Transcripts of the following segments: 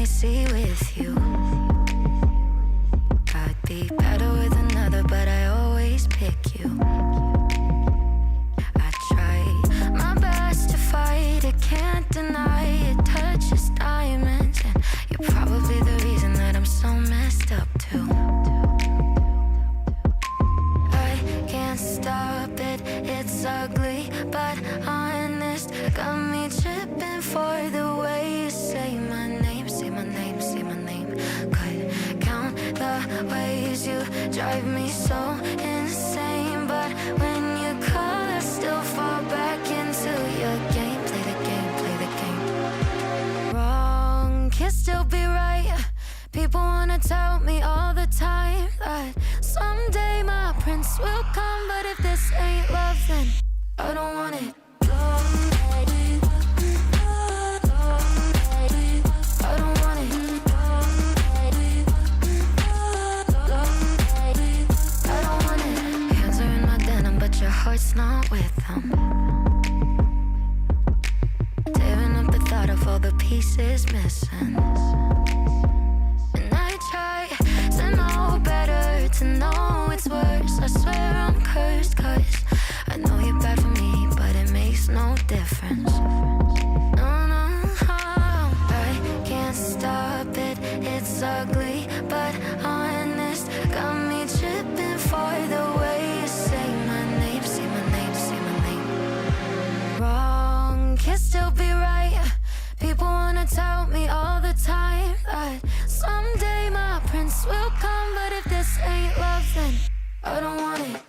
see with you. I'd be better with another, but I always pick you. I try my best to fight it, can't deny it. Touches diamonds, and you're probably the reason that I'm so messed up too. I can't stop it, it's ugly but honest. Got me tripping for the way you say my name, say my name, say my name. Could count the ways you drive me so insane, but when you call I still fall back into your game. Play the game, play the game. Wrong can still be right. People wanna tell me all the time that someday my prince will come, but if this ain't love then I don't want it. Your heart's not with them. Tearing up the thought of all the pieces missing. And I try to know better, to know it's worse. I swear I'm cursed, cause I know you're bad for me, but it makes no difference. No, no, I can't stop it, it's ugly but honest. Got me tripping for the way you say my name, say my name, say my name. Wrong can still be right. People wanna tell me all the time that someday my prince will come, but if this ain't love then I don't want it.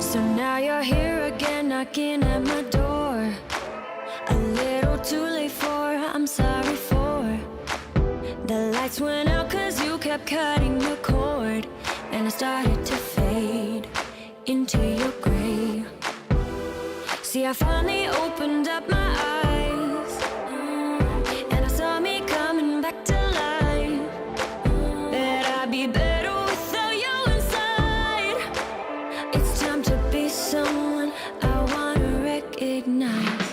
So now you're here again, knocking at my door. A little too late for, I'm sorry for. The lights went out cause you kept cutting the cord, and I started to fade into your gray. See, I finally opened up my eyes, and I saw me coming back to life. That I'd be better without you inside. It's time to be someone I wanna recognize.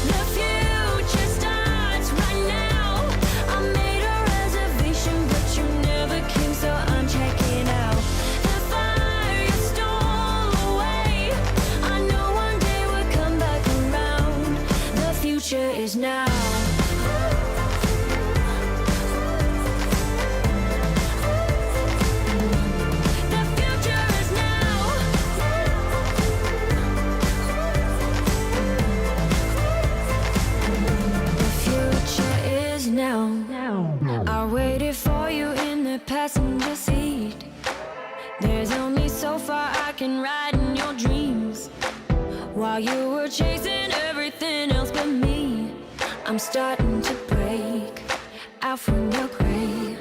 The future starts right now. I made a reservation, but you never came, so I'm checking out. The fire you stole away, I know one day we'll come back around. The future is now. I waited for you in the passenger seat. There's only so far I can ride in your dreams. While you were chasing everything else but me, I'm starting to break out from your gray.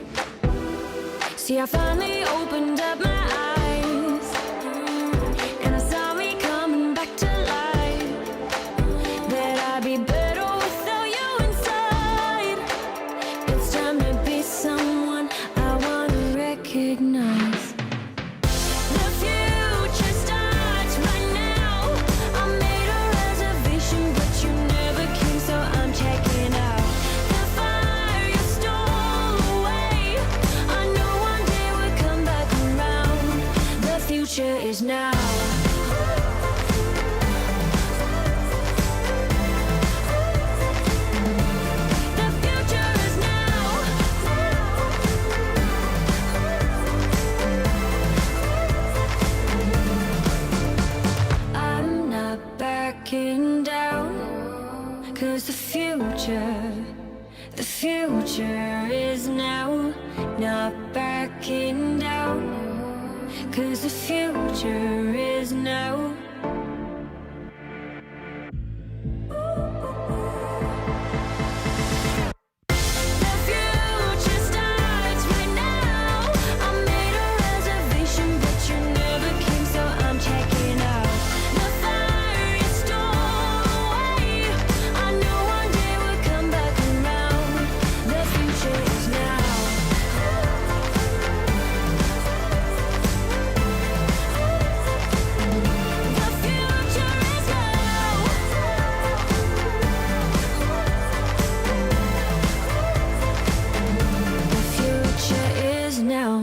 See, I finally opened up my eyes, and I saw me coming back to life. That I'd be better without you inside. It's time to be someone I wanna recognize. The future starts right now. I made a reservation, but you never came, so I'm checking out. The is now. The future is now. I'm not backing down, 'cause the future is now. Not backing down, 'cause the future is now. The future starts right now. I made a reservation, but you never came, so I'm checking out. The fire is stored away. I know one day we'll come back around. The future is now. The future is now. The future is now.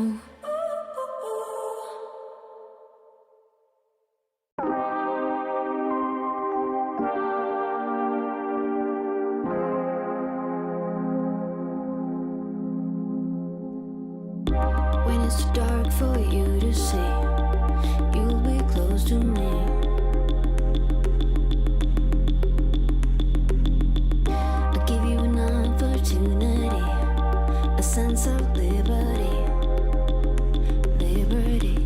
When it's too dark for you to see, you'll be close to me. I'll give you an opportunity, a sense of liberty, liberty.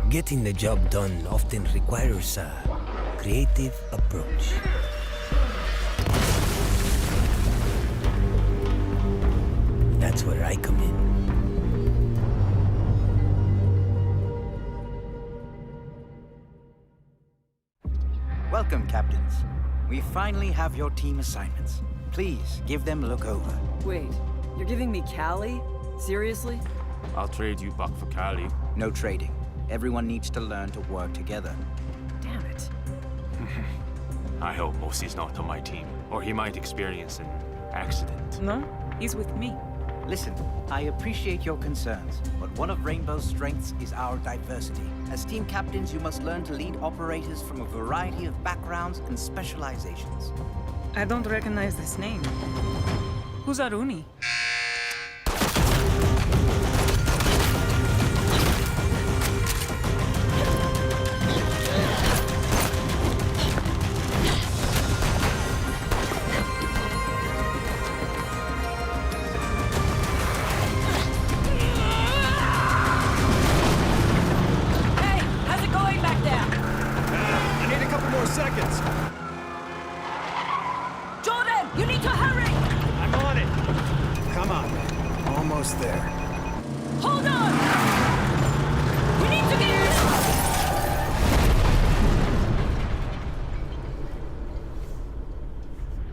Getting the job done often requires a creative approach. That's where I come in. Welcome, captains. We finally have your team assignments. Please give them a look over. Wait, you're giving me Callie? Seriously? I'll trade you Buck for Cali. No trading. Everyone needs to learn to work together. Damn it. I hope Mosey's not on my team, or he might experience an accident. No, he's with me. Listen, I appreciate your concerns, but one of Rainbow's strengths is our diversity. As team captains, you must learn to lead operators from a variety of backgrounds and specializations. I don't recognize this name. Who's Aruni? Hey, how's it going back there? I need a couple more seconds. Jordan, you need to hurry! I'm on it. Come on. Almost there. Hold on! We need to get...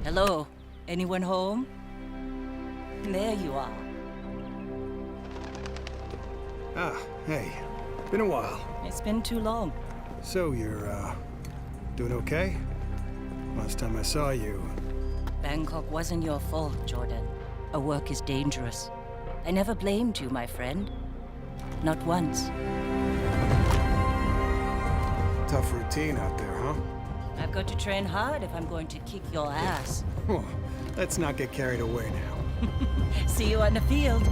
Hello? Anyone home? There you are. Ah, hey. Been a while. It's been too long. So you're, doing okay? Last time I saw you... Bangkok wasn't your fault, Jordan. Our work is dangerous. I never blamed you, my friend. Not once. Tough routine out there, huh? I've got to train hard if I'm going to kick your ass. Oh, let's not get carried away now. See you on the field.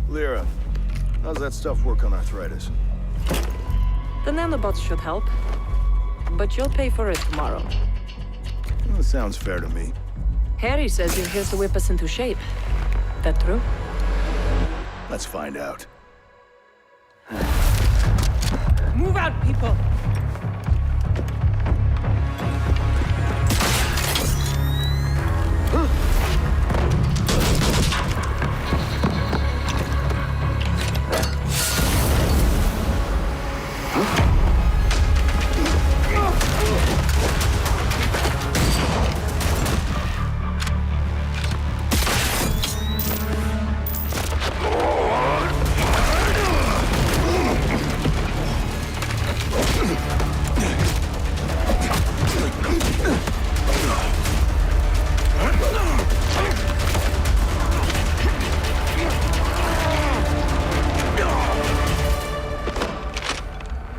Lyra, how's that stuff work on arthritis? The nanobots should help. But you'll pay for it tomorrow. Well, that sounds fair to me. Harry says you're here to whip us into shape. That true? Let's find out. Move out, people!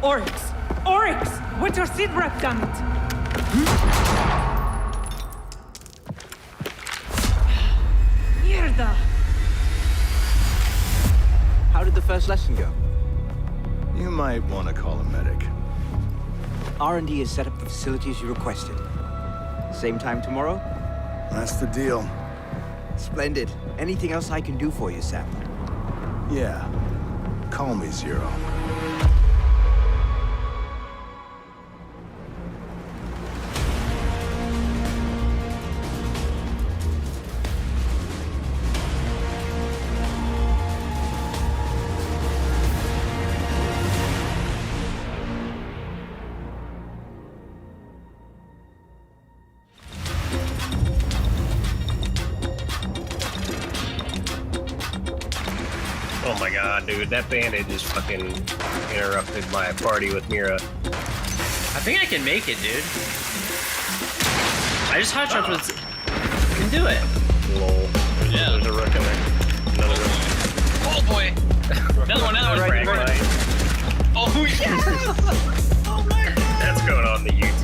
Oryx! Oryx! What's your seed rep done it? Mierda! How did the first lesson go? You might want to call a medic. R&D has set up the facilities you requested. Same time tomorrow? That's the deal. Splendid. Anything else I can do for you, Sam? Yeah. Call me Zero. Oh my god, dude, that bandit just fucking interrupted my party with Mira. I think I can make it, dude. I just hot jumped with... can do it. Lol. There's a rook in there. Another rook. Oh boy! Another one. Right. Oh yes! Oh my god! That's going on the YouTube.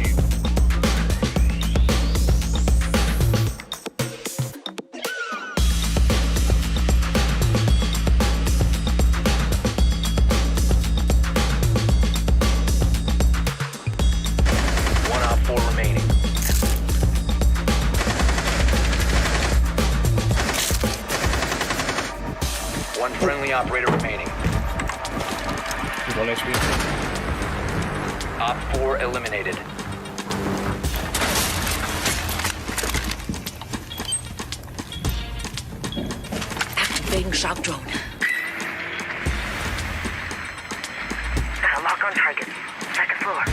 Operator remaining. 1 HP. Op 4 eliminated. Activating shock drone. Got a lock on target. Second floor.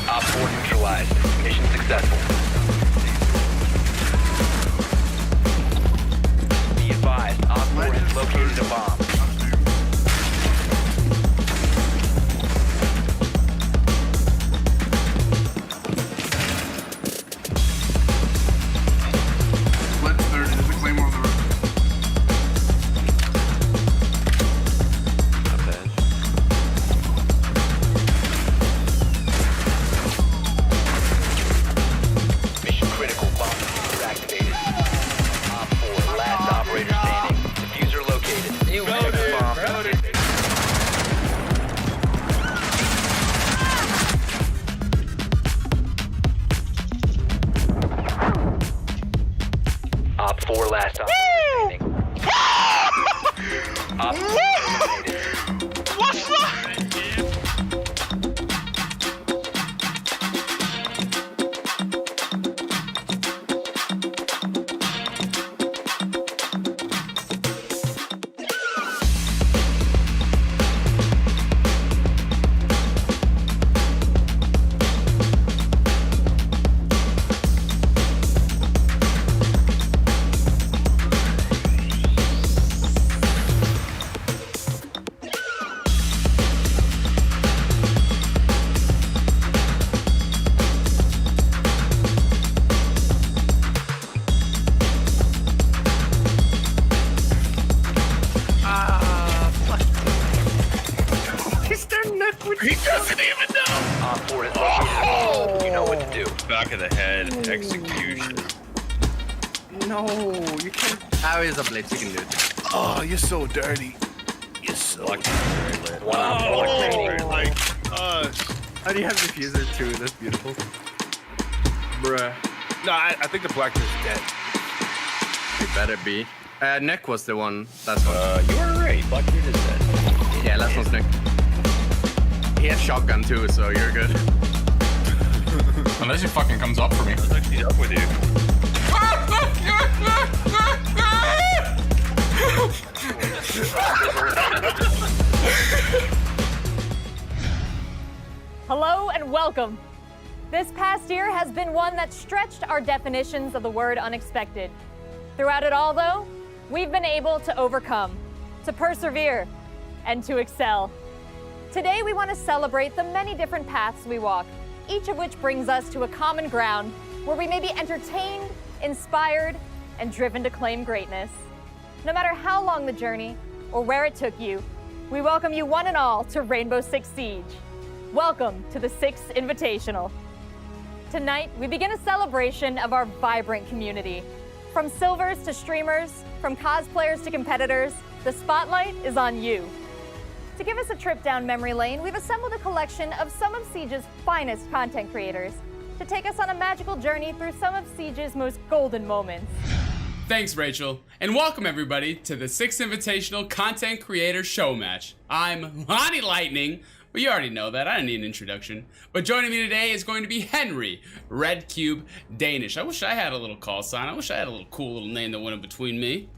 Op 4 neutralized. Mission successful. Advised, Op 4 has located a bomb. There's a claymore on the roof. Not bad. Mission critical bomb diffuser activated. Op 4, last operator standing. Diffuser located. You bomb. Op 4, last operator standing. Op 4 eliminated. What's that? He doesn't even know! Op 4 has located. You know what to do. Back of the head, execution. No, you can't. How is a blitz? You can do it. Oh, you're so dirty. You're so dirty. One Op 4 remaining. Oh my gosh. How do you have diffuser too? That's beautiful. Bruh. No, I think the black is dead. It better be. Nick was the one. That's what. You were right. Blackbeard is dead. Yeah, last one's Nick. He has shotgun too, so you're good. Unless he fucking comes up for me. I was actually up with you. Hello and welcome. This past year has been one that stretched our definitions of the word unexpected. Throughout it all, though, we've been able to overcome, to persevere, and to excel. Today, we want to celebrate the many different paths we walk, each of which brings us to a common ground where we may be entertained, inspired, and driven to claim greatness. No matter how long the journey or where it took you, We welcome you one and all to Rainbow Six Siege. Welcome to the Sixth Invitational. Tonight, we begin a celebration of our vibrant community. From silvers to streamers, from cosplayers to competitors, the spotlight is on you. To give us a trip down memory lane, we've assembled a collection of some of Siege's finest content creators to take us on a magical journey through some of Siege's most golden moments. Thanks, Rachel, and welcome everybody to the Sixth Invitational Content Creator Show Match. I'm Lonnie Lightning, but you already know that, I don't need an introduction. But joining me today is going to be Henry, Red Cube Danish. I wish I had a little call sign, I wish I had a little cool little name that went in between me.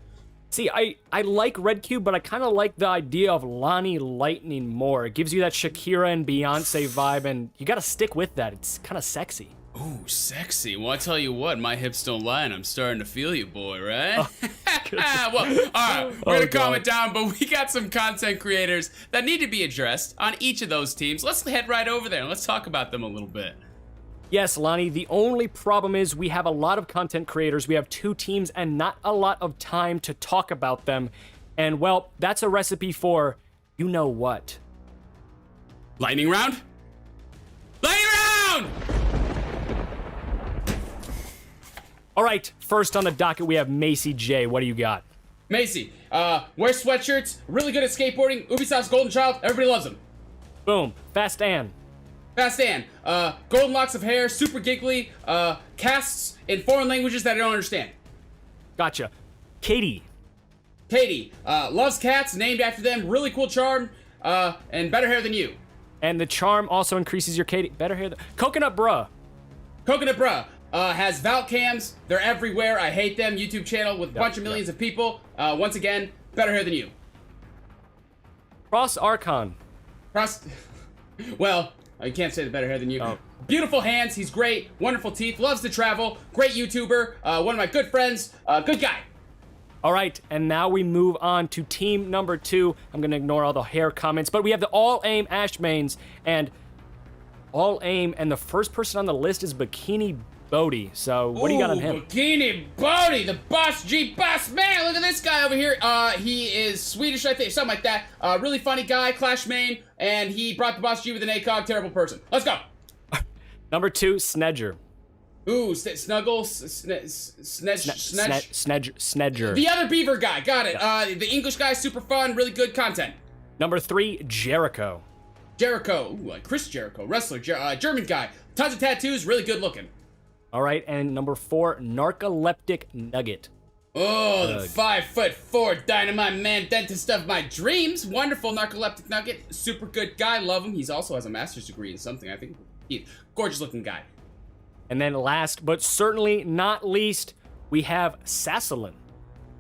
See, I like Red Cube, but I kind of like the idea of Lonnie Lightning more. It gives you that Shakira and Beyonce vibe, and you gotta stick with that. It's kind of sexy. Ooh, sexy. Well, I tell you what, my hips don't lie, and I'm starting to feel you, boy, right? Well, all right, we're gonna calm it down, but we got some content creators that need to be addressed on each of those teams. Let's head right over there and let's talk about them a little bit. Yes, Lonnie, the only problem is we have a lot of content creators, we have 2 teams, and not a lot of time to talk about them. And, well, that's a recipe for you know what. Lightning round? Lightning round! All right, first on the docket, we have Macy J. What do you got? Macy, wears sweatshirts, really good at skateboarding, Ubisoft's golden child, everybody loves him. Boom. Fast Ann. Fast Ann, golden locks of hair, super giggly, casts in foreign languages that I don't understand. Gotcha. Katie. Katie, loves cats, named after them, really cool charm, and better hair than you. And the charm also increases your Katie. Better hair than... Coconut Bruh. Coconut Bruh. Has Valk cams, they're everywhere, I hate them, YouTube channel with a bunch of millions of people. Once again, better hair than you. Cross Archon. Well, you can't say the better hair than you. Oh. Beautiful hands, he's great, wonderful teeth, loves to travel, great YouTuber, one of my good friends, good guy. All right, and now we move on to team number 2. I'm gonna ignore all the hair comments, but we have the All Aim Ashmains, and All Aim, and the first person on the list is Bikini Bodhi. So what do you got on him? Bikini Bodhi, the boss G boss man. Look at this guy over here. He is Swedish, I think, something like that. Really funny guy, Clash main, and he brought the boss G with an ACOG. Terrible person. Let's go. Number 2, Snedger. Ooh, Snuggle, Snedger. The other beaver guy. Got it. Yeah. The English guy, super fun, really good content. Number 3, Jericho. Jericho. Ooh, Chris Jericho, wrestler, German guy. Tons of tattoos, really good looking. All right, and number 4, Narcoleptic Nugget. Oh, the 5'4" dynamite man, dentist of my dreams. Wonderful Narcoleptic Nugget, super good guy, love him. He's also has a master's degree in something, I think. He's gorgeous looking guy. And then last, but certainly not least, we have Sassalin.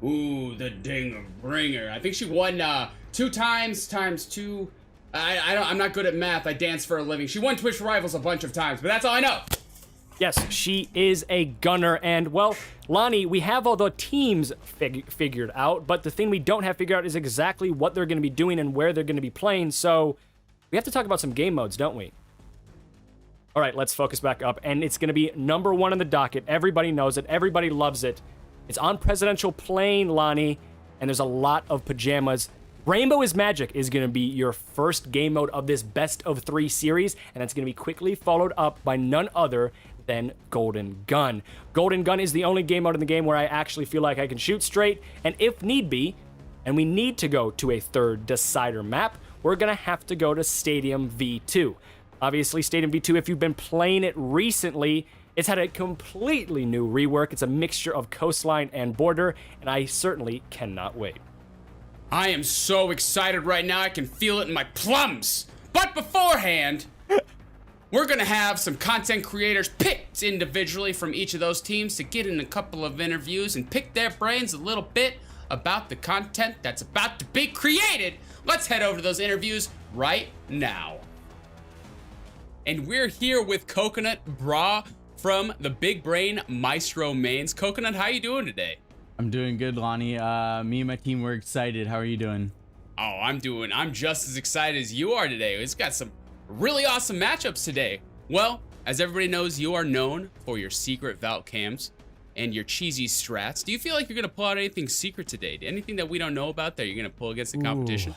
Ooh, the Dinger Bringer. I think she won 2 times 2. I'm not good at math. I dance for a living. She won Twitch Rivals a bunch of times, but that's all I know. Yes, she is a gunner, and well, Lonnie, we have all the teams figured out, but the thing we don't have figured out is exactly what they're going to be doing and where they're going to be playing, so we have to talk about some game modes, don't we? All right, let's focus back up, and it's going to be number 1 on the docket. Everybody knows it. Everybody loves it. It's on Presidential Plane, Lonnie, and there's a lot of pajamas. Rainbow is Magic is going to be your first game mode of this best of 3 series, and it's going to be quickly followed up by none other than Golden Gun. Golden Gun is the only game mode in the game where I actually feel like I can shoot straight, and if need be, and we need to go to a third decider map, we're going to have to go to Stadium V2. Obviously, Stadium V2, if you've been playing it recently, it's had a completely new rework. It's a mixture of coastline and border, and I certainly cannot wait. I am so excited right now, I can feel it in my plums. But beforehand, we're gonna have some content creators picked individually from each of those teams to get in a couple of interviews and pick their brains a little bit about the content that's about to be created. Let's head over to those interviews right now. And we're here with Coconut Bra from the Big Brain Maestro Mains. Coconut, how you doing today? I'm doing good, Lonnie. Me and my team, we're excited. How are you doing? Oh, I'm just as excited as you are today. It's got some really awesome matchups today. Well, as everybody knows, you are known for your secret Valk cams and your cheesy strats. Do you feel like you're gonna pull out anything secret today? Anything that we don't know about that you're gonna pull against the competition?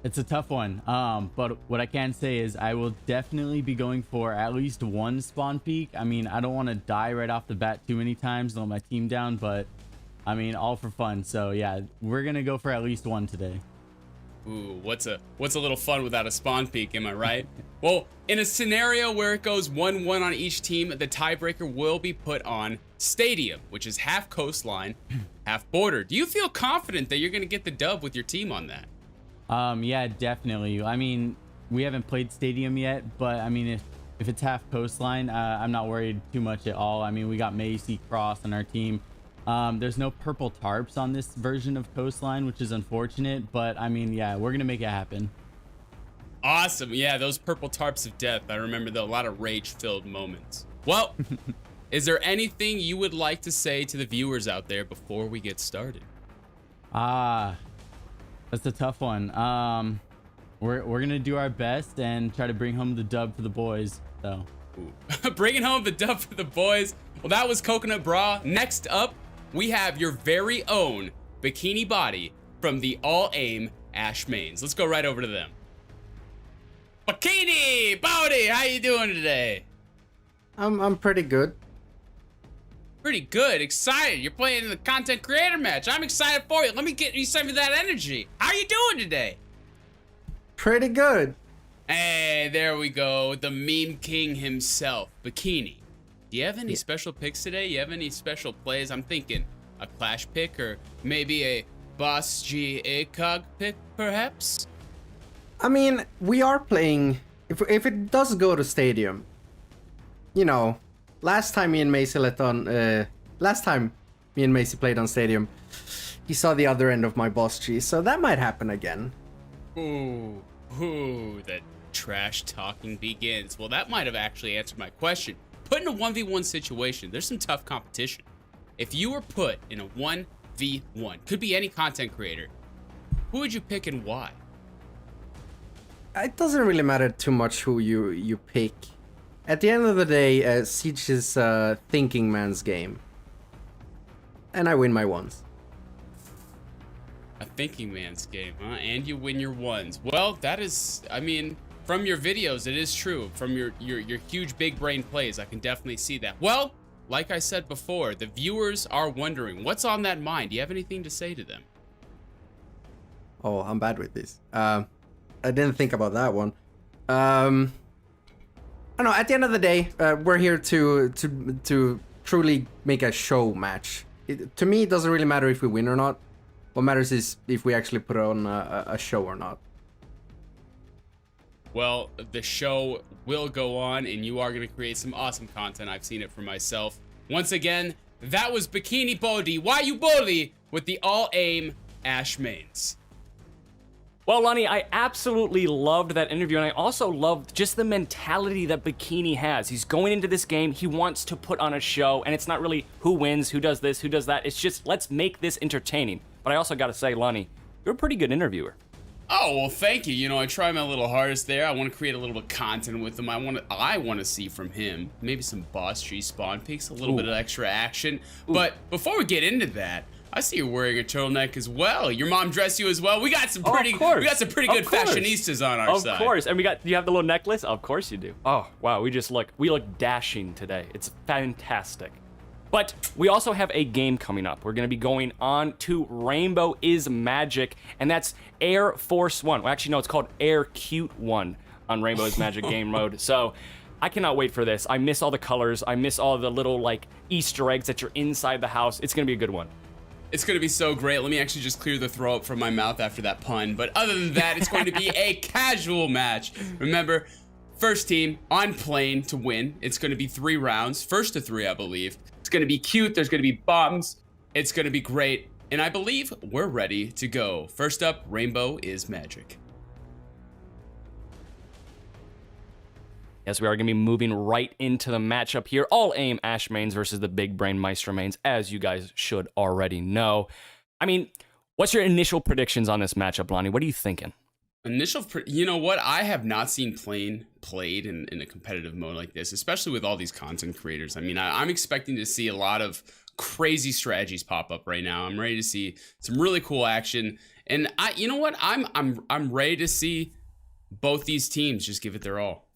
It's a tough one. But what I can say is I will definitely be going for at least one spawn peak. I mean, I don't want to die right off the bat too many times, let my team down, but I mean, all for fun. So yeah, we're gonna go for at least one today. Ooh, what's a little fun without a spawn peak, am I right? Well, in a scenario where it goes 1-1 on each team, the tiebreaker will be put on Stadium, which is half coastline, half border. Do you feel confident that you're gonna get the dub with your team on that? Yeah, definitely. I mean, we haven't played Stadium yet, but I mean, if it's half coastline, I'm not worried too much at all. I mean, we got Macy Cross on our team. There's no purple tarps on this version of coastline, which is unfortunate, but I mean, yeah, we're gonna make it happen. Awesome. Yeah, those purple tarps of death. I remember a lot of rage-filled moments. Well, is there anything you would like to say to the viewers out there before we get started? That's a tough one. We're gonna do our best and try to bring home the dub for the boys. So, bringing home the dub for the boys. Well, that was Coconut Bra. Next up, we have your very own Bikini Body from the All Aim Ash Mains. Let's go right over to them. Bikini Body, how you doing today? I'm pretty good. Pretty good, excited. You're playing in the content creator match. I'm excited for you. Let me get you some of that energy. How you doing today? Pretty good. Hey, there we go. The meme king himself, Bikini. Do you have any special picks today? You have any special plays? I'm thinking a Clash pick or maybe a Boss G ACOG pick, perhaps? I mean, we are playing. If it does go to Stadium, you know, last time me and Macy played on Stadium, he saw the other end of my Boss G, so that might happen again. Ooh, the trash talking begins. Well, that might have actually answered my question. Put in a 1v1 situation, there's some tough competition. If you were put in a 1v1, could be any content creator, who would you pick and why? It doesn't really matter too much who you pick. At the end of the day, Siege is a thinking man's game. And I win my ones. A thinking man's game, huh? And you win your ones. Well, that is, I mean, from your videos, it is true. From your huge big brain plays, I can definitely see that. Well, like I said before, the viewers are wondering, what's on that mind? Do you have anything to say to them? Oh, I'm bad with this. I didn't think about that one. I don't know, at the end of the day, we're here to truly make a show match. To me, it doesn't really matter if we win or not. What matters is if we actually put on a show or not. Well, the show will go on, and you are going to create some awesome content. I've seen it for myself. Once again, that was Bikini Body. Why you bully with the All Aim Ash Mains. Well, Lonnie, I absolutely loved that interview, and I also loved just the mentality that Bikini has. He's going into this game, he wants to put on a show, and it's not really who wins, who does this, who does that. It's just, let's make this entertaining. But I also gotta say, Lonnie, you're a pretty good interviewer. Oh, well, thank you. You know, I try my little hardest there. I want to create a little bit of content with him. I want to see from him maybe some Boss G spawn picks, a little bit of extra action. Ooh. But before we get into that, I see you're wearing a turtleneck as well. Your mom dressed you as well. We got some pretty good fashionistas on our side. Of course. And you have the little necklace? Of course you do. Oh, wow, we look dashing today. It's fantastic. But we also have a game coming up. We're going to be going on to Rainbow is Magic, and that's Air Force One. Well, actually, no, it's called Air Cute One on Rainbow is Magic game mode. So I cannot wait for this. I miss all the colors. I miss all the little, like, Easter eggs that you're inside the house. It's going to be a good one. It's going to be so great. Let me actually just clear the throw up from my mouth after that pun. But other than that, it's going to be a casual match. Remember, first team on plane to win. It's going to be 3 rounds. First to 3, I believe. It's going to be cute. There's going to be bombs. It's going to be great. And I believe we're ready to go. First up, Rainbow is Magic. Yes, we are going to be moving right into the matchup here. All Aim Ash Mains versus the Big Brain Maestro Mains, as you guys should already know. I mean, what's your initial predictions on this matchup, Lonnie? What are you thinking? You know what? I have not seen played in a competitive mode like this, especially with all these content creators. I mean, I'm expecting to see a lot of crazy strategies pop up right now. I'm ready to see some really cool action. And you know what? I'm ready to see both these teams just give it their all.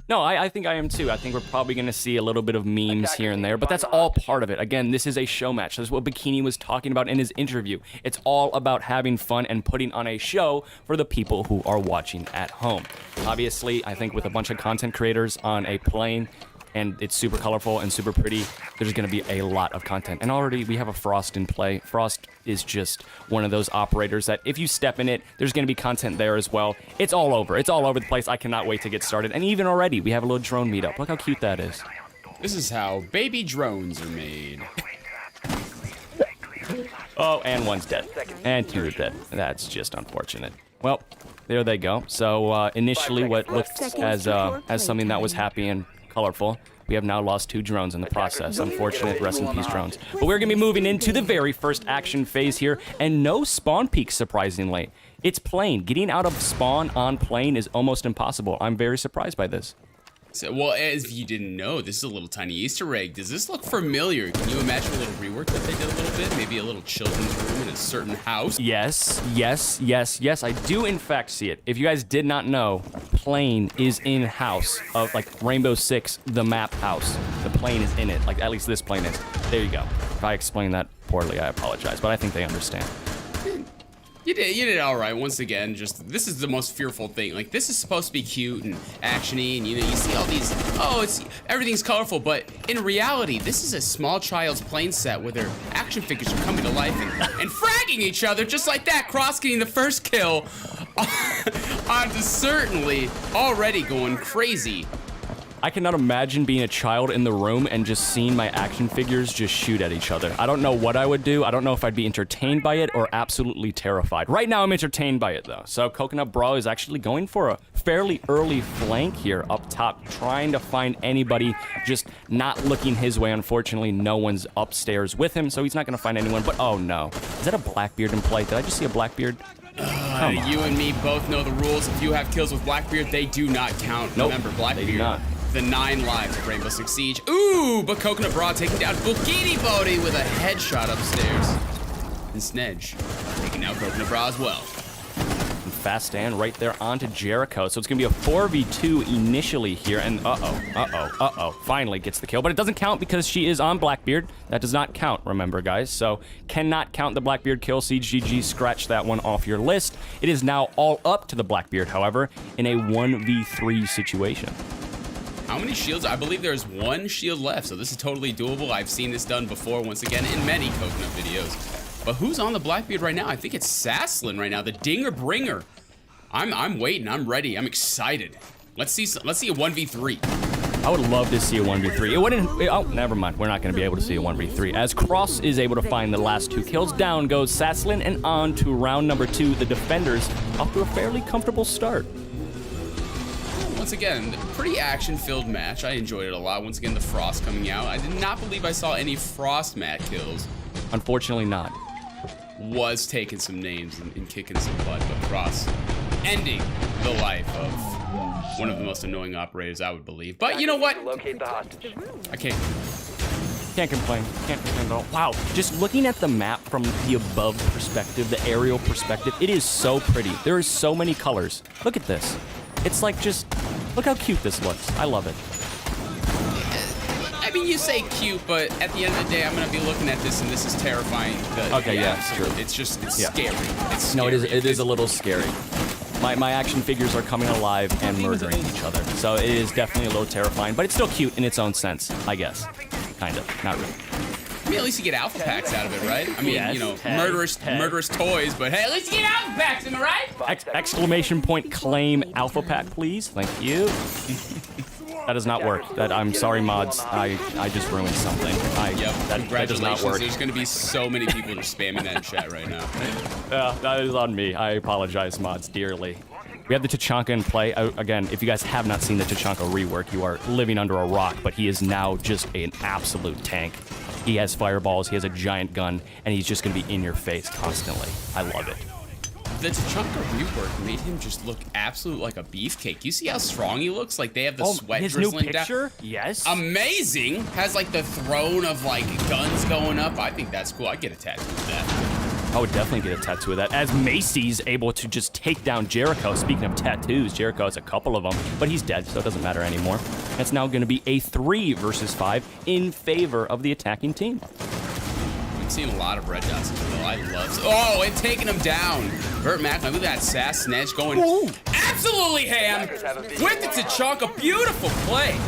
No, I think I am too. I think we're probably going to see a little bit of memes here and there, but that's all part of it. Again, this is a show match. That's what Bikini was talking about in his interview. It's all about having fun and putting on a show for the people who are watching at home. Obviously, I think with a bunch of content creators on a plane, and it's super colorful and super pretty, there's going to be a lot of content. And already we have a Frost in play. Frost is just one of those operators that if you step in it, there's going to be content there as well. It's all over. It's all over the place. I cannot wait to get started. And even already, we have a little drone meetup. Look how cute that is. This is how baby drones are made. Oh, and one's dead. And two are dead. That's just unfortunate. Well, there they go. So initially what looked as something that was happy and colorful, we have now lost 2 drones in the process. Unfortunate, rest in peace drones. But we're gonna be moving into the very first action phase here, and no spawn peaks, surprisingly. It's plane. Getting out of spawn on plane is almost impossible. I'm very surprised by this. So, well, as you didn't know, this is a little tiny Easter egg. Does this look familiar? Can you imagine a little rework that they did a little bit? Maybe a little children's room in a certain house? Yes. I do in fact see it. If you guys did not know, plane is in house of like Rainbow Six, the map house. The plane is in it. Like at least this plane is. There you go. If I explained that poorly, I apologize, but I think they understand. You did all right. Once again, just this is the most fearful thing. Like this is supposed to be cute and actiony, and you see all these. Oh, everything's colorful, but in reality, this is a small child's plane set where their action figures are coming to life and fragging each other just like that. Cross getting the first kill. I'm just certainly already going crazy. I cannot imagine being a child in the room and just seeing my action figures just shoot at each other. I don't know what I would do. I don't know if I'd be entertained by it or absolutely terrified. Right now, I'm entertained by it, though. So Coconut Bra is actually going for a fairly early flank here up top, trying to find anybody, just not looking his way. Unfortunately, no one's upstairs with him, so he's not going to find anyone. But, oh, no. Is that a Blackbeard in play? Did I just see a Blackbeard? You and me both know the rules. If you have kills with Blackbeard, they do not count. Nope, remember, Blackbeard. they do not. The 9 lives of Rainbow Six Siege. Ooh, but Coconut Bra taking down Bikini Bodhi with a headshot upstairs. And Snedge taking out Coconut Bra as well. And Fast Stand right there onto Jericho. So it's going to be a 4v2 initially here. And finally gets the kill. But it doesn't count because she is on Blackbeard. That does not count, remember, guys. So cannot count the Blackbeard kill. Siege GG, scratch that one off your list. It is now all up to the Blackbeard, however, in a 1v3 situation. How many shields? I believe there's 1 shield left, so this is totally doable. I've seen this done before, once again, in many Coconut videos. But who's on the Blackbeard right now? I think it's Sasslin right now, the Dinger Bringer. I'm waiting. I'm ready. I'm excited. Let's see a 1v3. I would love to see a 1v3. It wouldn't. Oh, never mind. We're not going to be able to see a 1v3. As Cross is able to find the last 2 kills, down goes Sasslin, and on to round number 2. The defenders off to a fairly comfortable start. Once again, pretty action-filled match. I enjoyed it a lot. Once again, the Frost coming out. I did not believe I saw any Frost mat kills. Unfortunately not. Was taking some names and kicking some butt, but Cross ending the life of one of the most annoying operators, I would believe. But you know what? Locate the hostage. I can't complain. Can't complain at all. Wow, just looking at the map from the above perspective, the aerial perspective, it is so pretty. There are so many colors. Look at this. It's like just, look how cute this looks. I love it. I mean, you say cute, but at the end of the day, I'm going to be looking at this, and this is terrifying. Okay, yeah, it's true. It's just, it's scary. It's scary. No, it is a little scary. My action figures are coming alive and murdering each other. So it is definitely a little terrifying, but it's still cute in its own sense, I guess. Kind of, not really. I mean, at least you get alpha packs out of it, right? I mean, yes, you know, murderous toys, but hey, at least you get alpha packs, am I right? Exclamation point claim alpha pack, please. Thank you. That does not work. I'm sorry, mods. I just ruined something. That does not work. There's going to be so many people just spamming that in chat right now. Yeah, that is on me. I apologize, mods, dearly. We have the Tachanka in play. Again, if you guys have not seen the Tachanka rework, you are living under a rock, but he is now just an absolute tank. He has fireballs, he has a giant gun, and he's just going to be in your face constantly. I love it. The Tachanka rework made him just look absolute like a beefcake. You see how strong he looks? Like they have the sweat his new drizzling picture? down. Yes. Amazing. Has like the throne of like guns going up. I think that's cool. I'd get a tattoo of that. I would definitely get a tattoo of that. As Macy's able to just take down Jericho. Speaking of tattoos, Jericho has a couple of them, but he's dead, so it doesn't matter anymore. It's now going to be a 3 versus 5 in favor of the attacking team. I'm seeing a lot of red dots as well. I love. Oh, and taking him down. Burt Mac, look at that sass snedge going absolutely ham with the Tachanka. Beautiful play.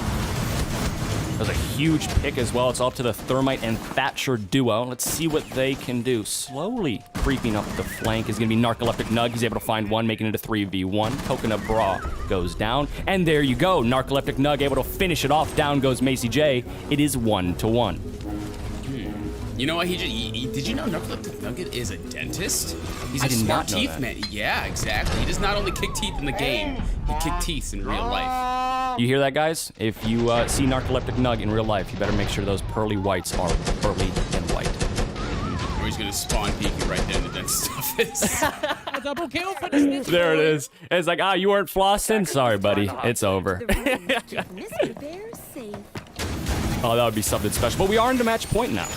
That was a huge pick as well. It's all up to the Thermite and Thatcher duo. Let's see what they can do. Slowly creeping up the flank is going to be Narcoleptic Nug. He's able to find one, making it a 3v1. Coconut Bra goes down. And there you go. Narcoleptic Nug able to finish it off. Down goes Macy J. It is 1-1. You know what? Did you know Narcoleptic Nugget is a dentist? He's I a did smart not know teeth that. man. Yeah, exactly. He does not only kick teeth in the game, he kicks teeth in real life. You hear that, guys? If you see Narcoleptic Nug in real life, you better make sure those pearly whites are pearly and white. Or he's gonna spawn Peaky right there in the dentist office. A double kill for the snitch. There it is. It's like, you weren't flossing? Sorry, buddy. It's over. Oh, that would be something special. But we are into match point now.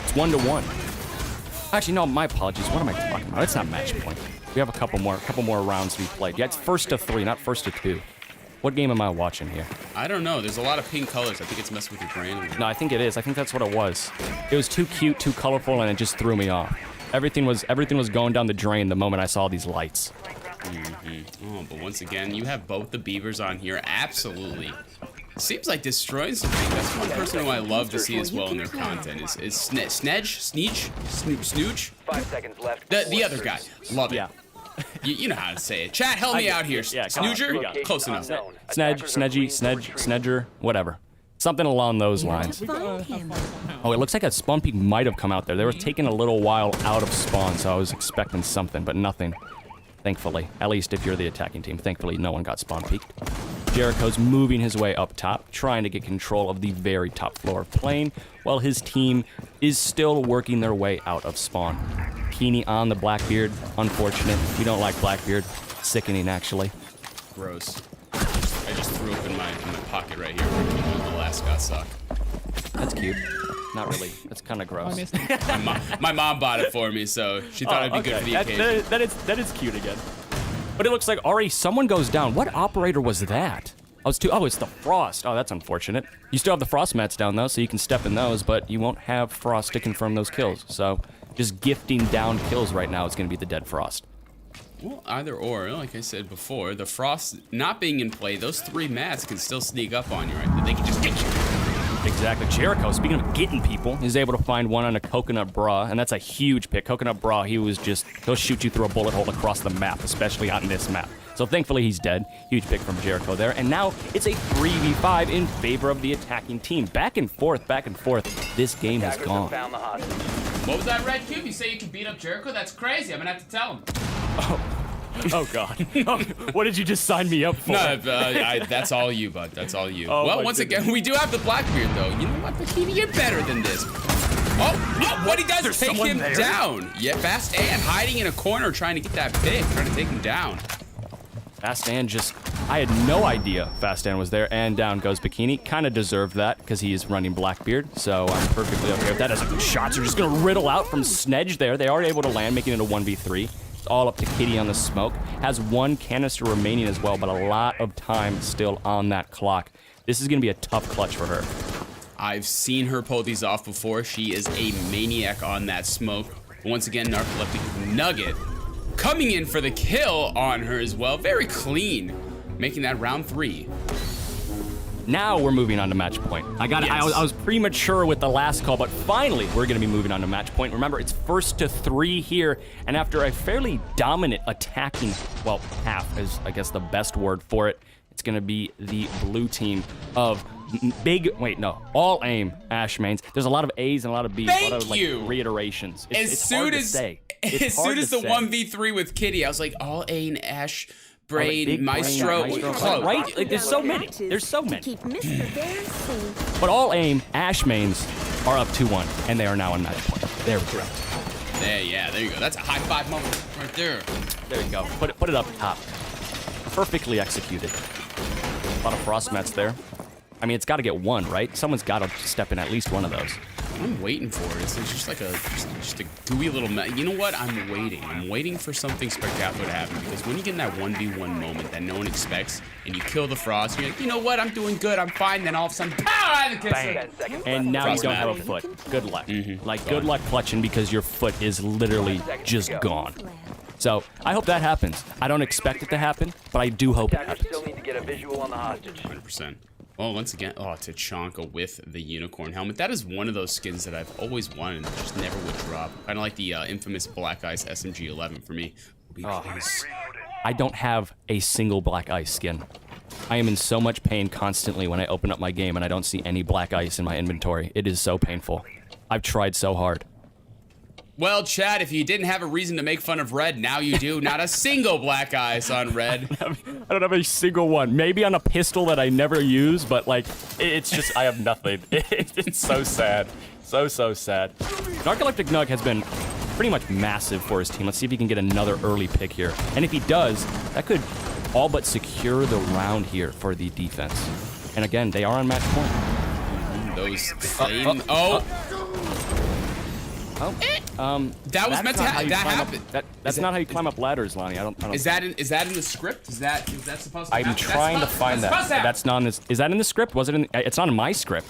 It's 1-1. Actually, no, my apologies. What am I talking about? It's not match point. We have a couple more rounds to be played. Yeah, it's 1st to 3, not 1st to 2. What game am I watching here? I don't know. There's a lot of pink colors. I think it's messing with your brain. No, I think it is. I think that's what it was. It was too cute, too colorful, and it just threw me off. Everything was going down the drain the moment I saw these lights. Oh, but once again, you have both the beavers on here. Absolutely. Seems like destroying something. That's one person who I love to see as well in their content is Snooch? 5 seconds left. The other guy. Love it. Yeah. You know how to say it. Chat, help me out here. Yeah, come on. Snooger? Close enough. Snedge, Snedgy, Snedge, Snedger, whatever. Something along those lines. Oh, it looks like a spawn peak might have come out there. They were taking a little while out of spawn, so I was expecting something, but nothing. Thankfully. At least if you're the attacking team. Thankfully, no one got spawn peaked. Jericho's moving his way up top, trying to get control of the very top floor of plane, while his team is still working their way out of spawn. Keeney on the Blackbeard. Unfortunate. We don't like Blackbeard. Sickening, actually. Gross. I just threw up in my pocket right here where the last got sucked. That's cute. Not really. That's kind of gross. My mom bought it for me, so she thought it'd be good for the occasion. That is cute again. But it looks like already someone goes down. What operator was that? Oh, it's the Frost. Oh, that's unfortunate. You still have the Frost mats down, though, so you can step in those, but you won't have Frost to confirm those kills. So just gifting down kills right now is going to be the dead Frost. Well, either or. Like I said before, the Frost not being in play, those 3 mats can still sneak up on you right there. They can just get you. Exactly. Jericho, speaking of getting people, is able to find one on a Coconut Bra, and that's a huge pick. Coconut Bra, he'll shoot you through a bullet hole across the map, especially on this map. So thankfully he's dead. Huge pick from Jericho there. And now it's a 3v5 in favor of the attacking team. Back and forth. This game has gone. What was that, Red Cube? You say you can beat up Jericho? That's crazy. I'm gonna have to tell him. Oh God. What did you just sign me up for? No, that's all you, bud. That's all you. Oh, well, once again, we do have the Blackbeard, though. You know what, Bikini? You're better than this. Oh, what he does is take him down. Yeah, Fast and hiding in a corner trying to get that pick, trying to take him down. Fast and I had no idea Fast and was there, and down goes Bikini. Kind of deserved that because he is running Blackbeard, so I'm perfectly okay with that. As shots are just going to riddle out from Snedge there. They are able to land, making it a 1v3. All up to Kitty on the smoke. Has 1 canister remaining as well, but a lot of time still on that clock. This is going to be a tough clutch for her. I've seen her pull these off before. She is a maniac on that smoke. But once again, Narcoleptic Nugget coming in for the kill on her as well. Very clean, making that round 3. Now we're moving on to match point. I was premature with the last call, but finally we're going to be moving on to match point. Remember, it's 1st to 3 here, and after a fairly dominant attacking, well, half is, I guess, the best word for it, it's going to be the blue team of all aim Ash mains. There's a lot of A's and a lot of B's, a lot of reiterations. It's hard to say. As soon as the 1v3 with Kitty, I was like, all aim Ash. Brain, Maestro, right? Like, there's so many. But all aim Ash mains are up 2-1, and they are now on match point. There we go. There you go. That's a high five moment right there. There you go. Put it up top. Perfectly executed. A lot of frost mats there. I mean, it's got to get one, right? Someone's got to step in at least one of those. I'm waiting for it. It's just like just a gooey little you know what? I'm waiting for something spectacular to happen, because when you get in that 1v1 moment that no one expects and you kill the frost, you're like, you know what? I'm doing good. I'm fine. Then all of a sudden, pow! Bang. And now you don't have a foot. Good luck. Like, good luck clutching, because your foot is literally just gone. So I hope that happens. I don't expect it to happen, but I do hope it happens. Still need to get a visual on the hostage. 100%. Oh, once again, Tachanka with the unicorn helmet. That is one of those skins that I've always wanted and just never would drop. Kind of like the infamous Black Ice SMG-11 for me. I don't have a single Black Ice skin. I am in so much pain constantly when I open up my game and I don't see any Black Ice in my inventory. It is so painful. I've tried so hard. Well, Chad, if you didn't have a reason to make fun of Red, now you do. Not a single Black Ice on Red. I don't have a single one. Maybe on a pistol that I never use, but like, it's just, I have nothing. It's so sad. So sad. Narcoleptic Nug has been pretty much massive for his team. Let's see if he can get another early pick here. And if he does, that could all but secure the round here for the defense. And again, they are on match point. Those flame... that was meant to happen. That happened. That's not how you climb up ladders, Lonnie. I don't Is that in the script? Is that supposed to happen? I'm trying to find that. That's not in this. Is that in the script? Was it in? It's not in my script.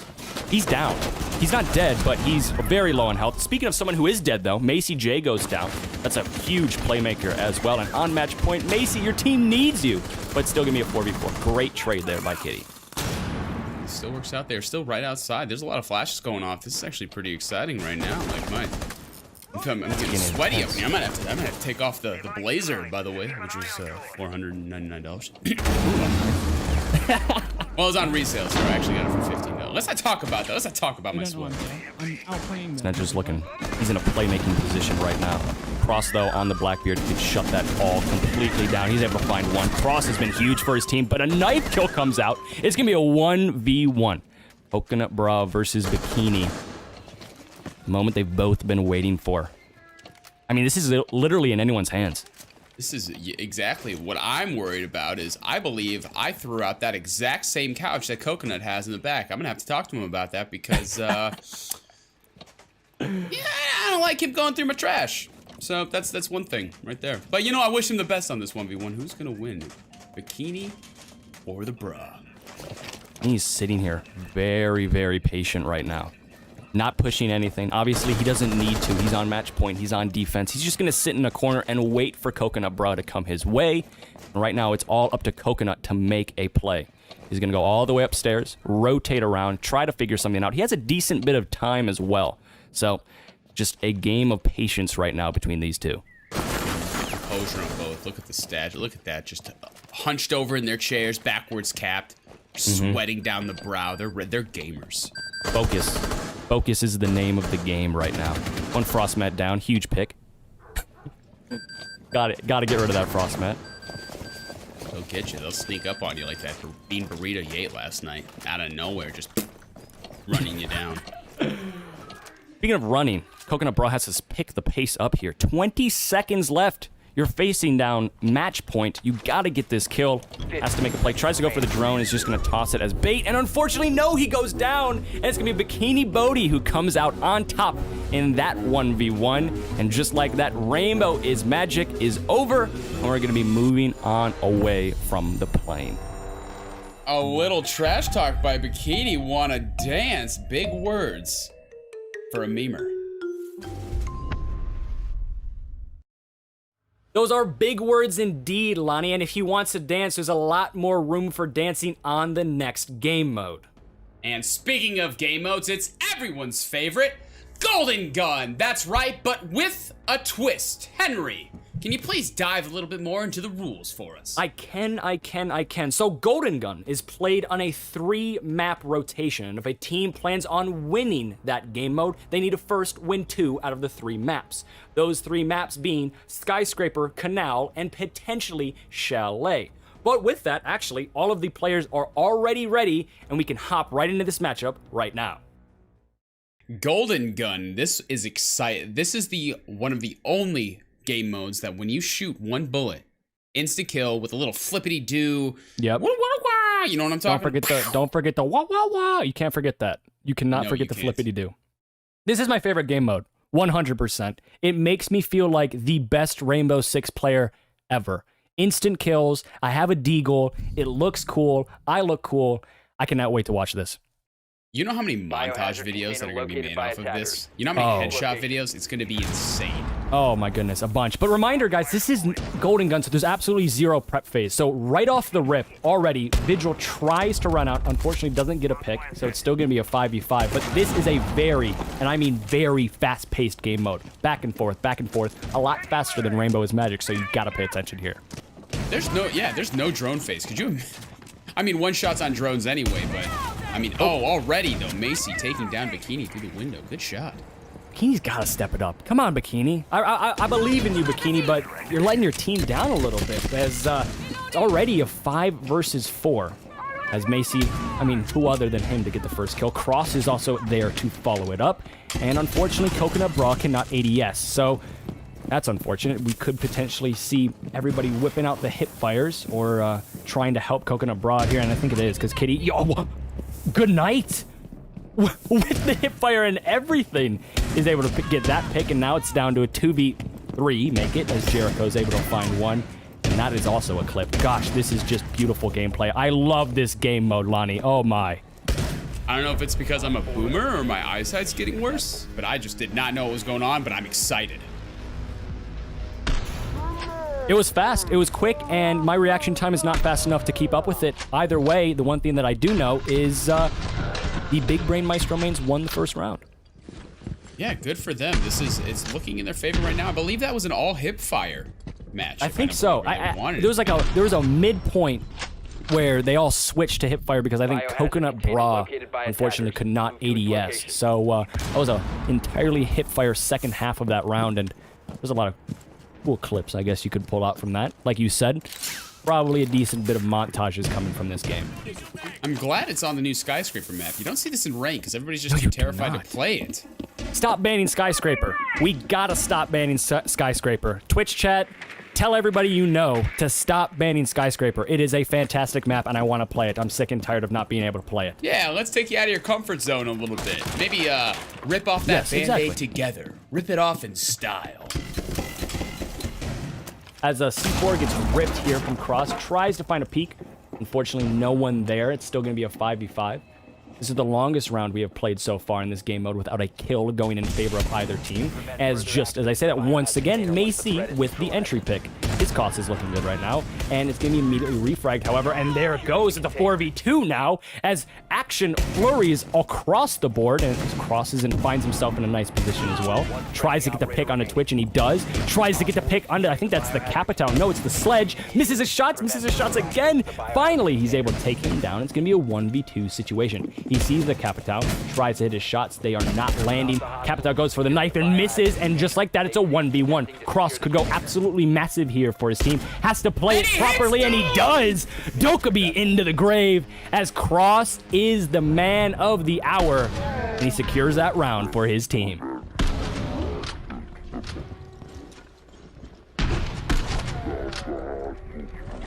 He's down. He's not dead, but he's very low on health. Speaking of someone who is dead, though, Macy J goes down. That's a huge playmaker as well. And on match point, Macy, your team needs you, but still give me a 4v4. Great trade there by Kitty. It still works out there. Still right outside. There's a lot of flashes going off. This is actually pretty exciting right now. Like I'm getting sweaty up here. I might have to take off the blazer, by the way, which was $499. Well, it's on resale, so I actually got it for $15. Let's not talk about that. Let's not talk about my sweat. He's not just looking. He's in a playmaking position right now. Cross, though, on the Blackbeard can shut that all completely down. He's able to find one. Cross has been huge for his team, but a knife kill comes out. It's going to be a 1v1. Coconut Bra versus Bikini. The moment they've both been waiting for. I mean, this is literally in anyone's hands. This is exactly what I'm worried about. Is I believe I threw out that exact same couch that Coconut has in the back. I'm gonna have to talk to him about that because yeah, I don't like him going through my trash. So that's one thing right there. But you know, I wish him the best on this 1v1. Who's gonna win, Bikini or the Bra? He's sitting here very, very patient right now. Not pushing anything. Obviously, he doesn't need to. He's on match point. He's on defense. He's just going to sit in a corner and wait for Coconut Bra to come his way. And right now, it's all up to Coconut to make a play. He's going to go all the way upstairs, rotate around, try to figure something out. He has a decent bit of time as well. So, just a game of patience right now between these two. Composure on both. Look at the stats. Look at that. Just hunched over in their chairs, backwards capped, sweating down the brow. They're gamers. Focus. Focus is the name of the game right now. One frost mat down, huge pick. Got to get rid of that frost mat. They'll get you. They'll sneak up on you like that bean burrito you ate last night. Out of nowhere, just running you down. Speaking of running, Coconut Bra has to pick the pace up here. 20 seconds left. You're facing down match point. You gotta get this kill. Has to make a play. Tries to go for the drone. Is just gonna toss it as bait. And unfortunately, no, he goes down. And it's gonna be Bikini Bodhi who comes out on top in that 1v1. And just like that, Rainbow is Magic is over. And we're gonna be moving on away from the plane. A little trash talk by Bikini. Wanna dance. Big words for a memer. Those are big words indeed, Lonnie, and if he wants to dance, there's a lot more room for dancing on the next game mode. And speaking of game modes, it's everyone's favorite, Golden Gun. That's right, but with a twist. Henry, can you please dive a little bit more into the rules for us? I can. So Golden Gun is played on a 3-map rotation, and if a team plans on winning that game mode, they need to first win 2 out of the 3 maps. Those 3 maps being Skyscraper, Canal, and potentially Chalet. But with that, actually, all of the players are already ready, and we can hop right into this matchup right now. Golden Gun. This is exciting. This is one of the only game modes that when you shoot one bullet, insta kill with a little flippity do. Yep. Wah, wah, wah, you know what I'm talking about? Don't forget the wah wah wah. You can't forget that. You cannot forget the flippity do. This is my favorite game mode. 100%. It makes me feel like the best Rainbow Six player ever. Instant kills. I have a deagle. It looks cool. I look cool. I cannot wait to watch this. You know how many montage videos that are going to be made off of this? You know how many headshot videos? It's going to be insane. Oh my goodness, a bunch. But reminder, guys, this is Golden Gun, so there's absolutely zero prep phase. So right off the rip, already, Vigil tries to run out. Unfortunately, doesn't get a pick, so it's still going to be a 5v5. But this is a very, and I mean very fast-paced game mode. Back and forth, a lot faster than Rainbow is Magic, so you got to pay attention here. There's no drone phase. Could you? I mean, one shot's on drones anyway, but I mean, already though, Macy taking down Bikini through the window. Good shot. Bikini's got to step it up. Come on, Bikini. I believe in you, Bikini, but you're letting your team down a little bit as it's already a 5 versus 4. As Macy, I mean, who other than him to get the first kill? Cross is also there to follow it up, and unfortunately, Coconut Bra cannot ADS. So that's unfortunate. We could potentially see everybody whipping out the hip fires or trying to help Coconut Bra here, and I think it is because Kitty. Yo, good night. With the hip fire and everything, is able to get that pick, and now it's down to a 2v3, make it, as Jericho's able to find one, and that is also a clip. Gosh, this is just beautiful gameplay. I love this game mode, Lonnie. Oh my. I don't know if it's because I'm a boomer or my eyesight's getting worse, but I just did not know what was going on, but I'm excited. It was fast, it was quick, and my reaction time is not fast enough to keep up with it. Either way, the one thing that I do know is the Big Brain Maestro mains won the first round. Yeah, good for them. It's looking in their favor right now. I believe that was an all hip fire match. I think so. There was a midpoint where they all switched to hipfire because I think Coconut Bra unfortunately could not ADS. So that was an entirely hipfire second half of that round, and there's a lot of cool clips I guess you could pull out from that. Like you said, probably a decent bit of montages coming from this game. I'm glad it's on the new Skyscraper map. You don't see this in rank because everybody's just too terrified to play it. Stop banning Skyscraper. We gotta stop banning Skyscraper. Twitch chat, tell everybody you know to stop banning Skyscraper. It is a fantastic map and I want to play it. I'm sick and tired of not being able to play it. Yeah, let's take you out of your comfort zone a little bit. Maybe rip off that Band-Aid together. Rip it off in style. As a C4 gets ripped here from Cross, tries to find a peek. Unfortunately, no one there. It's still going to be a 5v5. This is the longest round we have played so far in this game mode without a kill going in favor of either team. As I say that once again, Macy with the entry pick. His cost is looking good right now, and it's going to be immediately refragged, however, and there it goes. It's a 4v2 now, as action flurries across the board, and crosses and finds himself in a nice position as well. Tries to get the pick onto Twitch, and he does. Tries to get the pick onto, I think that's the Capital. No, it's the Sledge. Misses his shots again. Finally, he's able to take him down. It's going to be a 1v2 situation. He sees the Capital, tries to hit his shots. They are not landing. Capital goes for the knife and misses, and just like that, it's a 1v1. Cross could go absolutely massive here for his team. Has to play it properly, and he does. Dokkaebi into the grave, as Cross is the man of the hour, and he secures that round for his team.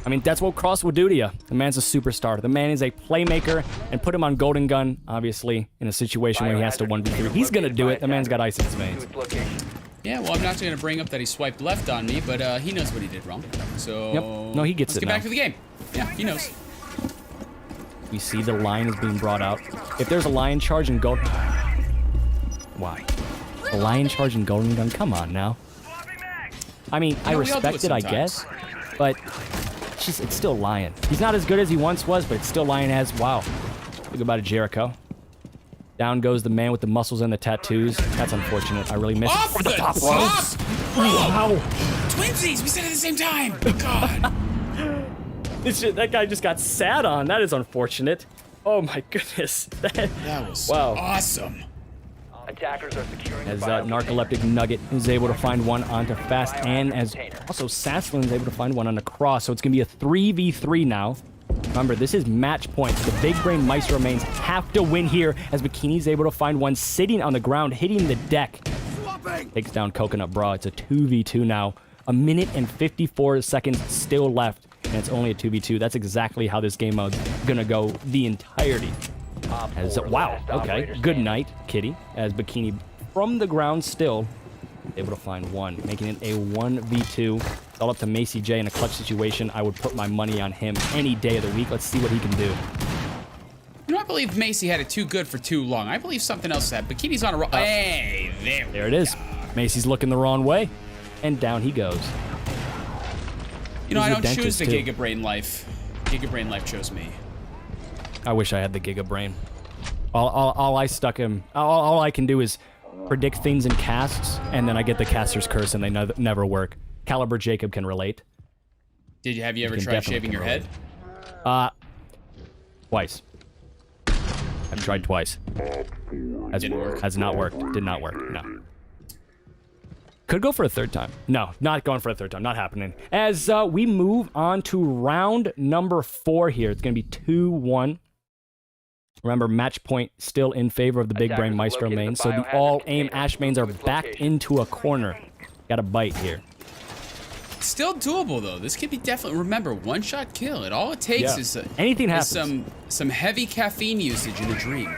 I mean, that's what Cross will do to you. The man's a superstar. The man is a playmaker, and put him on Golden Gun, obviously, in a situation where he has to 1v3. He's going to do it. The man's got ice in his veins. Yeah, well, I'm not going to bring up that he swiped left on me, but he knows what he did wrong. So, yep. No, he gets let's it get now. back to the game. Yeah, he knows. We see the lion is being brought out. If there's a lion charge in Golden... Why? A lion charge in Golden Gun? Come on now. I mean, I respect it, I guess, but it's still Lion. He's not as good as he once was, but it's still Lion as... Wow. Think about it, Jericho. Down goes the man with the muscles and the tattoos. That's unfortunate. I really missed it. Off the top! Wow. Twinsies! We said it at the same time! God! That guy just got sat on. That is unfortunate. Oh my goodness. That was awesome. Attackers are securing as Narcoleptic Nugget is able to find one onto Fast, and as also Sasslin is able to find one on the Cross. So it's going to be a 3v3 now. Remember, this is match point. The Big Brain Maestro mains have to win here as Bikini's able to find one sitting on the ground, hitting the deck. Takes down Coconut Bra. It's a 2v2 now. 1 minute and 54 seconds still left, and it's only a 2v2. That's exactly how this game mode's gonna go the entirety. Wow, okay. Good night, Kitty, as Bikini from the ground still able to find one, making it a 1v2. It's all up to Macy J in a clutch situation. I would put my money on him any day of the week. Let's see what he can do. You know, I believe Macy had it too good for too long. I believe something else happened. Bikini's on a roll. Hey, there it is. Macy's looking the wrong way, and down he goes. You know, I don't choose the Giga Brain life. Giga Brain life chose me. I wish I had the Giga Brain. All I can do is predict things in casts, and then I get the caster's curse, and they never work. Caliber Jacob can relate. Have you ever tried shaving your head? Twice. I've tried twice. Didn't work. Has not worked. Did not work. No. Could go for a third time. No, not going for a third time. Not happening. As we move on to round number 4 here. It's going to be 2-1. Remember, match point still in favor of the Big Brain Maestro main. So the all-aim Ash mains are backed into a corner. Got a bite here. Still doable, though. This could be definitely... Remember, one-shot kill. All it takes is... Anything happens. Some heavy caffeine usage in a dream.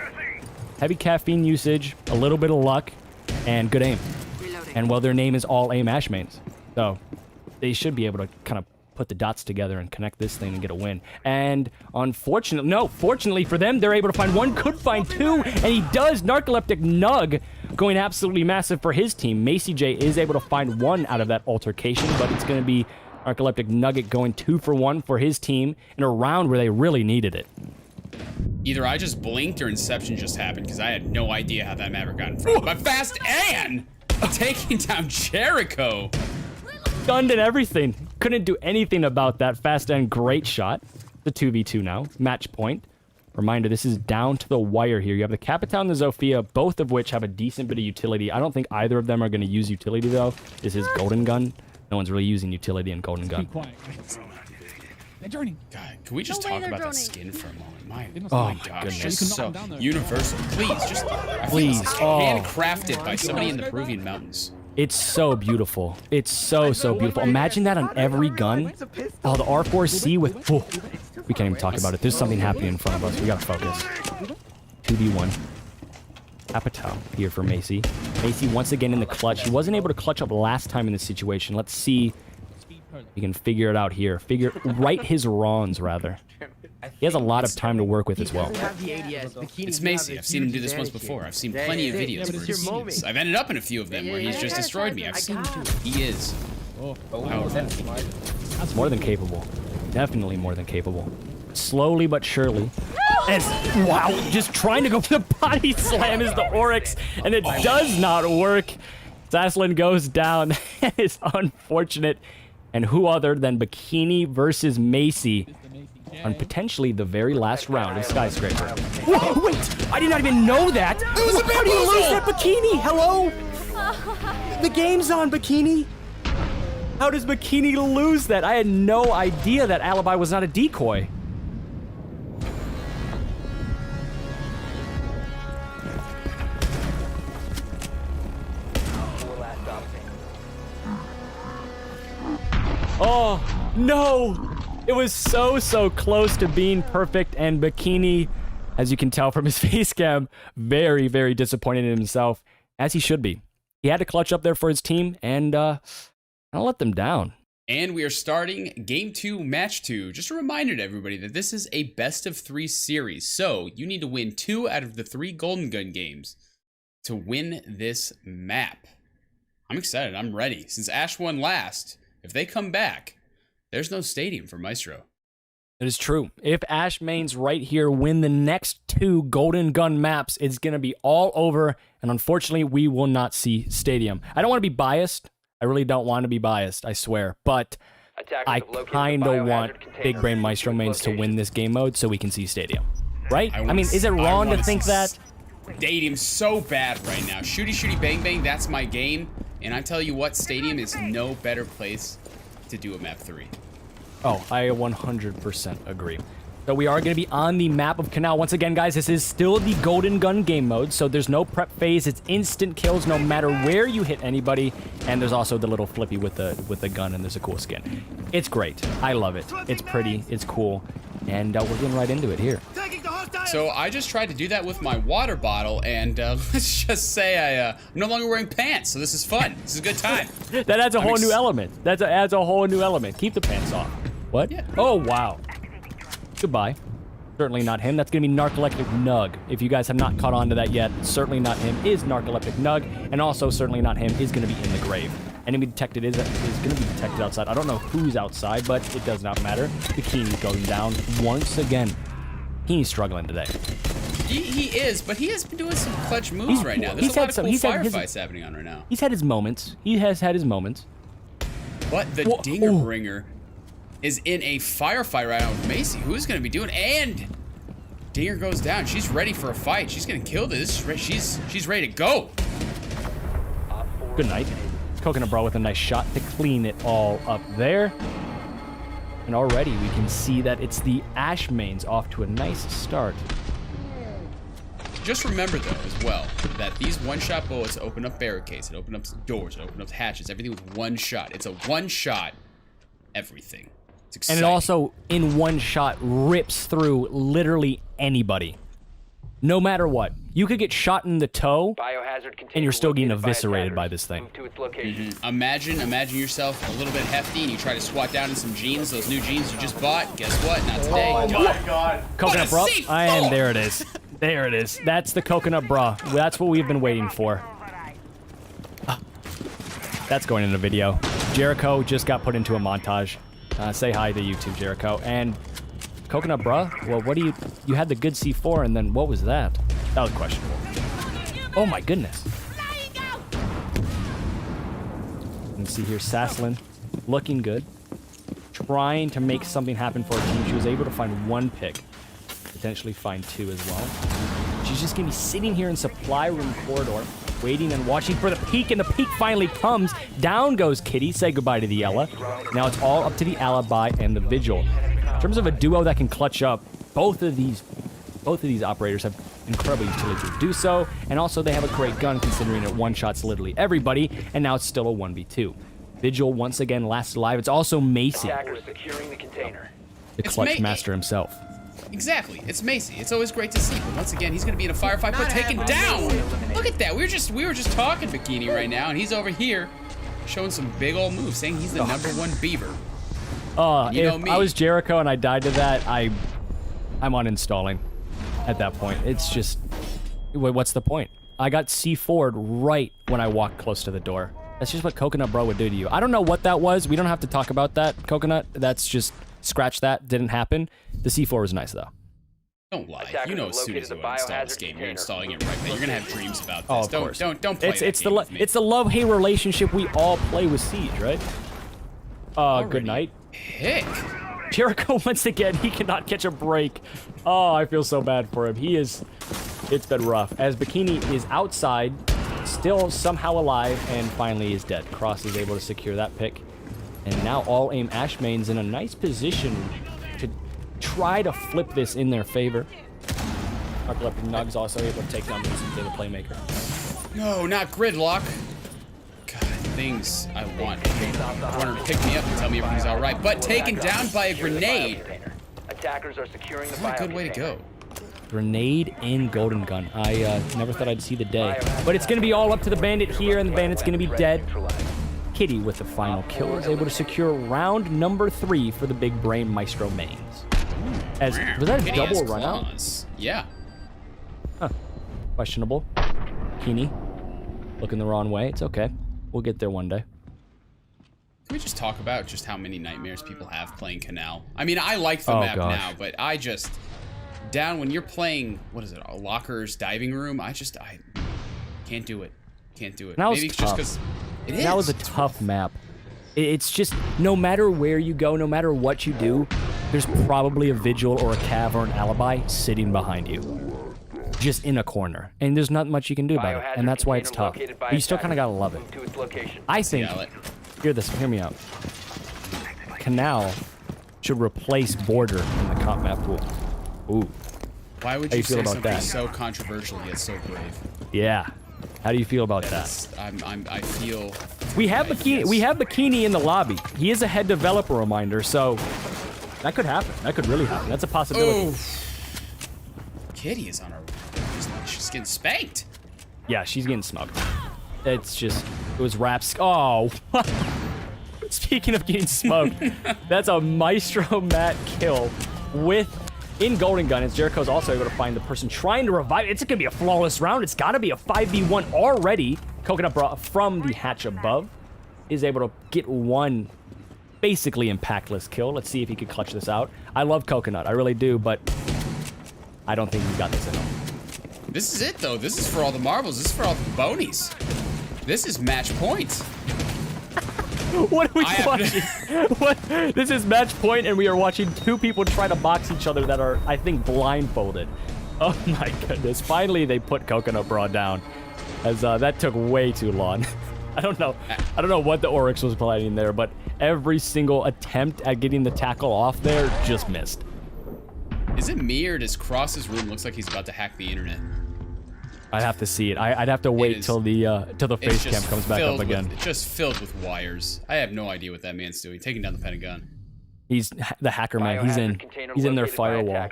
Heavy caffeine usage, a little bit of luck, and good aim. And well, their name is all aim Ash mains. So they should be able to kind of put the dots together and connect this thing and get a win. And fortunately for them, they're able to find one, could find two, and he does. Narcoleptic Nug going absolutely massive for his team. Macy J is able to find one out of that altercation, but it's going to be Narcoleptic Nugget going 2 for 1 for his team in a round where they really needed it. Either I just blinked or Inception just happened, because I had no idea how that Maverick got in front. But Fast Ann taking down Jericho. Stunned and everything. Couldn't do anything about that. Fast Ann, great shot. The 2v2 now. Match point. Reminder, this is down to the wire here. You have the Capitan and the Zofia, both of which have a decent bit of utility. I don't think either of them are going to use utility, though. This is Golden Gun. No one's really using utility in Golden Gun. Be quiet. They're droning. God, can we just talk about the skin for a moment? My gosh, goodness. just so universal. Please, just please. Handcrafted by somebody in the Peruvian mountains. It's so beautiful. It's so beautiful. Imagine that on every gun. Oh, the R4C with... Oh, we can't even talk about it. There's something happening in front of us. We gotta focus. 2v1. Apatow here for Macy. Macy once again in the clutch. He wasn't able to clutch up last time in this situation. Let's see if he can figure it out here. Right his wrongs, rather. He has a lot of time to work with as well. It's Macy. I've seen him do this once before. I've seen plenty of videos where he's seen this. I've ended up in a few of them where he's just destroyed me. I've seen him do it. He is powerful. That's more than capable. Definitely more than capable. Slowly but surely. Wow, just trying to go for the body slam is the Oryx, and it does not work. Zaslin goes down. That is unfortunate. And who other than Bikini versus Macy on potentially the very last round of Skyscraper. Whoa, wait! I did not even know that! How do you lose that, Bikini? Hello? The game's on, Bikini. How does Bikini lose that? I had no idea that Alibi was not a decoy. Oh, no! It was so close to being perfect, and Bikini, as you can tell from his face cam, very disappointed in himself, as he should be. He had to clutch up there for his team, and I'll let them down. And we are starting Game 2, Match 2. Just a reminder to everybody that this is a best-of-3 series, so you need to win 2 out of the 3 Golden Gun games to win this map. I'm excited. I'm ready. Since Ash won last, if they come back, there's no stadium for Maestro. It is true. If Ash mains right here win the next 2 Golden Gun maps, it's going to be all over, and unfortunately, we will not see stadium. I don't want to be biased. I really don't want to be biased, I swear, but I kind of want Big Brain Maestro mains to win this game mode so we can see stadium. Right? I mean, is it wrong to think that? Stadium's so bad right now. Shooty bang bang, that's my game. And I tell you what, stadium is no better place to do a map 3. Oh, I 100% agree. So we are going to be on the map of Canal. Once again, guys, this is still the Golden Gun game mode, so there's no prep phase. It's instant kills no matter where you hit anybody. And there's also the little flippy with the gun, and there's a cool skin. It's great. I love it. It's pretty. It's cool. And we're getting right into it here. So I just tried to do that with my water bottle, and let's just say I'm no longer wearing pants, so this is fun. This is a good time. That adds a whole new element. That adds a whole new element. Keep the pants off. What? Yeah. Oh, wow. Goodbye. Certainly not him. That's going to be Narcoleptic Nug. If you guys have not caught on to that yet, certainly not him is Narcoleptic Nug, and also certainly not him is going to be in the grave. Enemy detected is going to be detected outside. I don't know who's outside, but it does not matter. Bikini's going down once again. He's struggling today. He is, but he has been doing some clutch moves right now. There's a lot of cool firefights happening on right now. He's had his moments. He has had his moments. But the Dinger Bringer is in a firefight right now with Macy. Who's going to be doing? And Dinger goes down. She's ready for a fight. She's going to kill this. She's ready to go. Good night. Coconut Bra with a nice shot to clean it all up there. And already we can see that it's the Ashmains off to a nice start. Just remember, though, as well, that these one-shot bullets open up barricades, it open up doors, it open up hatches, everything with one shot. It's a one-shot everything. It's exciting. And it also, in one shot, rips through literally anybody. No matter what. You could get shot in the toe, and you're still getting eviscerated by this thing. Imagine yourself a little bit hefty, and you try to squat down in some jeans, those new jeans you just bought. Guess what? Not today. Oh my god. Coconut Bra. And there it is. There it is. That's the Coconut Bra. That's what we've been waiting for. That's going in the video. Jericho just got put into a montage. Say hi to YouTube, Jericho. And Coconut Bra? Well, what do you had the good C4, and then what was that? That was questionable. Oh my goodness. You can see here Sasslin looking good. Trying to make something happen for her team. She was able to find one pick. Potentially find two as well. She's just going to be sitting here in supply room corridor, waiting and watching for the peek, and the peek finally comes. Down goes Kitty. Say goodbye to the Ela. Now it's all up to the Alibi and the Vigil. In terms of a duo that can clutch up, both of these operators have incredible utility to do so, and also they have a great gun considering it one-shots literally everybody, and now it's still a 1v2. Vigil once again last alive. It's also Macy, the clutch master himself. Exactly. It's Macy. It's always great to see, but once again, he's going to be in a firefight, but taken down. Look at that. We were just talking Bikini right now, and he's over here showing some big old moves, saying he's the #1 beaver. If I was Jericho and I died to that, I'm uninstalling at that point. It's just, what's the point? I got C4'd right when I walked close to the door. That's just what Coconut Bro would do to you. I don't know what that was. We don't have to talk about that, Coconut. That's just, scratch that. Didn't happen. The C4 was nice, though. Don't lie. You know, as soon as you install this game, you're installing it right there. You're going to have dreams about this. Oh, of course. Don't play it's the love-hate relationship we all play with Siege, right? Good night. Heck. Jericho, once again, he cannot catch a break. Oh, I feel so bad for him. It's been rough. As Bikini is outside, still somehow alive, and finally is dead. Cross is able to secure that pick. And now all aim Ashmain's in a nice position to try to flip this in their favor. Narcoleptic Nug's also able to take down the playmaker. No, not Gridlock. God, things I want. I want her to pick me up and tell me everything's all right. But taken down by a grenade. Attackers are securing the Not a good way to go. Grenade and Golden Gun. I never thought I'd see the day. But it's going to be all up to the Bandit here, and the Bandit's going to be dead. Kitty with the final kill is able to secure round number 3 for the Big Brain Maestro mains. Was that a double run out? Yeah. Huh. Questionable. Keeney looking the wrong way. It's okay. We'll get there one day. Can we just talk about just how many nightmares people have playing Canal? I mean, I like the map now, but I just... Down when you're playing, what is it, a Locker's diving room, I can't do it. Can't do it. Maybe it's just because it is. That was a tough map. It's just, no matter where you go, no matter what you do, there's probably a Vigil or a Cav or an Alibi sitting behind you. Just in a corner. And there's not much you can do about it. And that's why it's tough. But you still kind of gotta love it. I think, hear me out. Canal should replace Border in the comp map pool. Ooh. Why would How you you feel say about something that? so controversial yet so brave? Yeah. How do you feel about that? That's- I feel. We have Bikini. We have Bikini in the lobby. He is a head developer reminder, so that could happen. That could really happen. That's a possibility. Oh. Kitty is on her. She's getting spanked. Yeah, she's getting smoked. It's just, it was Raps. Oh. Speaking of getting smoked, that's a Maestro Matt kill in Golden Gun. As Jericho's also able to find the person trying to revive. It's gonna be a flawless round. It's gotta be a 5v1 already. Coconut Bra from the hatch above is able to get one basically impactless kill. Let's see if he can clutch this out. I love Coconut, I really do, but I don't think he's got this in him. This is it, though. This is for all the marbles. This is for all the bonies. This is match point. What are we watching? What? This is match point, and we are watching two people try to box each other that are, I think, blindfolded. Oh my goodness. Finally, they put Coconut Bra down, as that took way too long. I don't know what the Oryx was planning there, but every single attempt at getting the tackle off there just missed. Is it me, or does Cross's room looks like he's about to hack the internet? I'd have to see it. I'd have to wait till the face cam comes back up again. It's just filled with wires. I have no idea what that man's doing. Taking down the Pentagon. He's the hacker man. He's in their firewall.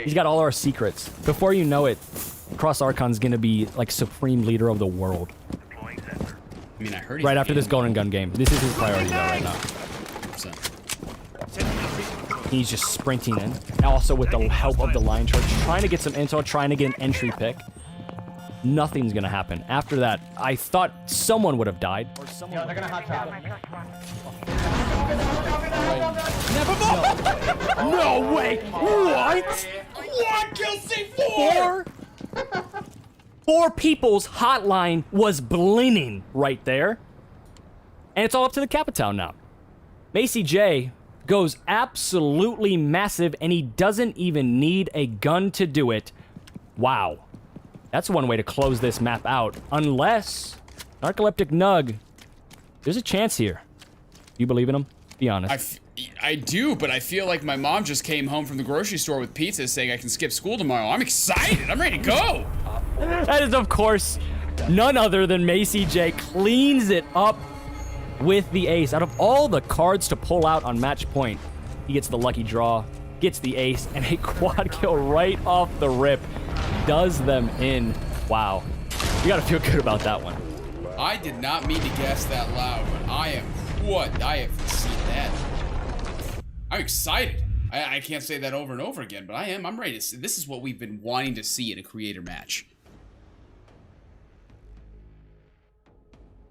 He's got all our secrets. Before you know it, Cross Archon's gonna be like supreme leader of the world. I mean, I heard. Right after this Golden Gun game, this is his priority though right now. 100%. He's just sprinting in. Also with the help of the line charge, trying to get some intel, trying to get an entry pick. Nothing's gonna happen. After that, I thought someone would have died. Or someone they're gonna hot No way! What? What? Kill C4! Four people's hotline was blinging right there. And it's all up to the Capital now. Macy J goes absolutely massive, and he doesn't even need a gun to do it. Wow. That's one way to close this map out. Unless, Narcoleptic Nug, there's a chance here. You believe in him? Be honest. I do, but I feel like my mom just came home from the grocery store with pizza saying I can skip school tomorrow. I'm excited. I'm ready to go. That is, of course, none other than Macy J cleans it up with the ace. Out of all the cards to pull out on match point, he gets the lucky draw, gets the ace, and a quad kill right off the rip. Does them in. Wow. You gotta feel good about that one. I did not mean to guess that loud, but I am I have seen that. I'm excited. I can't say that over and over again, but I am. I'm ready to see. This is what we've been wanting to see in a creator match.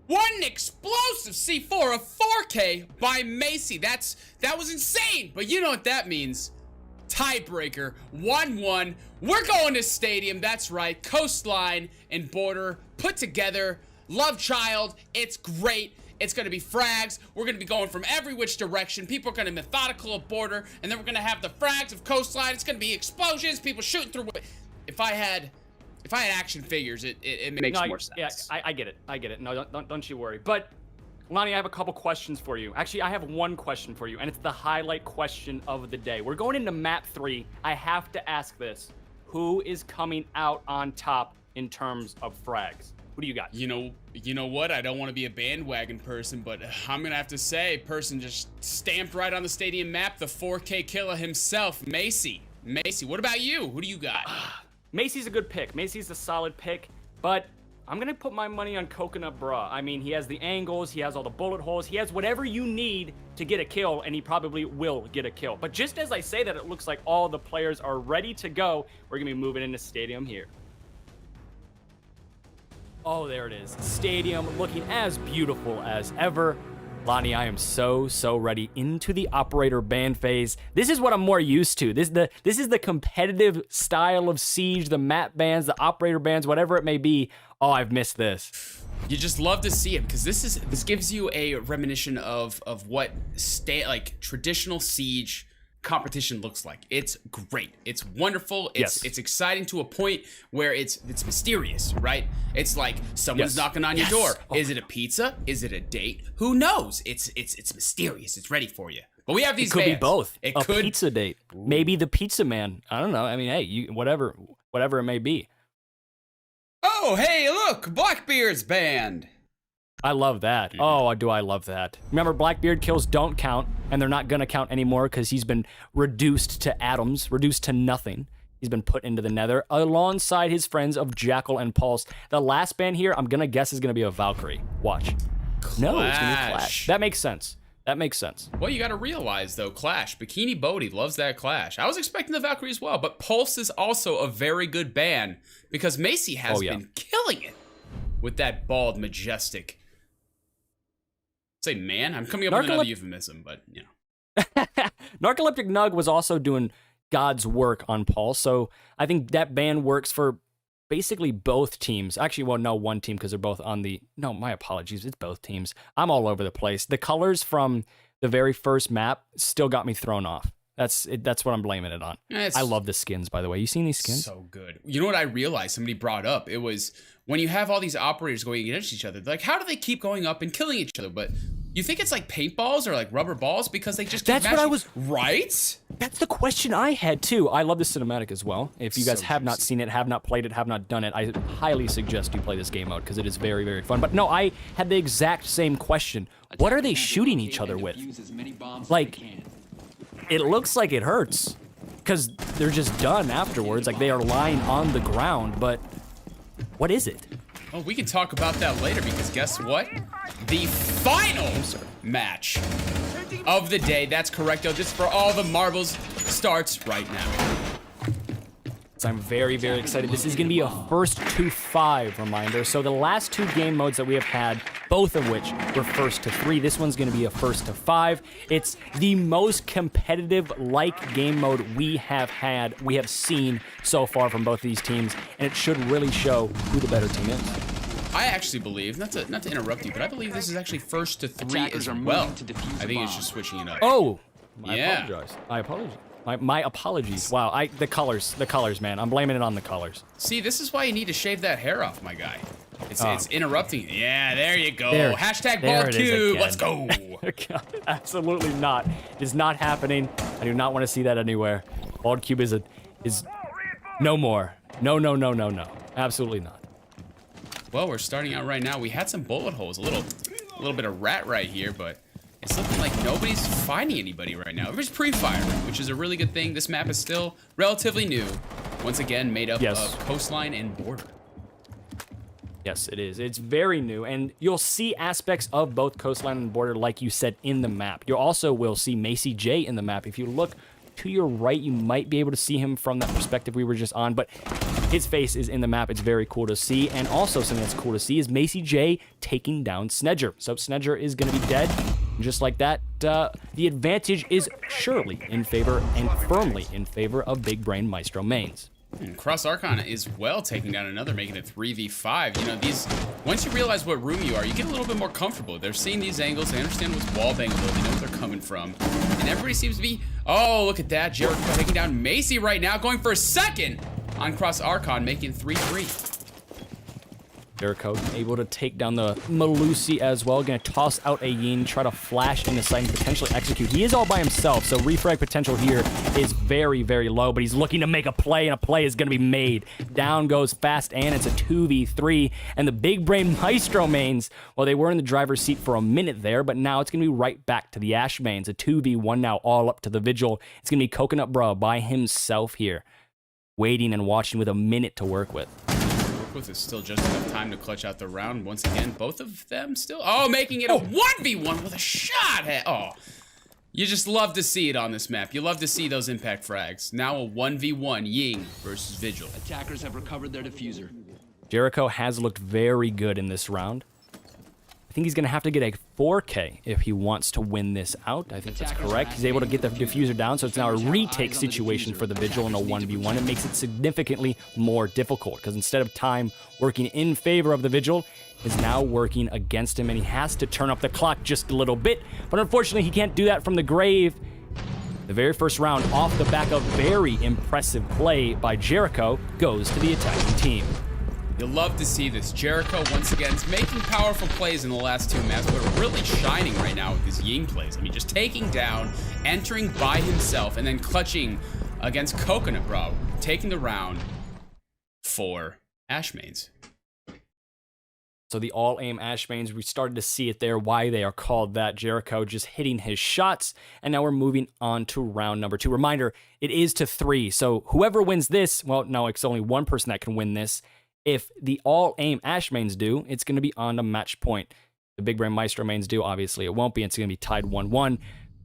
One explosive C4 of 4K by Macy. That was insane, but you know what that means. Tiebreaker, 1-1. We're going to Stadium, that's right. Coastline and Border put together. Love child, it's great. It's going to be frags. We're going to be going from every which direction. People are going to be methodical at Border, and then we're going to have the frags of Coastline. It's going to be explosions, people shooting through. If I had action figures, it makes more sense. Yeah, I get it. I get it. No, don't you worry. But Lonnie, I have a couple questions for you. Actually, I have one question for you, and it's the highlight question of the day. We're going into map 3. I have to ask this. Who is coming out on top in terms of frags? Who do you got? You know what? I don't want to be a bandwagon person, but I'm going to have to say, person just stamped right on the Stadium map, the 4K killer himself, Macy. Macy, what about you? Who do you got? Macy's a good pick. Macy's a solid pick, but I'm going to put my money on Coconut Bra. I mean, he has the angles, he has all the bullet holes, he has whatever you need to get a kill, and he probably will get a kill. But just as I say that, it looks like all the players are ready to go. We're going to be moving into Stadium here. Oh, there it is. Stadium looking as beautiful as ever. Lonnie, I am so ready into the operator ban phase. This is what I'm more used to. This is the competitive style of Siege, the map bans, the operator bans, whatever it may be. Oh, I've missed this. You just love to see it because this gives you a reminiscen of what traditional Siege competition looks like. It's great. It's wonderful. It's exciting to a point where it's mysterious, right? It's like someone's knocking on your door. Is it a pizza? Is it a date? Who knows? It's mysterious. It's ready for you. But we have these It could be vans. both. It a could. pizza date. Maybe the pizza man. I don't know. I mean, hey, whatever it may be. Oh, hey, look, Blackbeard's band. I love that. Oh, do I love that. Remember, Blackbeard kills don't count, and they're not going to count anymore because he's been reduced to atoms, reduced to nothing. He's been put into the nether alongside his friends of Jackal and Pulse. The last band here, I'm going to guess, is going to be a Valkyrie. Watch. No, it's going to be Clash. That makes sense. That makes sense. Well, you got to realize, though, Clash. Bikini Bodhi loves that Clash. I was expecting the Valkyrie as well, but Pulse is also a very good band because Macy has been killing it with that bald, majestic. Say man, I'm coming up with another euphemism, but you know. Narcoleptic Nug was also doing God's work on Pulse, so I think that band works for basically both teams. Actually, well, no, one team because they're both on the... No, my apologies. It's both teams. I'm all over the place. The colors from the very first map still got me thrown off. That's what I'm blaming it on. I love the skins, by the way. You seen these skins? So good. You know what I realized somebody brought up? It was when you have all these operators going against each other, like, how do they keep going up and killing each other? But you think it's like paintballs or like rubber balls because they just keep That's what I was... Right? That's the question I had, too. I love the cinematic as well. If you guys have not seen it, have not played it, have not done it, I highly suggest you play this game mode because it is very, very fun. But no, I had the exact same question. What are they shooting each other with? Like, it looks like it hurts because they're just done afterwards. Like, they are lying on the ground, but what is it? Oh, we can talk about that later because guess what? The final match of the day. That's correcto. Just for all the marbles starts right now. So I'm very, very excited. This is going to be a first to 5 reminder. So the last 2 game modes that we have had, both of which were first to 3, this one's going to be a first to 5. It's the most competitive like game mode we have seen so far from both of these teams, and it should really show who the better team is. I actually believe, not to interrupt you, but I believe this is actually first to 3 as well. I think it's just switching it up. Oh, I apologize. My apologies. Wow, the colors, man. I'm blaming it on the colors. See, this is why you need to shave that hair off, my guy. It's interrupting. Yeah, there you go. Hashtag bald cube. Let's go. Absolutely not. It is not happening. I do not want to see that anywhere. Bald cube is no more. No. Absolutely not. Well, we're starting out right now. We had some bullet holes, a little bit of rat right here, but it's looking like nobody's finding anybody right now. Everybody's pre-firing, which is a really good thing. This map is still relatively new. Once again, made up of coastline and border. Yes, it is. It's very new, and you'll see aspects of both coastline and border, like you said, in the map. You also will see Macy J in the map. If you look to your right, you might be able to see him from that perspective we were just on, but his face is in the map. It's very cool to see. And also something that's cool to see is Macy J taking down Snedger. So Snedger is going to be dead. Just like that, the advantage is surely in favor and firmly in favor of Big Brain Maestro mains. And Cross Archon is well taking down another, making it 3v5. You know, once you realize what room you are, you get a little bit more comfortable. They're seeing these angles, they understand what's wall bangable, they know where they're coming from. And everybody seems to be, oh, look at that. Jericho taking down Macy right now, going for a second on Cross Archon, making 3-3. Jericho able to take down the Melusi as well. Gonna toss out a Yin, try to flash into sight and potentially execute. He is all by himself, so refrag potential here is very, very low, but he's looking to make a play, and a play is gonna be made. Down goes Fast, and it's a 2v3, and the Big Brain Maestro mains, well, they were in the driver's seat for a minute there, but now it's gonna be right back to the Ash mains. A 2v1 now, all up to the Vigil. It's gonna be Coconut Bro by himself here, waiting and watching with a minute to work with. Is still just enough time to clutch out the round. Once again, both of them still, making it a 1v1 with a shot. Oh, you just love to see it on this map. You love to see those impact frags. Now a 1v1 Ying versus Vigil. Attackers have recovered their diffuser. Jericho has looked very good in this round. I think he's going to have to get a 4K if he wants to win this out. I think that's correct. He's able to get the diffuser down, so it's now a retake situation for the Vigil in a 1v1. It makes it significantly more difficult because instead of time working in favor of the Vigil, is now working against him, and he has to turn up the clock just a little bit. But unfortunately, he can't do that from the grave. The very first round, off the back of very impressive play by Jericho, goes to the attacking team. You'll love to see this. Jericho, once again, is making powerful plays in the last 2 maps, but really shining right now with his Ying plays. I mean, just taking down, entering by himself, and then clutching against Coconut Bro, taking the round for Ashmains. So the all-aim Ashmains, we started to see it there, why they are called that. Jericho just hitting his shots, and now we're moving on to round number 2. Reminder, it is to 3, so whoever wins this, well, no, it's only one person that can win this. If the all-aim Ashmains do, it's going to be on to match point. The Big Brain Maestro mains do, obviously it won't be, it's going to be tied 1-1.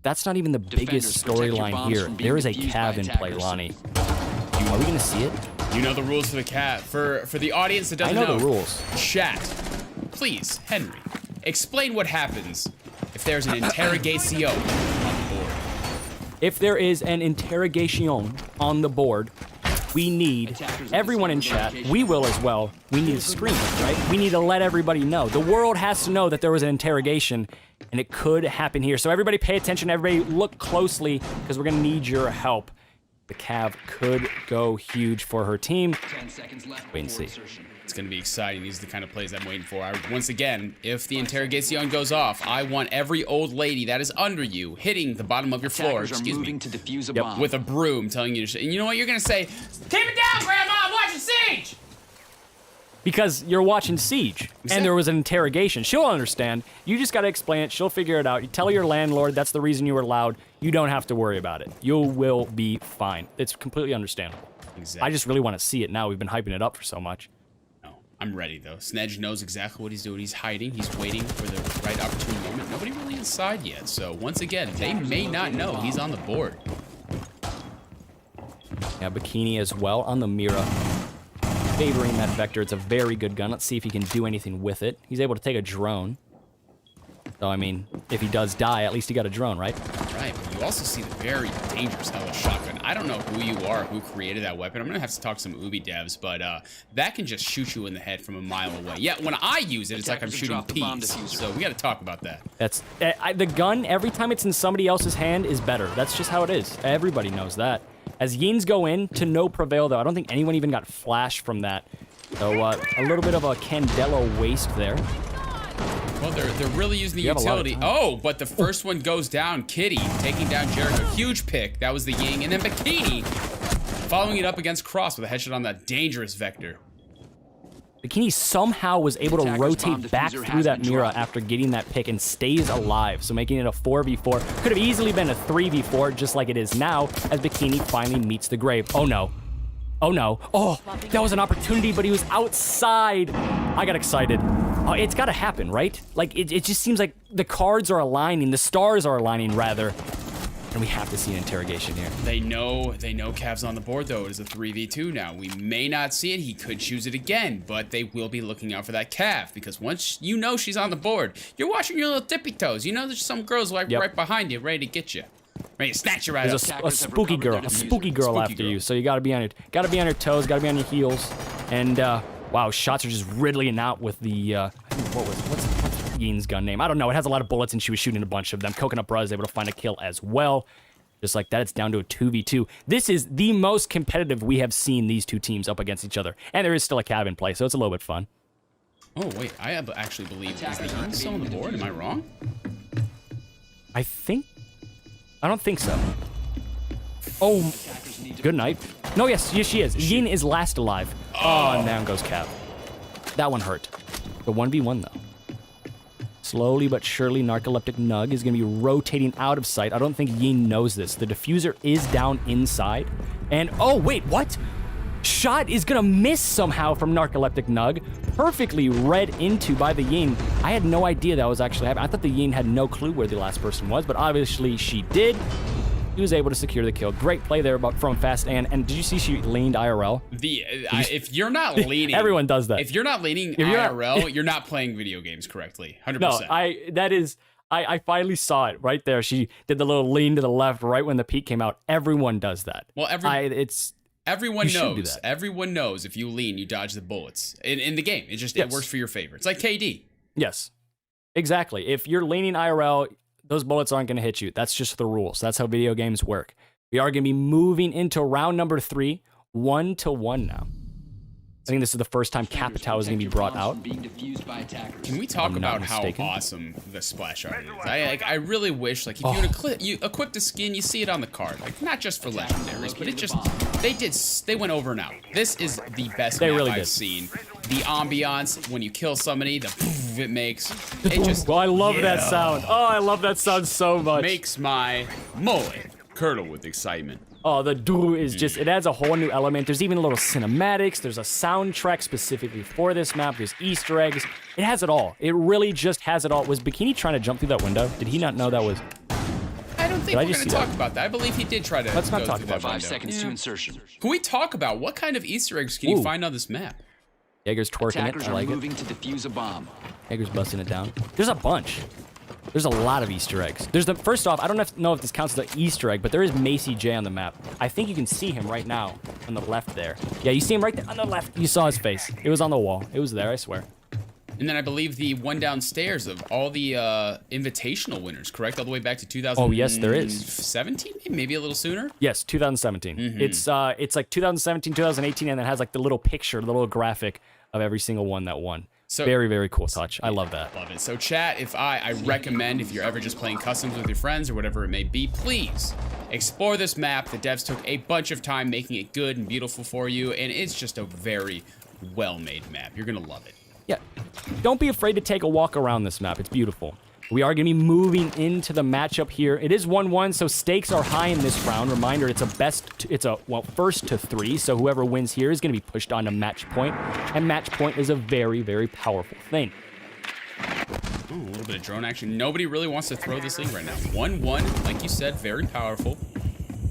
That's not even the biggest storyline here. There is a Cav in play, Lonnie. Are we going to see it? You know the rules for the Cav. For the audience that doesn't know the rules. Chat, please, Henry, explain what happens if there's an interrogation on the board. If there is an interrogation on the board, we need everyone in chat. We will as well. We need to scream it, right? We need to let everybody know. The world has to know that there was an interrogation, and it could happen here. So everybody pay attention. Everybody look closely, because we're going to need your help. The Cav could go huge for her team. 10 seconds left. Wait and see. It's going to be exciting. These are the kind of plays I'm waiting for. Once again, if the interrogation goes off, I want every old lady that is under you hitting the bottom of your floor, excuse me, to defuse a bomb. with a broom, telling you to and you know what you're going to say? Keep it down, Grandma! I'm watching Siege! Because you're watching Siege, and there was an interrogation. She'll understand. You just got to explain it. She'll figure it out. You tell your landlord that's the reason you were loud. You don't have to worry about it. You will be fine. It's completely understandable. Exactly. I just really want to see it now. We've been hyping it up for so much. No, I'm ready, though. Snedge knows exactly what he's doing. He's hiding. He's waiting for the right opportune moment. Nobody really inside yet. So, once again, they may not know he's on the board. Yeah, Bikini as well on the Mira. Favoring that Vector. It's a very good gun. Let's see if he can do anything with it. He's able to take a drone. So, I mean, if he does die, at least he got a drone, right? Right, but you also see the very dangerous Hellish shotgun. I don't know who you are, who created that weapon. I'm going to have to talk to some Ubi devs, but that can just shoot you in the head from a mile away. Yeah, when I use it, it's like I'm shooting peas. So we got to talk about that. That's the gun, every time it's in somebody else's hand, is better. That's just how it is. Everybody knows that. As Yins go in, to no prevail, though. I don't think anyone even got flash from that. So a little bit of a Candela waste there. Well, they're really using the utility. Oh, but the first one goes down. Kitty taking down Jericho. Huge pick. That was the Ying. And then Bikini following it up against Cross with a headshot on that dangerous Vector. Bikini somehow was able to rotate back through that Mira after getting that pick and stays alive, so making it a 4v4. Could have easily been a 3v4 just like it is now as Bikini finally meets the grave. Oh no. Oh no. Oh, that was an opportunity, but he was outside. I got excited. Oh, it's got to happen, right? Like, it just seems like the cards are aligning, the stars are aligning, rather. And we have to see an interrogation here. They know Cav's on the board, though. It is a 3v2 now. We may not see it. He could choose it again, but they will be looking out for that Cav, because once you know she's on the board, you're watching your little tippy toes. You know there's some girls right behind you, ready to get you. Ready to snatch you right up. There's a spooky girl after you, so you gotta be on your toes, gotta be on your heels. And wow, shots are just riddling out with the what's Yin's gun name? I don't know. It has a lot of bullets, and she was shooting a bunch of them. Coconut Bra is able to find a kill as well. Just like that, it's down to a 2v2. This is the most competitive we have seen these two teams up against each other. And there is still a Cav in play, so it's a little bit fun. Oh, wait. I actually believe, is the Yin still on the board? Am I wrong? I don't think so. Oh, good night. No, yes, she is. Yin is last alive. Oh, and down goes Cav. That one hurt. The 1v1, though. Slowly but surely, Narcoleptic Nug is going to be rotating out of sight. I don't think Yin knows this. The diffuser is down inside. And, oh, wait, what? Shot is going to miss somehow from Narcoleptic Nug. Perfectly read into by the Yin. I had no idea that was actually happening. I thought the Yin had no clue where the last person was, but obviously she did. He was able to secure the kill. Great play there from Fast Ann. And did you see she leaned IRL? If you're not leaning... Everyone does that. If you're not leaning IRL, you're not playing video games correctly. 100%. No, I finally saw it right there. She did the little lean to the left right when the peak came out. Everyone does that. Well, everyone knows. Everyone knows if you lean, you dodge the bullets. In the game, it works for your favor. It's like KD. Yes, exactly. If you're leaning IRL, those bullets aren't going to hit you. That's just the rules. That's how video games work. We are going to be moving into round number 3, 1-1 now. I think this is the first time Capitao is going to be brought out. Can we talk about how awesome the splash art is? I really wish, like, if you equip the skin, you see it on the card. Like, not just for legendaries, but it just, they went over and out. This is the best map I've seen. The ambiance, when you kill somebody, the poof it makes. It just, I love that sound. Oh, I love that sound so much. Makes my mole curdle with excitement. Oh, the doo is just, it adds a whole new element. There's even a little cinematics. There's a soundtrack specifically for this map. There's Easter eggs. It has it all. It really just has it all. Was Bikini trying to jump through that window? Did he not know that was... I don't think we're going to talk about that. I believe he did try to Let's not go talk through about that 5 seconds to insertion. Can we talk about what kind of Easter eggs can you find on this map? Jaeger's twerking Attackers it. I like are moving it. to defuse a bomb. Jaeger's busting it down. There's a bunch. There's a lot of Easter eggs. There's the first off, I don't know if this counts as an Easter egg, but there is Macy J on the map. I think you can see him right now on the left there. Yeah, you see him right there on the left. You saw his face. It was on the wall. It was there, I swear. And then I believe the one downstairs of all the invitational winners, correct? All the way back to 2017? Oh, yes, there is. 17? Maybe a little sooner? Yes, 2017. It's like 2017, 2018, and it has like the little picture, the little graphic of every single one that won. So, very, very cool touch. I love that. Love it. So chat, if I recommend, if you're ever just playing customs with your friends or whatever it may be, please explore this map. The devs took a bunch of time making it good and beautiful for you, and it's just a very well-made map. You're gonna love it. Yeah, don't be afraid to take a walk around this map. It's beautiful. We are going to be moving into the matchup here. It is 1-1, so stakes are high in this round. Reminder, it's a first to 3, so whoever wins here is going to be pushed on to match point, and match point is a very, very powerful thing. Ooh, a little bit of drone action. Nobody really wants to throw this thing right now. 1-1, like you said, very powerful.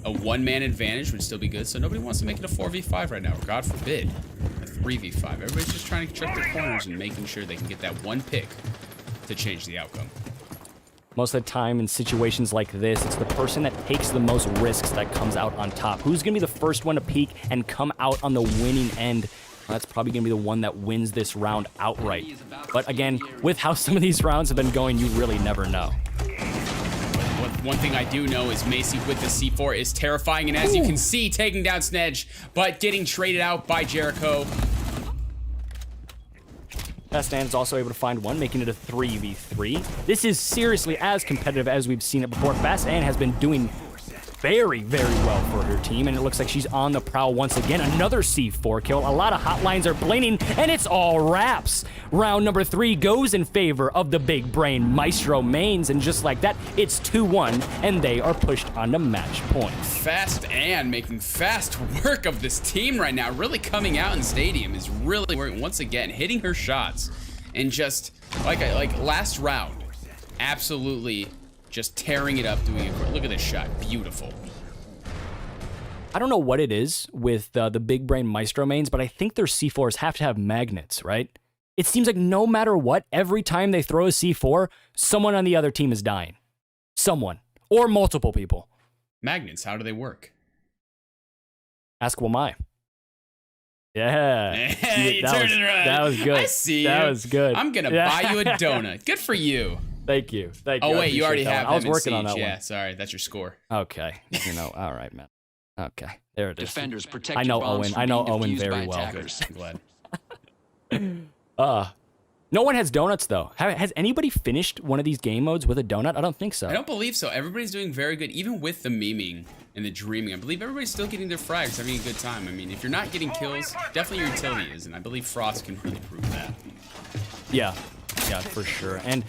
A one-man advantage would still be good, so nobody wants to make it a 4v5 right now, or God forbid, a 3v5. Everybody's just trying to check their corners and making sure they can get that one pick to change the outcome. Most of the time in situations like this, it's the person that takes the most risks that comes out on top. Who's going to be the first one to peak and come out on the winning end? Well, that's probably going to be the one that wins this round outright. But again, with how some of these rounds have been going, you really never know. One thing I do know is Macy with the C4 is terrifying, and as you can see, taking down Snedge, but getting traded out by Jericho. Bastan is also able to find one, making it a 3v3. This is seriously as competitive as we've seen it before. Bastan has been doing very, very well for her team, and it looks like she's on the prowl once again. Another C4 kill. A lot of hotlines are blinking, and it's all wraps. Round number 3 goes in favor of the big brain Maestro mains, and just like that, it's 2-1, and they are pushed onto match point. Fast and making fast work of this team right now. Really coming out in Stadium is really once again hitting her shots, and just like last round, absolutely just tearing it up, doing it. Look at this shot, beautiful. I don't know what it is with the big brain Maestro mains, but I think their C4s have to have magnets, right? It seems like no matter what, every time they throw a C4, someone on the other team is dying. Someone. Or multiple people. Magnets, how do they work? Ask Wamai. Yeah. Hey, that that was good. I see That you. was good. I'm gonna buy you a donut. Good for you. Thank you. Thank you. Oh I wait, you already appreciate that have. one. I was them in working on Siege. that Yeah, one. sorry, that's your score. Okay. You know, all right, man. Okay, there it is. Defenders protect I know your bombs Owen. from I know being Owen defused very by well. attackers. I'm glad. No one has donuts though. Has anybody finished one of these game modes with a donut? I don't think so. I don't believe so. Everybody's doing very good, even with the memeing and the dreaming. I believe everybody's still getting their frags, having a good time. I mean, if you're not getting kills, definitely your utility is, and I believe Frost can really prove that. Yeah, for sure. And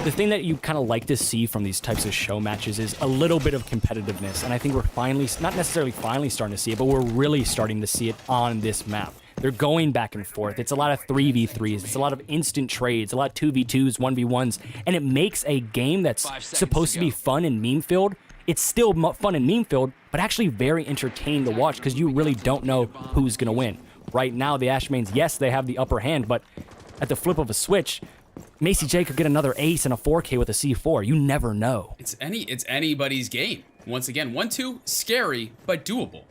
the thing that you kind of like to see from these types of show matches is a little bit of competitiveness. And I think we're finally, not necessarily finally starting to see it, but we're really starting to see it on this map. They're going back and forth. It's a lot of 3v3s. It's a lot of instant trades, a lot of 2v2s, 1v1s. And it makes a game that's supposed to be fun and meme-filled. It's still fun and meme-filled, but actually very entertaining to watch because you really don't know who's going to win. Right now, the Ashmains, yes, they have the upper hand, but at the flip of a switch, Macy J could get another ace and a 4K with a C4. You never know. It's anybody's game. Once again, 1-2, scary, but doable.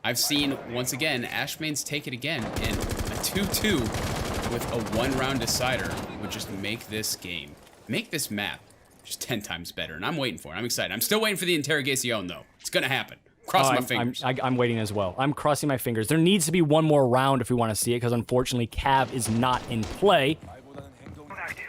I've seen, once again, Ashmains take it again, and a 2-2 with a one-round decider would just make this game, make this map just 10 times better, and I'm waiting for it. I'm excited. I'm still waiting for the Interrogación, though. It's gonna happen. Cross my fingers. I'm waiting as well. I'm crossing my fingers. There needs to be one more round if we want to see it, because unfortunately Cav is not in play.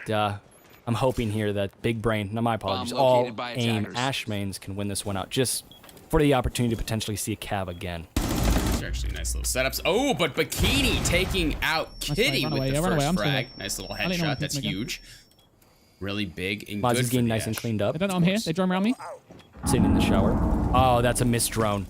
I'm hoping here that Big Brain, no, my apologies, all AIM Ashmains can win this one out, just for the opportunity to potentially see a Cav again. These are actually nice little setups. Oh, but Bikini taking out Kitty with the first frag. Nice little headshot. That's huge. Really big and good for getting the nice and cleaned up. I don't know I'm here. They drone around me. Sitting in the shower. Oh, that's a missed drone.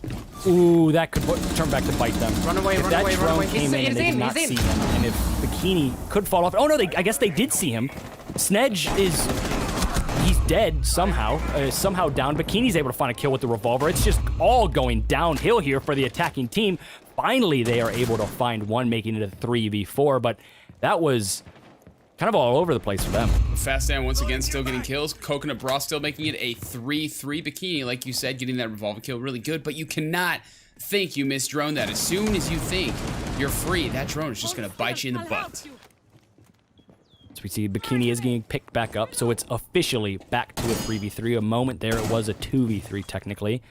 Ooh, that could turn back to bite them. Run away, if run that away, drone run away. came in and they did not see him, and if Bikini could fall off. Oh no, I guess they did see him. Snedge he's dead somehow. Somehow down. Bikini's able to find a kill with the revolver. It's just all going downhill here for the attacking team. Finally, they are able to find one, making it a 3v4, but that was kind of all over the place for them. Fast Dan once again still getting kills. Coconut Bra still making it a 3-3. Bikini, like you said, getting that revolver kill really good, but you cannot think you missed drone that. As soon as you think you're free, that drone is just going to bite you in the butt. So we see Bikini is getting picked back up, so it's officially back to a 3v3. A moment there, it was a 2v3 technically.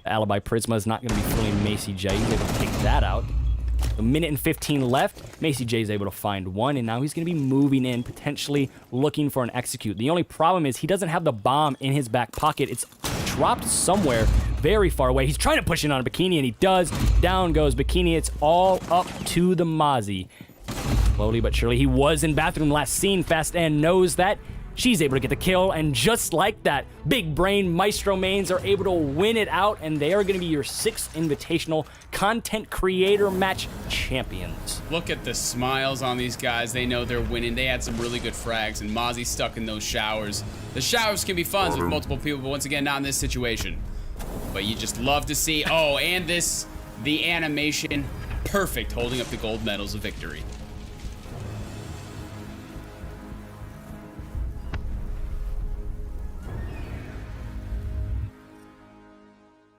Alibi Prisma is not going to be fooling Macy J. He's able to take that out. A minute and 15 left. Macy J is able to find one, and now he's going to be moving in, potentially looking for an execute. The only problem is he doesn't have the bomb in his back pocket. It's dropped somewhere very far away. He's trying to push in on Bikini, and he does. Down goes Bikini. It's all up to the Mozzie. Slowly but surely, he was in bathroom last seen. Fast Ann knows that. She's able to get the kill, and just like that, Big Brain Maestro Mains are able to win it out, and they are going to be your 6th Invitational Content Creator Match champions. Look at the smiles on these guys. They know they're winning. They had some really good frags, and Mozzie stuck in those showers. The showers can be fun with multiple people, but once again, not in this situation. But you just love to see, oh, and the animation, perfect, holding up the gold medals of victory.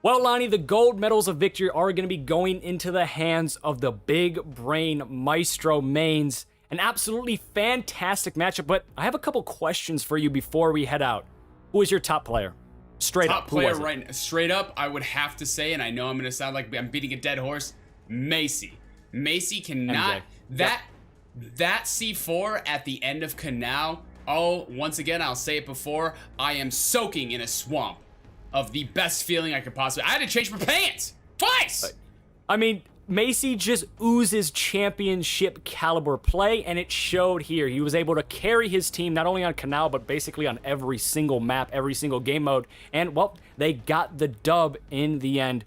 Well, Lonnie, the gold medals of victory are going to be going into the hands of the Big Brain Maestro Mains. An absolutely fantastic matchup, but I have a couple questions for you before we head out. Who is your top player? Straight up, who was it? Top player right now. Straight up, I would have to say, and I know I'm going to sound like I'm beating a dead horse, Macy. Macy cannot... MJ. That C4 at the end of Canal, once again, I'll say it before, I am soaking in a swamp of the best feeling I could possibly... I had to change my pants! Twice! I mean, Macy just oozes championship caliber play, and it showed here. He was able to carry his team, not only on Canal, but basically on every single map, every single game mode. And, well, they got the dub in the end.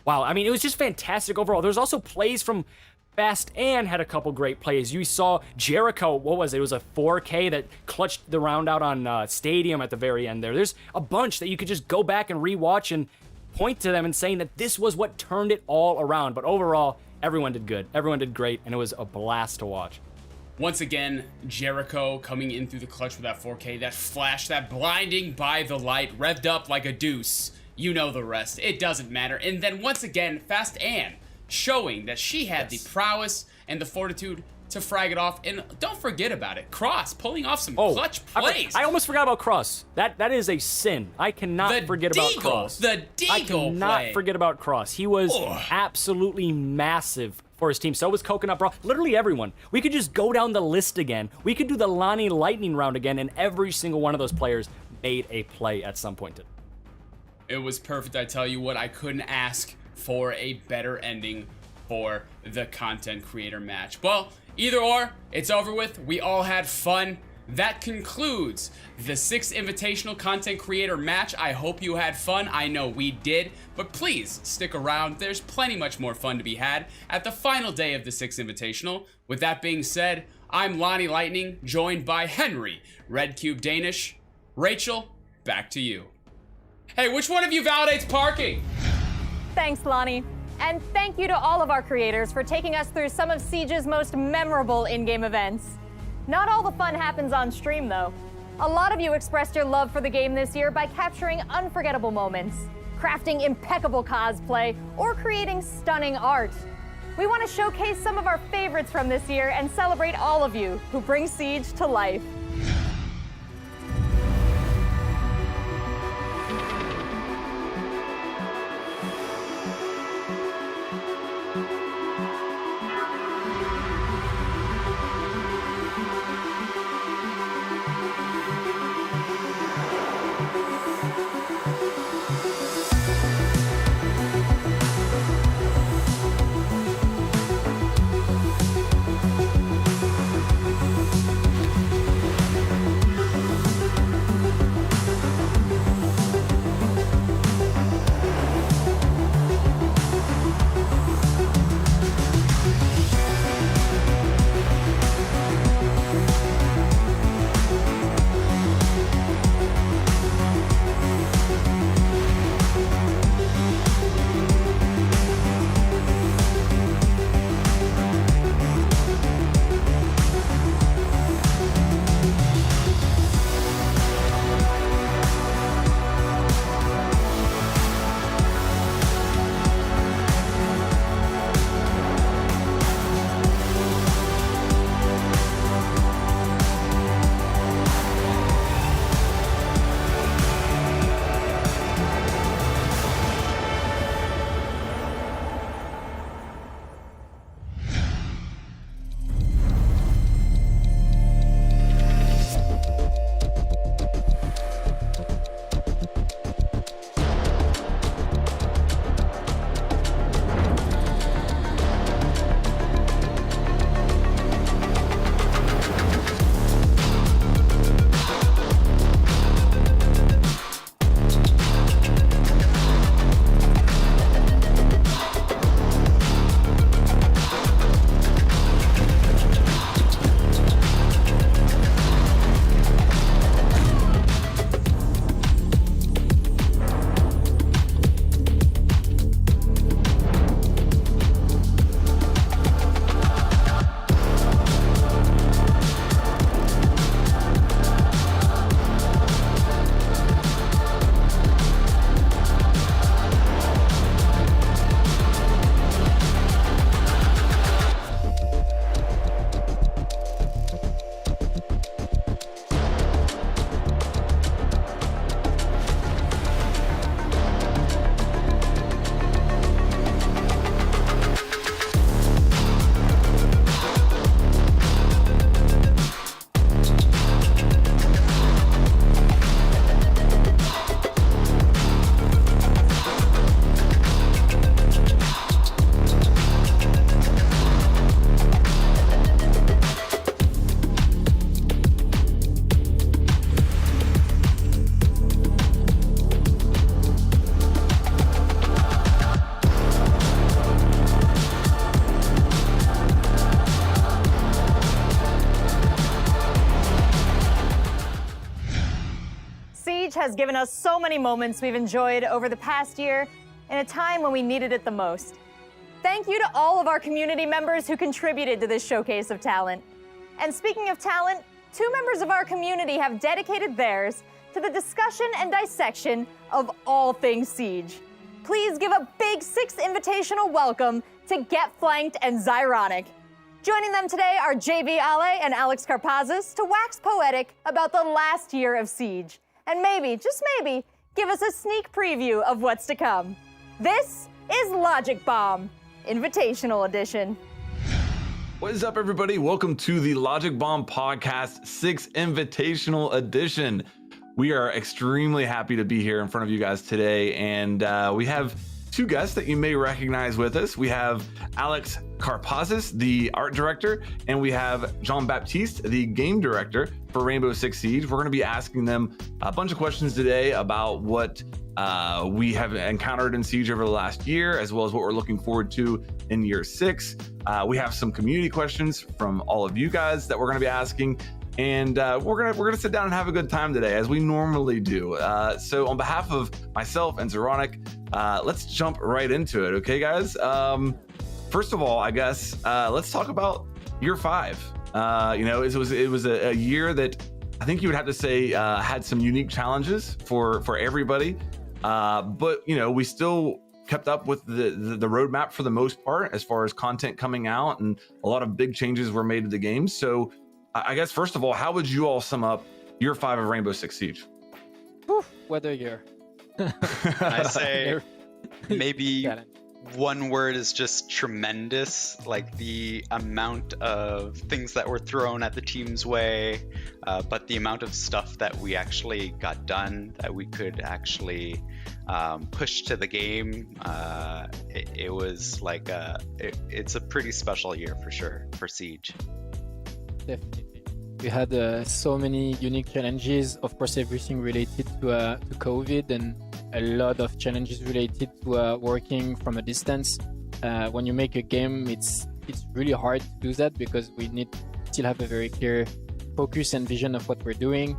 Wow, I mean, it was just fantastic overall. There's also plays from... Fast Ann had a couple great plays. You saw Jericho, what was it? It was a 4K that clutched the round out on Stadium at the very end there. There's a bunch that you could just go back and rewatch and point to them and saying that this was what turned it all around. But overall, everyone did good. Everyone did great, and it was a blast to watch. Once again, Jericho coming in through the clutch with that 4K, that flash, that blinding by the light, revved up like a deuce. You know the rest. It doesn't matter. And then once again, Fast Ann showing that she had the prowess and the fortitude to frag it off. And don't forget about it. Cross pulling off some clutch plays. I almost forgot about Cross. That is a sin. I cannot forget about Cross. The Deagle I cannot forget about Cross. He was absolutely massive for his team. So was Coconut Bra. Literally everyone. We could just go down the list again. We could do the Lonnie Lightning round again, and every single one of those players made a play at some point. It was perfect. I tell you what, I couldn't ask for a better ending for the content creator match. Well, either or, it's over with. We all had fun. That concludes the 6th Invitational Content Creator match. I hope you had fun. I know we did, but please stick around. There's plenty much more fun to be had at the final day of the 6th Invitational. With that being said, I'm Lonnie Lightning, joined by Henry, Red Cube Danish. Rachel, back to you. Hey, which one of you validates parking? Thanks, Lonnie. And thank you to all of our creators for taking us through some of Siege's most memorable in-game events. Not all the fun happens on stream, though. A lot of you expressed your love for the game this year by capturing unforgettable moments, crafting impeccable cosplay, or creating stunning art. We want to showcase some of our favorites from this year and celebrate all of you who bring Siege to life. has given us so many moments we've enjoyed over the past year in a time when we needed it the most. Thank you to all of our community members who contributed to this showcase of talent. And speaking of talent, 2 members of our community have dedicated theirs to the discussion and dissection of all things Siege. Please give a big 6th invitational welcome to Get Flanked and Zyronic. Joining them today are JV Ale and Alex Karpazis to wax poetic about the last year of Siege. And maybe, just maybe, give us a sneak preview of what's to come. This is Logic Bomb, Invitational Edition. What is up, everybody? Welcome to the Logic Bomb Podcast 6th Invitational Edition. We are extremely happy to be here in front of you guys today, and we have 2 guests that you may recognize with us. We have Alex Karpazis, the art director, and we have Jean-Baptiste, the game director for Rainbow Six Siege. We're going to be asking them a bunch of questions today about what we have encountered in Siege over the last year, as well as what we're looking forward to in year 6. We have some community questions from all of you guys that we're going to be asking, and we're gonna sit down and have a good time today, as we normally do. So on behalf of myself and Zyronic, let's jump right into it, okay, guys? First of all, I guess let's talk about year 5. You know, it was a year that I think you would have to say had some unique challenges for everybody, but you know, we still kept up with the roadmap for the most part, as far as content coming out, and a lot of big changes were made to the game. So I guess first of all, how would you all sum up year 5 of Rainbow Six Siege? What a year. I say maybe one word is just tremendous. Like the amount of things that were thrown at the team's way, but the amount of stuff that we actually got done, that we could actually push to the game. It was like it's a pretty special year for sure for Siege. Definitely. We had so many unique challenges. Of course, everything related to COVID, and a lot of challenges related to working from a distance. When you make a game, it's really hard to do that because we need to still have a very clear focus and vision of what we're doing.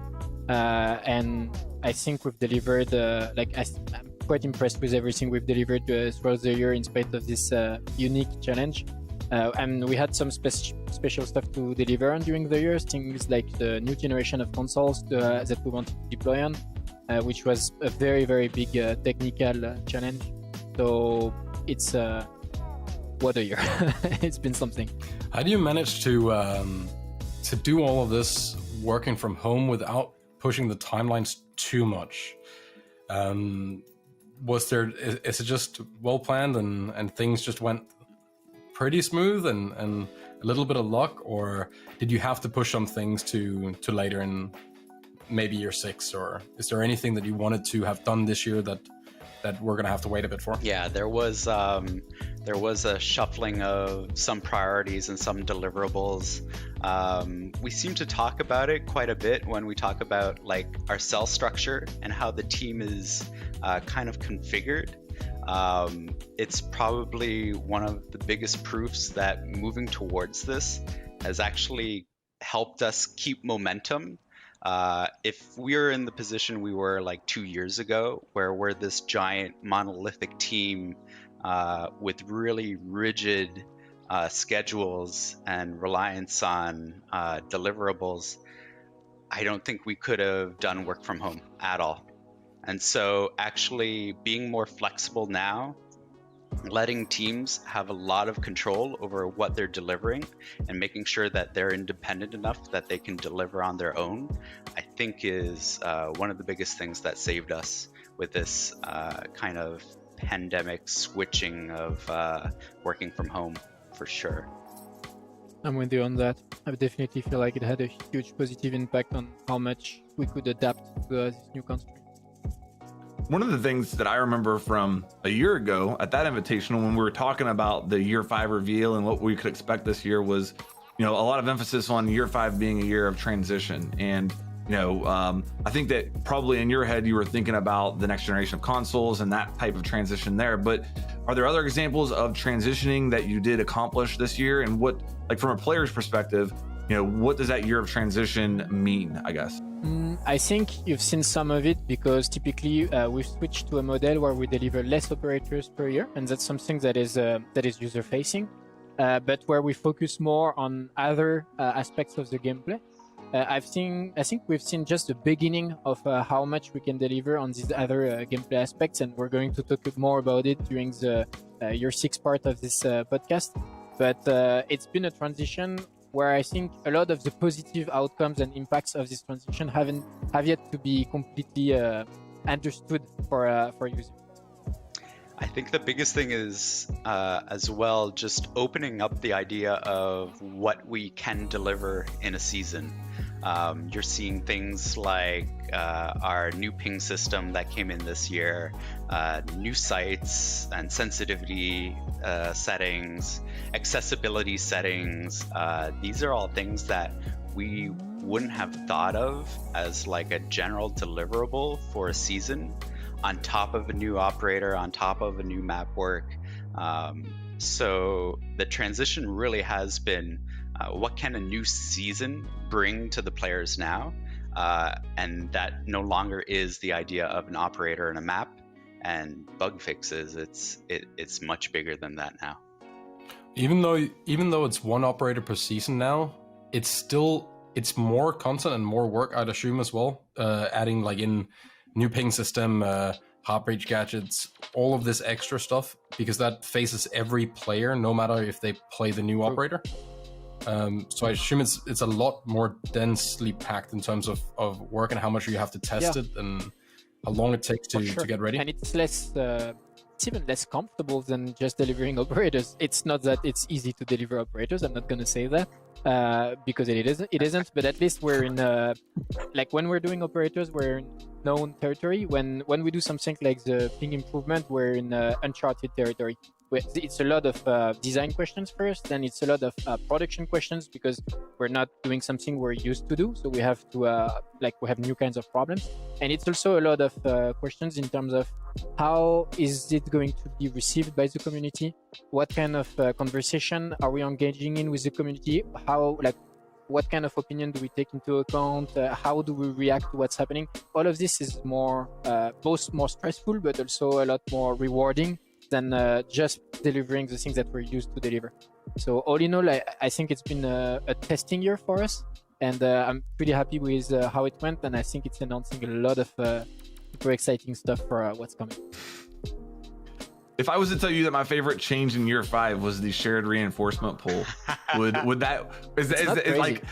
And I think we've delivered. I'm quite impressed with everything we've delivered throughout the year, in spite of this unique challenge. And we had some special stuff to deliver on during the year, things like the new generation of consoles that we wanted to deploy on, which was a very, very big technical challenge. So it's what a year. It's been something. How do you manage to do all of this working from home without pushing the timelines too much? Is it just well planned and things just went pretty smooth and a little bit of luck, or did you have to push some things to later in maybe year 6, or is there anything that you wanted to have done this year that we're gonna have to wait a bit for? Yeah, there was a shuffling of some priorities and some deliverables. We seem to talk about it quite a bit when we talk about like our cell structure and how the team is kind of configured. It's probably one of the biggest proofs that moving towards this has actually helped us keep momentum. If we're in the position we were like 2 years ago, where we're this giant monolithic team with really rigid schedules and reliance on deliverables, I don't think we could have done work from home at all. And so actually being more flexible now, letting teams have a lot of control over what they're delivering and making sure that they're independent enough that they can deliver on their own, I think is one of the biggest things that saved us with this kind of pandemic switching of working from home, for sure. I'm with you on that. I definitely feel like it had a huge positive impact on how much we could adapt to this new constraint. One of the things that I remember from a year ago at that invitational, when we were talking about the year 5 reveal and what we could expect this year, was, you know, a lot of emphasis on year 5 being a year of transition. And, you know, I think that probably in your head, you were thinking about the next generation of consoles and that type of transition there. But are there other examples of transitioning that you did accomplish this year? And what, like from a player's perspective, what does that year of transition mean, I guess? I think you've seen some of it because typically we've switched to a model where we deliver less operators per year, and that's something that is user facing, but where we focus more on other aspects of the gameplay. I think we've seen just the beginning of how much we can deliver on these other gameplay aspects, and we're going to talk more about it during the year 6 part of this podcast. But it's been a transition where I think a lot of the positive outcomes and impacts of this transition have yet to be completely understood for users. I think the biggest thing is as well just opening up the idea of what we can deliver in a season. You're seeing things like our new ping system that came in this year, new sites and sensitivity settings, accessibility settings. These are all things that we wouldn't have thought of as like a general deliverable for a season, on top of a new operator, on top of a new map work. So the transition really has been what can a new season bring to the players now? And that no longer is the idea of an operator and a map and bug fixes. It's much bigger than that now. Even though it's one operator per season now, it's more content and more work, I'd assume, as well. Adding like in new ping system, heartbreak gadgets, all of this extra stuff, because that faces every player, no matter if they play the new operator. So I assume it's a lot more densely packed in terms of work and how much you have to test it and how long it takes to get ready. And it's less, it's even less comfortable than just delivering operators. It's not that it's easy to deliver operators. I'm not going to say that because it isn't. But at least we're in like when we're doing operators, we're in known territory. When we do something like the ping improvement, we're in uncharted territory. It's a lot of design questions first, then it's a lot of production questions because we're not doing something we're used to do. So we have to we have new kinds of problems, and it's also a lot of questions in terms of how is it going to be received by the community? What kind of conversation are we engaging in with the community? What kind of opinion do we take into account? How do we react to what's happening? All of this is both more stressful, but also a lot more rewarding than just delivering the things that we're used to deliver. So all in all, I think it's been a testing year for us, and I'm pretty happy with how it went, and I think it's announcing a lot of super exciting stuff for what's coming. If I was to tell you that my favorite change in year 5 was the shared reinforcement pool, would that is like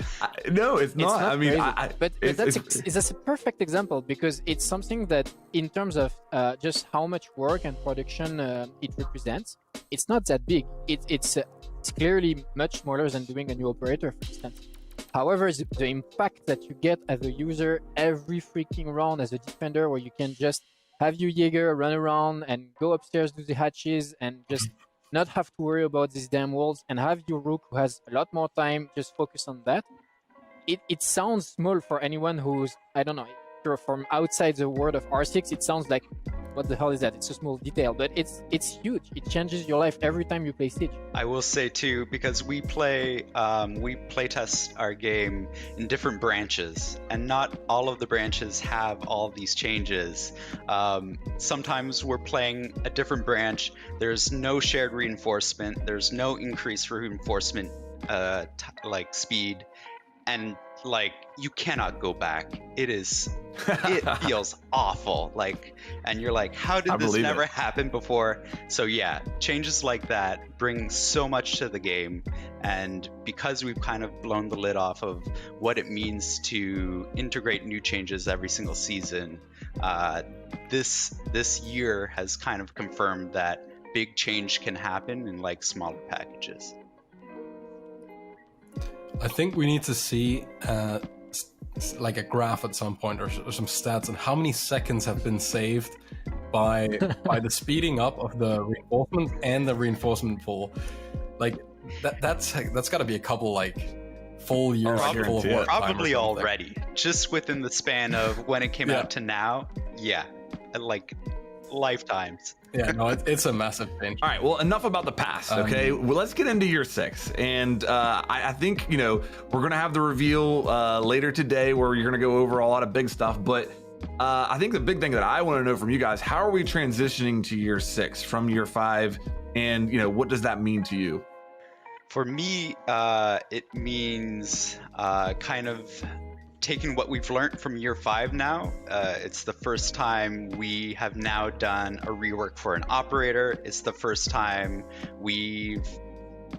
no, it's not. I mean, that's a perfect example because it's something that in terms of just how much work and production it represents, it's not that big. It's clearly much smaller than doing a new operator, for instance. However, the impact that you get as a user every freaking round as a defender, where you can just have your Jaeger run around and go upstairs, do the hatches, and just not have to worry about these damn walls, and have your Rook who has a lot more time just focus on that. It sounds small for anyone who's, I don't know, if you're from outside the world of R6, it sounds like, what the hell is that? It's a small detail, but it's huge. It changes your life every time you play Siege. I will say too, because we play test our game in different branches, and not all of the branches have all these changes. Sometimes we're playing a different branch. There's no shared reinforcement. There's no increased reinforcement speed, and you cannot go back. It feels awful. And you're like, how did this never happen before? So yeah, changes like that bring so much to the game. And because we've kind of blown the lid off of what it means to integrate new changes every single season, this year has kind of confirmed that big change can happen in smaller packages. I think we need to see a graph at some point or some stats on how many seconds have been saved by the speeding up of the reinforcement and the reinforcement pool. That's got to be a couple full years full of work. Probably already, just within the span of when it came out to now. Yeah, lifetimes. Yeah, no, it's a massive change. All right, well, enough about the past, okay? Well, let's get into year 6. And I think, you know, we're going to have the reveal later today where you're going to go over a lot of big stuff. But I think the big thing that I want to know from you guys, how are we transitioning to year 6 from year 5? And, you know, what does that mean to you? For me, it means kind of taking what we've learned from year 5 now. It's the first time we have now done a rework for an operator. It's the first time we've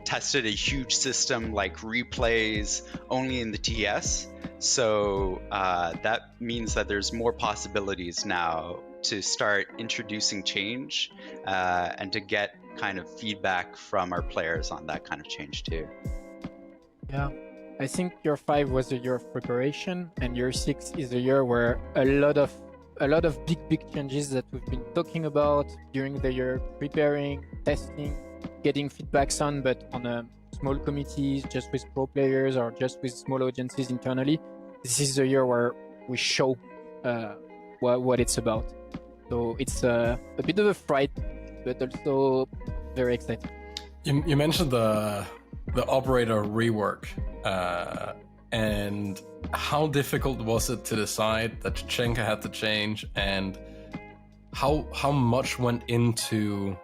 tested a huge system like replays only in the TS. So that means that there's more possibilities now to start introducing change and to get kind of feedback from our players on that kind of change too. Yeah. I think year 5 was a year of preparation, and year 6 is a year where a lot of big changes that we've been talking about during the year, preparing, testing, getting feedbacks on, but on a small committees, just with pro players or just with small audiences internally. This is the year where we show what it's about. So it's a bit of a fright, but also very exciting. You mentioned the operator rework, and how difficult was it to decide that Tachenka had to change, and how much went into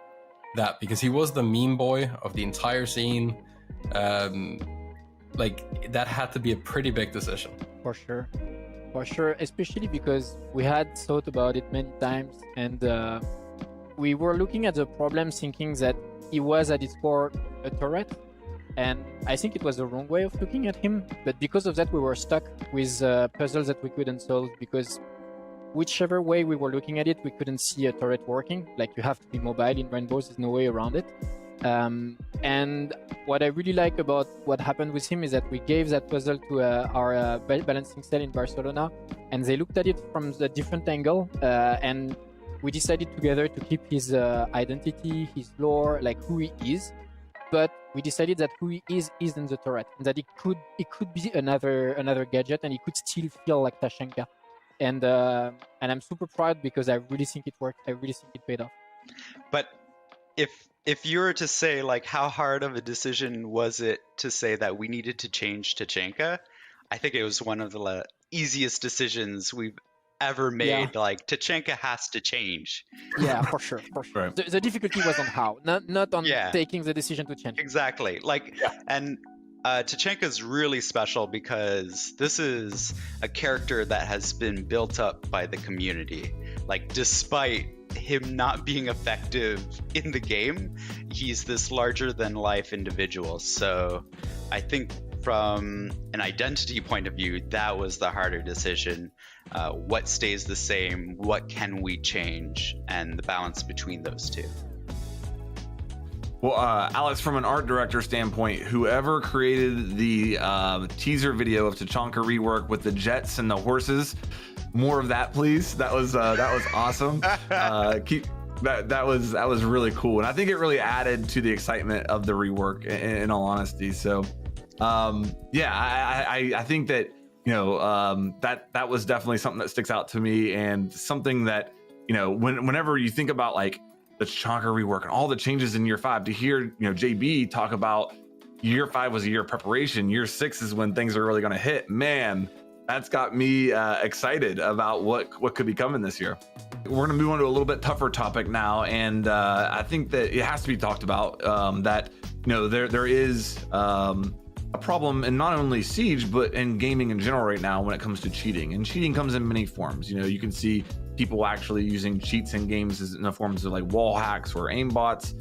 that? Because he was the meme boy of the entire scene. Like, that had to be a pretty big decision. For sure, especially because we had thought about it many times, and we were looking at the problem thinking that he was at its core a turret. And I think it was the wrong way of looking at him, but because of that we were stuck with puzzles that we couldn't solve, because whichever way we were looking at it, we couldn't see a turret working. Like, you have to be mobile in Rainbows, there's no way around it. And what I really like about what happened with him is that we gave that puzzle to our balancing cell in Barcelona, and they looked at it from a different angle, and we decided together to keep his identity, his lore, like who he is. But we decided that who he is isn't the turret, and that it could be another gadget, and he could still feel like Tachenka. And I'm super proud because I really think it worked. I really think it paid off. But if you were to say, like, how hard of a decision was it to say that we needed to change Tachenka, I think it was one of the easiest decisions we've ever made. Yeah. Like, Tachenka has to change. Yeah, for sure. Right. The difficulty was on how, not on taking the decision to change. Exactly. Like, and Tachenka's really special because this is a character that has been built up by the community. Like, despite him not being effective in the game, he's this larger than life individual. So I think from an identity point of view, that was the harder decision. What stays the same? What can we change? And the balance between those two. Well, Alex, from an art director standpoint, whoever created the teaser video of Tachanka rework with the jets and the horses, more of that, please. That was awesome. That was really cool, and I think it really added to the excitement of the rework. In all honesty, so I think that, you know, that was definitely something that sticks out to me, and something that, you know, whenever you think about like the Tachanka rework and all the changes in year 5, to hear, you know, JB talk about year 5 was a year of preparation, year 6 is when things are really going to hit, man, that's got me excited about what could be coming this year. We're going to move on to a little bit tougher topic now, and I think that it has to be talked about, that, you know, there is a problem in not only Siege but in gaming in general right now when it comes to cheating. And cheating comes in many forms. You know, you can see people actually using cheats in games in the forms of like wall hacks or aimbots.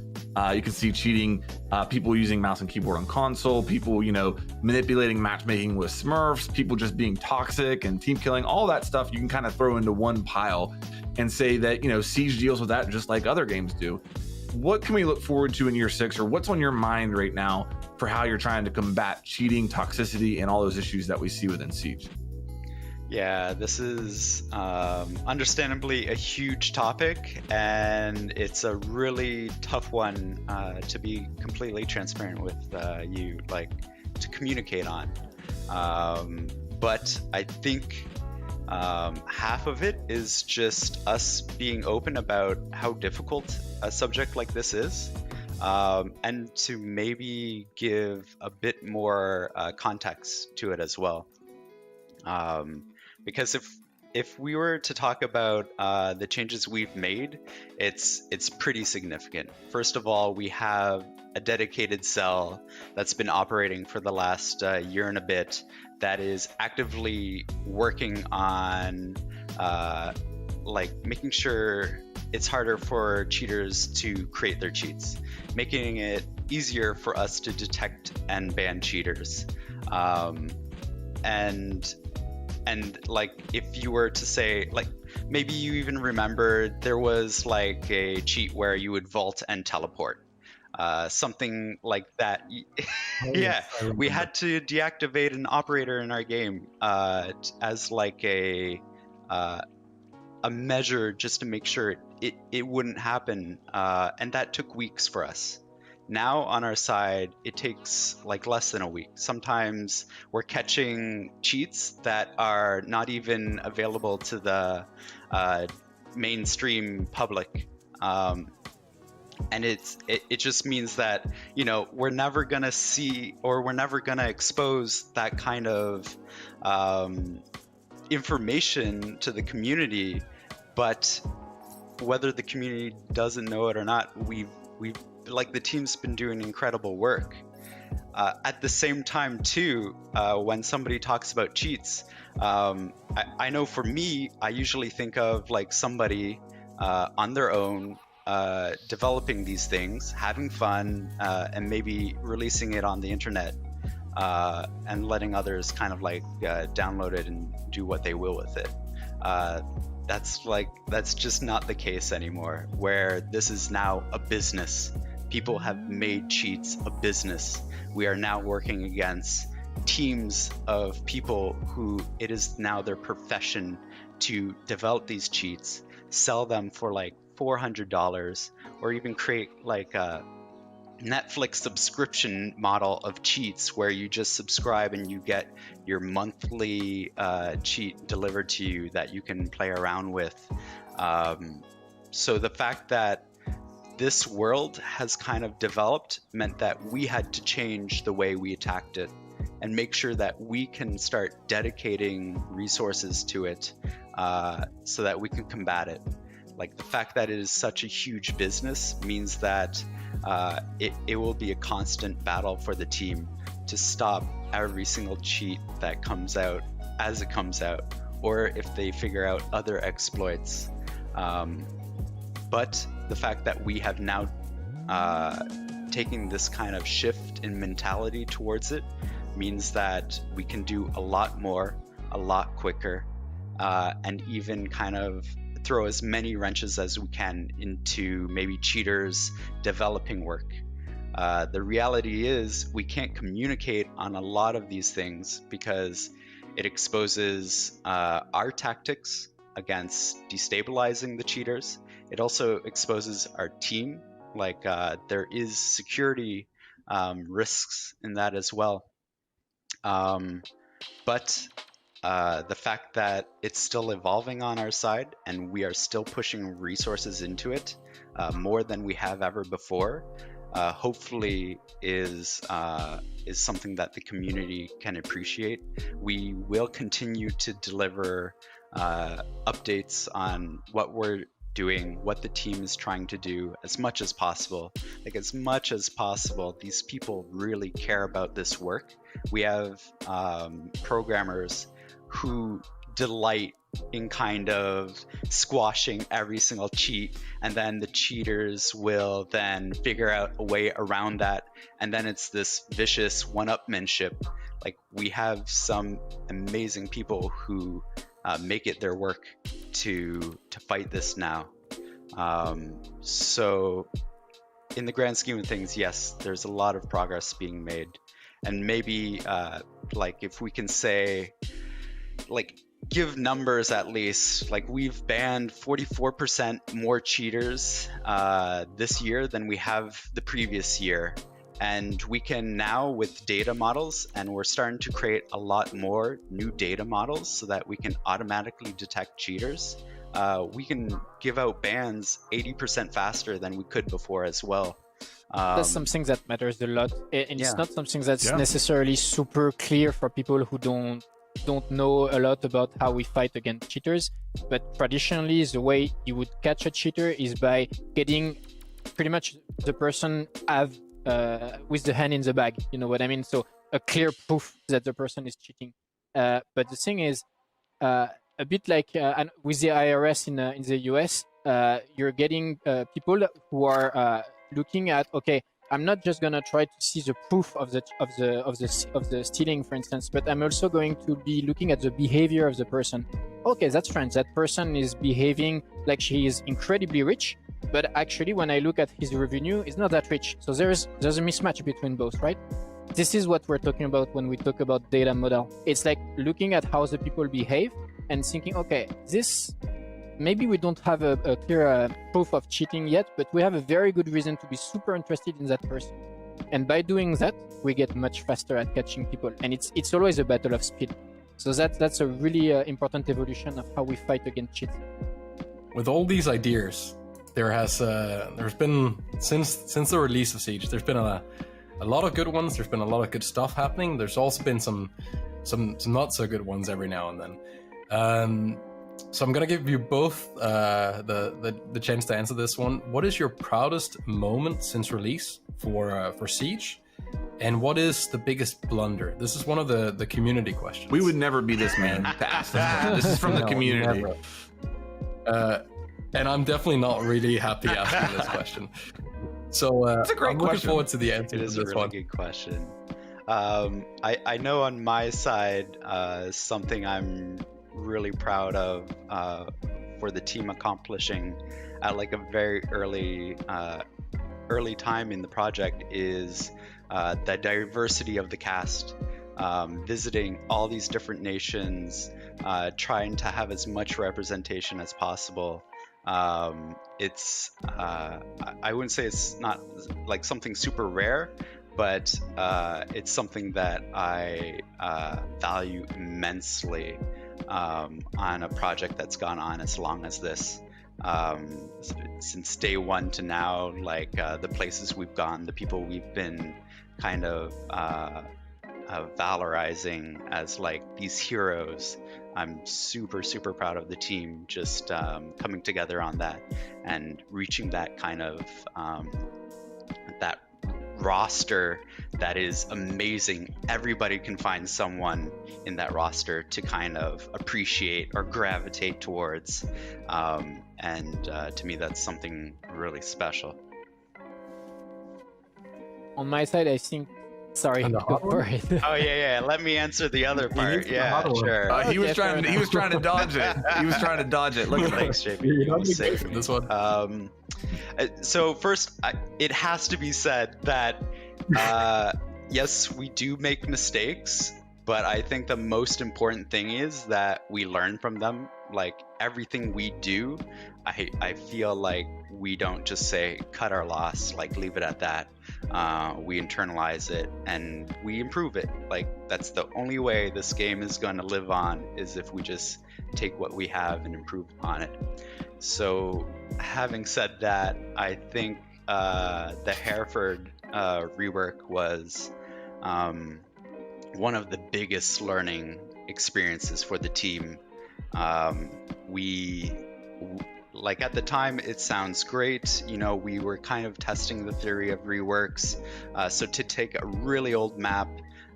You can see cheating, people using mouse and keyboard on console, people, you know, manipulating matchmaking with Smurfs, people just being toxic and team killing. All that stuff you can kind of throw into one pile and say that, you know, Siege deals with that just like other games do. What can we look forward to in year 6, or what's on your mind right now for how you're trying to combat cheating, toxicity, and all those issues that we see within Siege? Yeah, this is understandably a huge topic, and it's a really tough one to be completely transparent with you, like, to communicate on. But I think Half of it is just us being open about how difficult a subject like this is, and to maybe give a bit more context to it as well. Because if we were to talk about the changes we've made, it's pretty significant. First of all, we have a dedicated cell that's been operating for the last year and a bit that is actively working on like making sure it's harder for cheaters to create their cheats, making it easier for us to detect and ban cheaters. And like, if you were to say, like, maybe you even remember there was like a cheat where you would vault and teleport. Something like that. Yeah, we had to deactivate an operator in our game as like a measure just to make sure it wouldn't happen, and that took weeks for us. Now on our side, it takes like less than a week. Sometimes we're catching cheats that are not even available to the mainstream public. And it just means that, you know, we're never gonna see, or we're never gonna expose that kind of information to the community. But whether the community doesn't know it or not, we've like, the team's been doing incredible work. At the same time too, when somebody talks about cheats, I know for me, I usually think of like somebody on their own developing these things, having fun, and maybe releasing it on the internet, and letting others kind of like download it and do what they will with it. That's just not the case anymore, where this is now a business. People have made cheats a business. We are now working against teams of people who it is now their profession to develop these cheats, sell them for like $400, or even create like a Netflix subscription model of cheats where you just subscribe and you get your monthly cheat delivered to you that you can play around with. So the fact that this world has kind of developed meant that we had to change the way we attacked it and make sure that we can start dedicating resources to it, so that we can combat it. Like, the fact that it is such a huge business means that it will be a constant battle for the team to stop every single cheat that comes out as it comes out, or if they figure out other exploits. But the fact that we have now taken this kind of shift in mentality towards it means that we can do a lot more, a lot quicker, and even kind of throw as many wrenches as we can into maybe cheaters developing work. The reality is we can't communicate on a lot of these things because it exposes our tactics against destabilizing the cheaters. It also exposes our team, like there is security risks in that as well. But the fact that it's still evolving on our side and we are still pushing resources into it more than we have ever before, hopefully is something that the community can appreciate. We will continue to deliver updates on what we're doing, what the team is trying to do, as much as possible. Like, as much as possible, these people really care about this work. We have programmers who delight in kind of squashing every single cheat, and then the cheaters will then figure out a way around that, and then it's this vicious one-upmanship. Like, we have some amazing people who make it their work to fight this now. So in the grand scheme of things, yes, there's a lot of progress being made, and maybe like, if we can say, like, give numbers at least, like, we've banned 44% more cheaters this year than we have the previous year. And we can now, with data models, and we're starting to create a lot more new data models so that we can automatically detect cheaters. We can give out bans 80% faster than we could before as well. That's something that matters a lot, and it's not something that's necessarily super clear for people who don't know a lot about how we fight against cheaters. But traditionally, the way you would catch a cheater is by getting pretty much the person with the hand in the bag. You know what I mean? So a clear proof that the person is cheating. But the thing is, a bit like with the IRS in the US, you're getting people who are looking at, okay, I'm not just gonna try to see the proof of the stealing, for instance, but I'm also going to be looking at the behavior of the person. Okay, that's strange. That person is behaving like she is incredibly rich, but actually, when I look at his revenue, it's not that rich. So there's a mismatch between both, right? This is what we're talking about when we talk about data model. It's like looking at how the people behave and thinking, okay, this. Maybe we don't have a clear proof of cheating yet, but we have a very good reason to be super interested in that person. And by doing that, we get much faster at catching people. And it's always a battle of speed. So that's a really important evolution of how we fight against cheats. With all these ideas, there's been since the release of Siege, there's been a lot of good ones. There's been a lot of good stuff happening. There's also been some not so good ones every now and then. So I'm gonna give you both the chance to answer this one. What is your proudest moment since release for Siege, and what is the biggest blunder? This is one of the community questions. We would never be this man to ask this. This is from the community. And I'm definitely not really happy asking this question. So it's a great I'm question. looking forward to the answer. It is to a this really one. good question. I know on my side, something I'm really proud of for the team accomplishing at like a very early time in the project is the diversity of the cast, visiting all these different nations, trying to have as much representation as possible. It's I wouldn't say it's not like something super rare, but it's something that I value immensely on a project that's gone on as long as this. Since day one to now, like the places we've gone, the people we've been kind of valorizing as like these heroes. I'm super, super proud of the team just coming together on that and reaching that kind of that roster that is amazing. Everybody can find someone in that roster to kind of appreciate or gravitate towards, and to me that's something really special. On my side, I think. Sorry, go for it. Oh yeah. Let me answer the other part. Yeah, sure. He was trying to dodge it. He was trying to dodge it. Look at Thanks, JP. This one. So first, it has to be said that yes, we do make mistakes, but I think the most important thing is that we learn from them. Like everything we do, I feel like we don't just say cut our loss, like leave it at that. We internalize it and we improve it. Like that's the only way this game is going to live on, is if we just take what we have and improve on it. So having said that, I think the Hereford rework was one of the biggest learning experiences for the team. Like at the time, it sounds great. You know, we were kind of testing the theory of reworks. So to take a really old map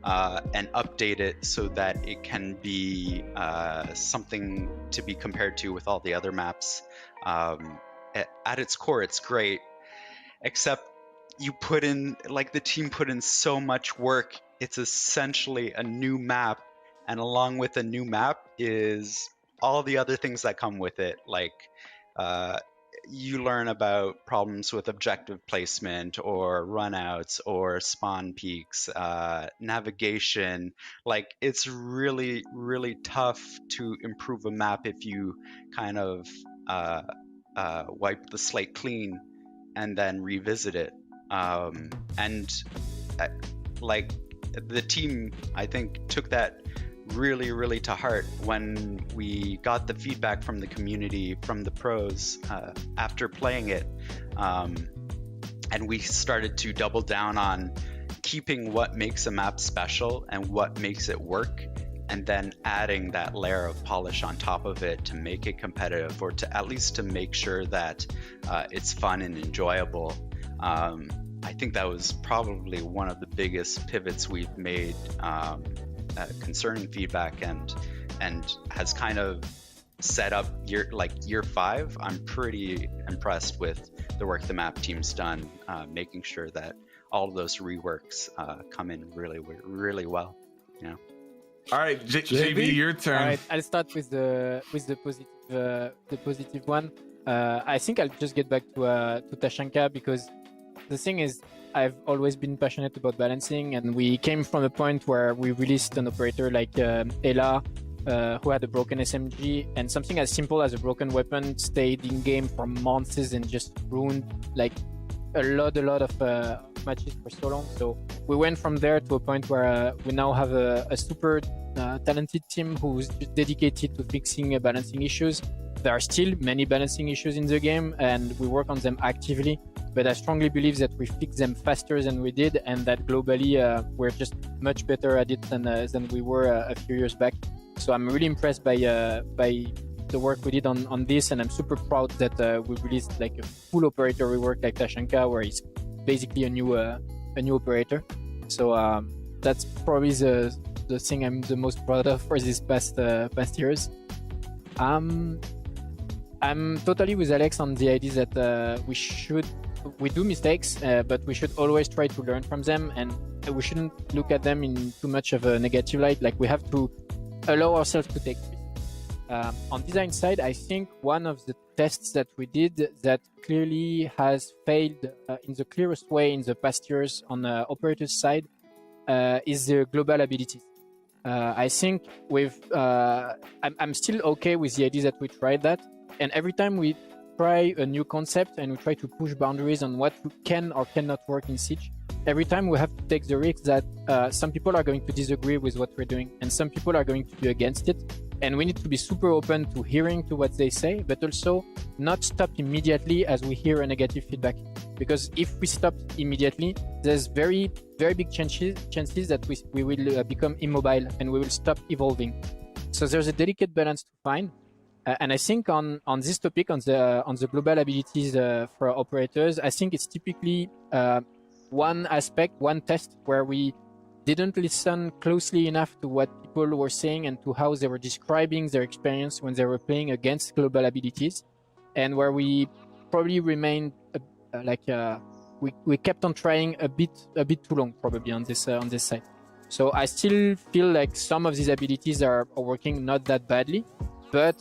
and update it so that it can be something to be compared to with all the other maps, at its core, it's great. Except you put in, like the team put in so much work. It's essentially a new map. And along with a new map is all the other things that come with it, like you learn about problems with objective placement or runouts or spawn peaks, navigation. Like it's really, really tough to improve a map if you kind of wipe the slate clean and then revisit it. And like the team, I think, took that really, really to heart when we got the feedback from the community, from the pros after playing it. And we started to double down on keeping what makes a map special and what makes it work, and then adding that layer of polish on top of it to make it competitive, or to at least to make sure that it's fun and enjoyable. I think that was probably one of the biggest pivots we've made concerning feedback, and has kind of set up year 5. I'm pretty impressed with the work the map team's done, making sure that all of those reworks come in really well. You know. All right, JB, your turn. All right, I'll start with the positive one. I think I'll just get back to Tashanka, because the thing is, I've always been passionate about balancing, and we came from a point where we released an operator like Ela, who had a broken SMG, and something as simple as a broken weapon stayed in game for months and just ruined like a lot of matches for so long. So we went from there to a point where we now have a super talented team who's dedicated to fixing balancing issues. There are still many balancing issues in the game, and we work on them actively, but I strongly believe that we fix them faster than we did, and that globally we're just much better at it than we were a few years back. So I'm really impressed by the work we did on this, and I'm super proud that we released like a full operator rework like Tashanka, where it's basically a new operator. So that's probably the thing I'm the most proud of for these past years. I'm totally with Alex on the idea that we do mistakes, but we should always try to learn from them, and we shouldn't look at them in too much of a negative light. Like, we have to allow ourselves to take risks. On design side, I think one of the tests that we did that clearly has failed in the clearest way in the past years on the operator's side is the global abilities. I think I'm still okay with the idea that we tried that, and every time we try a new concept and we try to push boundaries on what can or cannot work in Siege, every time we have to take the risk that some people are going to disagree with what we're doing, and some people are going to be against it. And we need to be super open to hearing to what they say, but also not stop immediately as we hear a negative feedback. Because if we stop immediately, there's very, very big chances that we will become immobile and we will stop evolving. So there's a delicate balance to find. And I think on this topic, on the global abilities for operators, I think it's typically one aspect, one test where we didn't listen closely enough to what people were saying and to how they were describing their experience when they were playing against global abilities, and where we probably remained we kept on trying a bit too long probably on this side. So I still feel like some of these abilities are working not that badly, but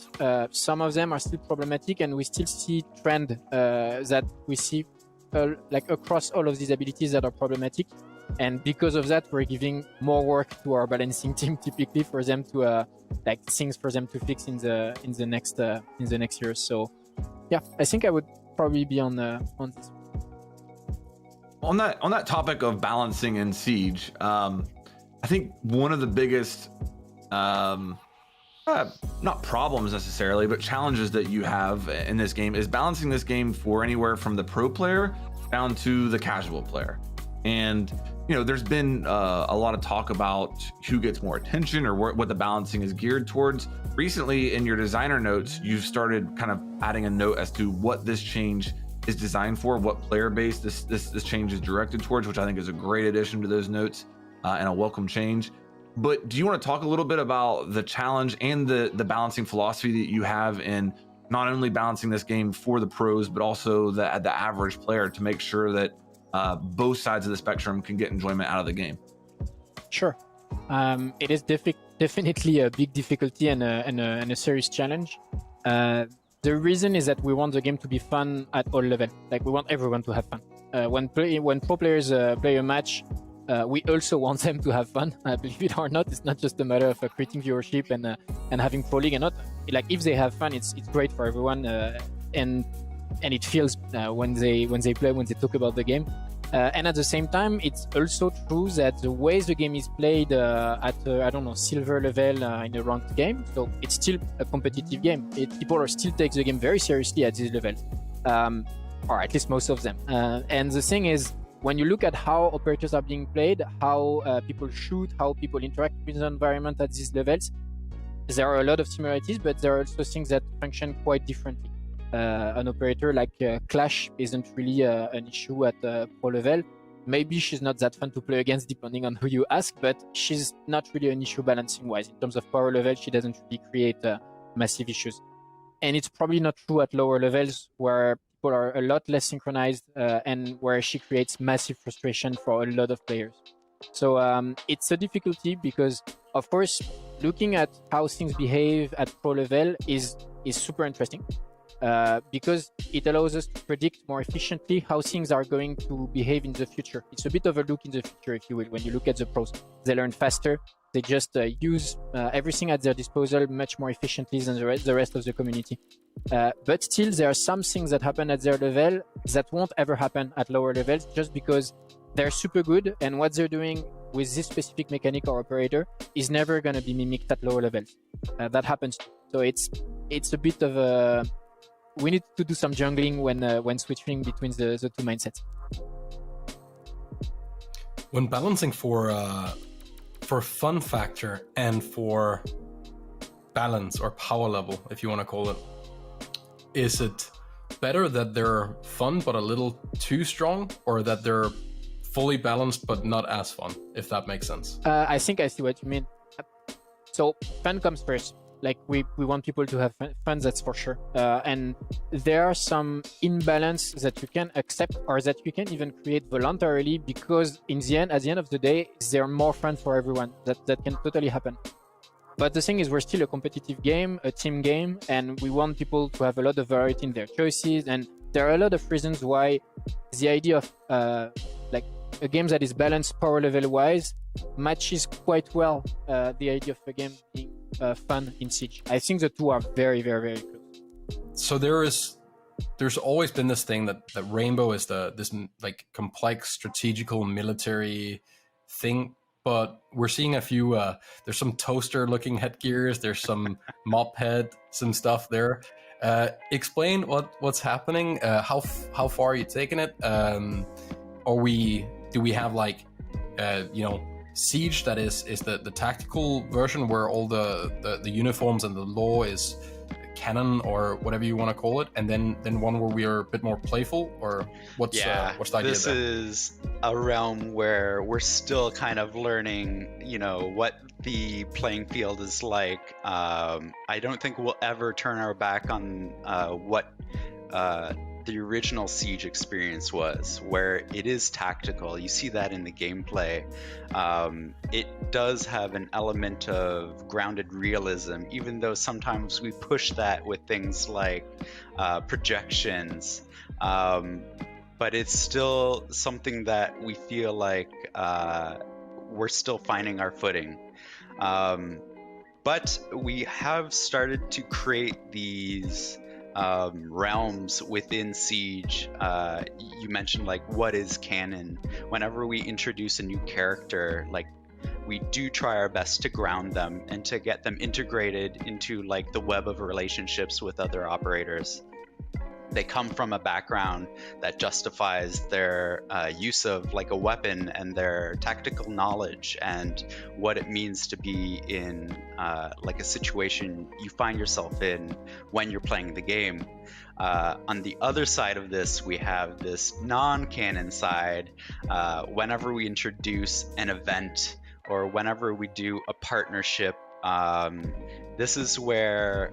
some of them are still problematic, and we still see trend that we see like across all of these abilities that are problematic. And because of that, we're giving more work to our balancing team typically for them to things for them to fix in the next years. So yeah, I think I would probably be on this. On that topic of balancing in Siege, I think one of the biggest not problems necessarily, but challenges that you have in this game is balancing this game for anywhere from the pro player down to the casual player. And there's been a lot of talk about who gets more attention or what the balancing is geared towards. Recently, in your designer notes, you've started kind of adding a note as to what this change is designed for, what player base this change is directed towards, which I think is a great addition to those notes and a welcome change. But do you want to talk a little bit about the challenge and the balancing philosophy that you have in not only balancing this game for the pros, but also the average player to make sure that both sides of the spectrum can get enjoyment out of the game? Sure. It is definitely a big difficulty and a serious challenge. The reason is that we want the game to be fun at all levels. Like, we want everyone to have fun. When pro players play a match, we also want them to have fun. Believe it or not, it's not just a matter of creating viewership and having pro league and not. Like, if they have fun, it's great for everyone, and it feels when they play, when they talk about the game. And at the same time, it's also true that the way the game is played at, I don't know, silver level in a ranked game, so it's still a competitive game. People are still take the game very seriously at this level, or at least most of them. And the thing is, when you look at how operators are being played, how people shoot, how people interact with the environment at these levels, there are a lot of similarities, but there are also things that function quite differently. An operator like Clash isn't really an issue at pro level. Maybe she's not that fun to play against depending on who you ask, but she's not really an issue balancing wise. In terms of power level, she doesn't really create massive issues. And it's probably not true at lower levels where people are a lot less synchronized and where she creates massive frustration for a lot of players. So it's a difficulty because, of course, looking at how things behave at pro level is super interesting. Because it allows us to predict more efficiently how things are going to behave in the future. It's a bit of a look in the future, if you will. When you look at the pros, they learn faster. They just use everything at their disposal much more efficiently than the rest of the community. But still, there are some things that happen at their level that won't ever happen at lower levels just because they're super good, and what they're doing with this specific mechanic or operator is never going to be mimicked at lower levels. That happens. So it's a bit of a... We need to do some jungling when switching between the two mindsets. When balancing for fun factor and for balance or power level, if you want to call it, is it better that they're fun but a little too strong, or that they're fully balanced but not as fun, if that makes sense? I think I see what you mean. So fun comes first. Like we want people to have fun, that's for sure. And there are some imbalance that you can accept or that you can even create voluntarily because at the end of the day, they're more fun for everyone. That can totally happen. But the thing is, we're still a competitive game, a team game, and we want people to have a lot of variety in their choices. And there are a lot of reasons why the idea of like a game that is balanced power level wise matches quite well the idea of a game being fun in Siege. I think the two are very, very, very close. So there's always been this thing that Rainbow is this like complex strategical military thing, but we're seeing a few there's some toaster looking headgears, there's some mop head, some stuff there. Explain what's happening, how far are you taking it? Do we have like Siege that is the tactical version where all the uniforms and the law is canon or whatever you want to call it, and then one where we are a bit more playful, or what's the idea this there? Is a realm where we're still kind of learning, what the playing field is like. I don't think we'll ever turn our back on what the original Siege experience was, where it is tactical. You see that in the gameplay. It does have an element of grounded realism, even though sometimes we push that with things like projections. But it's still something that we feel like we're still finding our footing. But we have started to create these realms within Siege. You mentioned like what is canon. Whenever we introduce a new character, like we do try our best to ground them and to get them integrated into like the web of relationships with other operators. They come from a background that justifies their use of like a weapon and their tactical knowledge and what it means to be in like a situation you find yourself in when you're playing the game. On the other side of this, we have this non-canon side. Whenever we introduce an event or whenever we do a partnership, this is where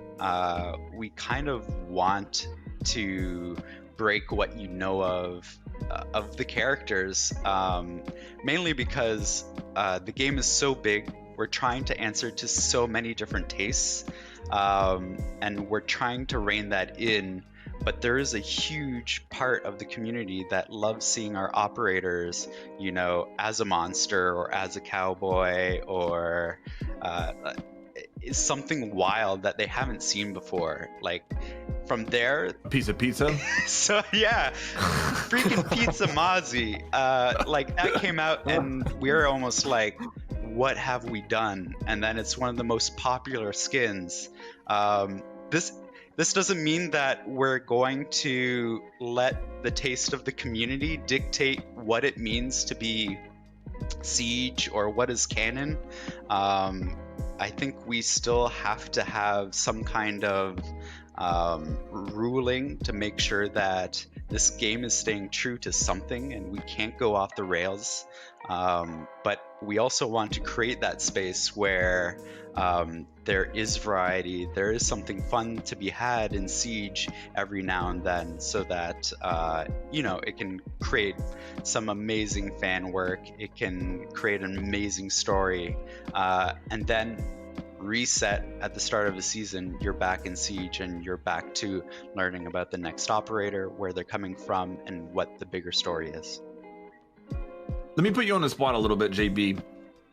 we kind of want to break what you know of the characters, mainly because the game is so big. We're trying to answer to so many different tastes, and we're trying to rein that in. But there is a huge part of the community that loves seeing our operators, as a monster or as a cowboy or something wild that they haven't seen before. Like, from there, a piece of pizza. so yeah, freaking Pizza Mozzie. Like that came out, and we were almost like, what have we done? And then it's one of the most popular skins. This doesn't mean that we're going to let the taste of the community dictate what it means to be Siege or what is canon. I think we still have to have some kind of ruling to make sure that this game is staying true to something and we can't go off the rails. But we also want to create that space where there is variety, there is something fun to be had in Siege every now and then, so that you know, it can create some amazing fan work, it can create an amazing story, and then reset at the start of the season. You're back in Siege and you're back to learning about the next operator, where they're coming from, and what the bigger story is. Let me put you on the spot a little bit, JB.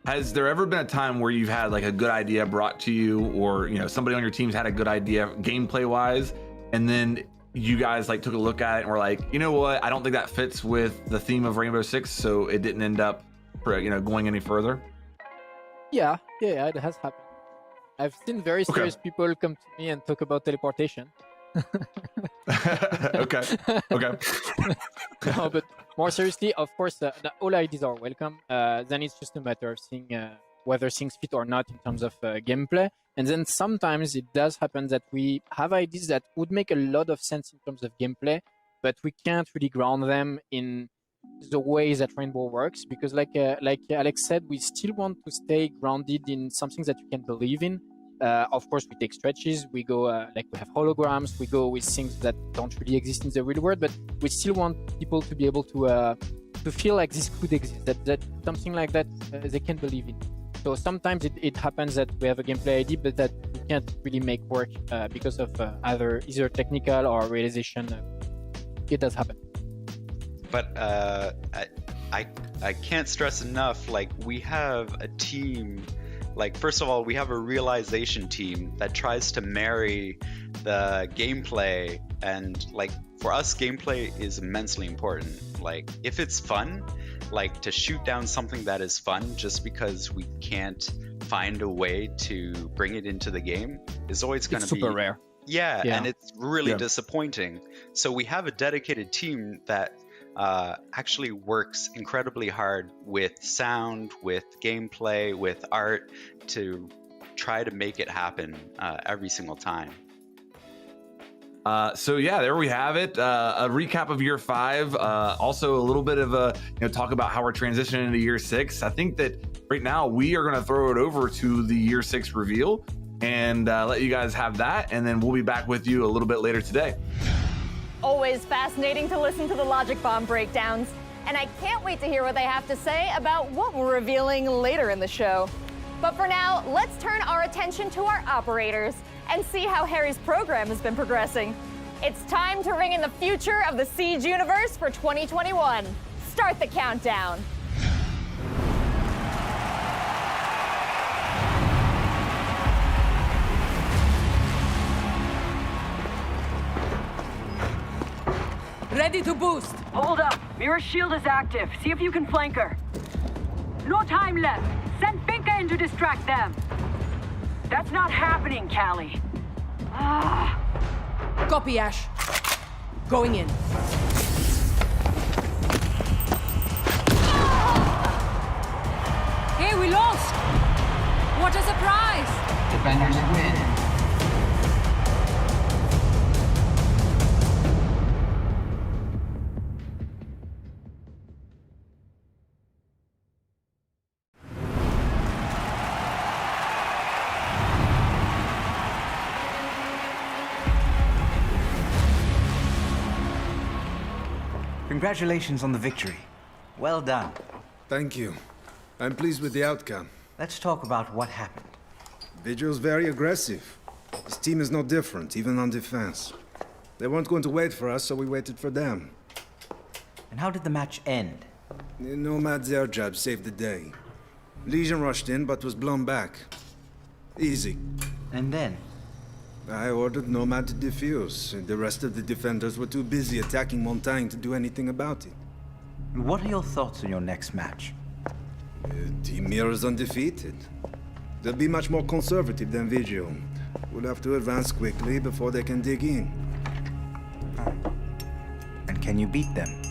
Has there ever been a time where you've had like a good idea brought to you, or you know, somebody on your team's had a good idea gameplay wise, and then you guys like took a look at it and were like, you know what, I don't think that fits with the theme of Rainbow Six, so it didn't end up, you know, going any further? Yeah, it has happened. I've seen very serious people come to me and talk about teleportation. okay. No, but more seriously, of course, all ideas are welcome. Then it's just a matter of seeing whether things fit or not in terms of gameplay. And then sometimes it does happen that we have ideas that would make a lot of sense in terms of gameplay, but we can't really ground them in the way that Rainbow works, because like Alex said, we still want to stay grounded in something that you can believe in. Of course, we take stretches, we go like we have holograms, we go with things that don't really exist in the real world, but we still want people to be able to feel like this could exist, that something like that they can believe in. So sometimes it happens that we have a gameplay idea, but that we can't really make work because of either technical or realization. It does happen. But I can't stress enough, like, we have a team, like, first of all, we have a realization team that tries to marry the gameplay, and like, for us, gameplay is immensely important. Like, if it's fun, like, to shoot down something that is fun just because we can't find a way to bring it into the game is always going to be super rare. Yeah, and it's really disappointing. So we have a dedicated team that actually works incredibly hard with sound, with gameplay, with art to try to make it happen every single time. So yeah, there we have it. A recap of year 5. Also a little bit of a talk about how we're transitioning into year 6. I think that right now we are going to throw it over to the year 6 reveal and let you guys have that, and then we'll be back with you a little bit later today. Always fascinating to listen to the Logic Bomb breakdowns, and I can't wait to hear what they have to say about what we're revealing later in the show. But for now, let's turn our attention to our operators and see how Harry's program has been progressing. It's time to ring in the future of the Siege universe for 2021. Start the countdown. Ready to boost. Hold up. Mirror shield is active. See if you can flank her. No time left. Send Finka in to distract them. That's not happening, Callie. Copy, Ash. Going in. Hey, we lost! What a surprise! Defenders win. Congratulations on the victory. Well done. Thank you. I'm pleased with the outcome. Let's talk about what happened. Vigil's very aggressive. His team is no different, even on defense. They weren't going to wait for us, so we waited for them. And how did the match end? Nomad's air jab saved the day. Legion rushed in, but was blown back. Easy. And then? I ordered Nomad to defuse. The rest of the defenders were too busy attacking Montaigne to do anything about it. What are your thoughts on your next match? Team Mir is undefeated. They'll be much more conservative than Vigil. We'll have to advance quickly before they can dig in. And can you beat them?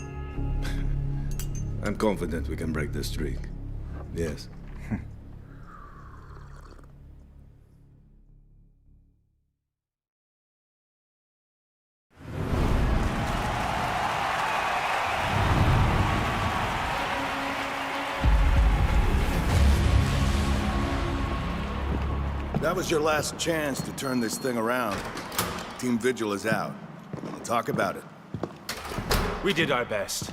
I'm confident we can break the streak. Yes. That was your last chance to turn this thing around. Team Vigil is out. We'll talk about it. We did our best.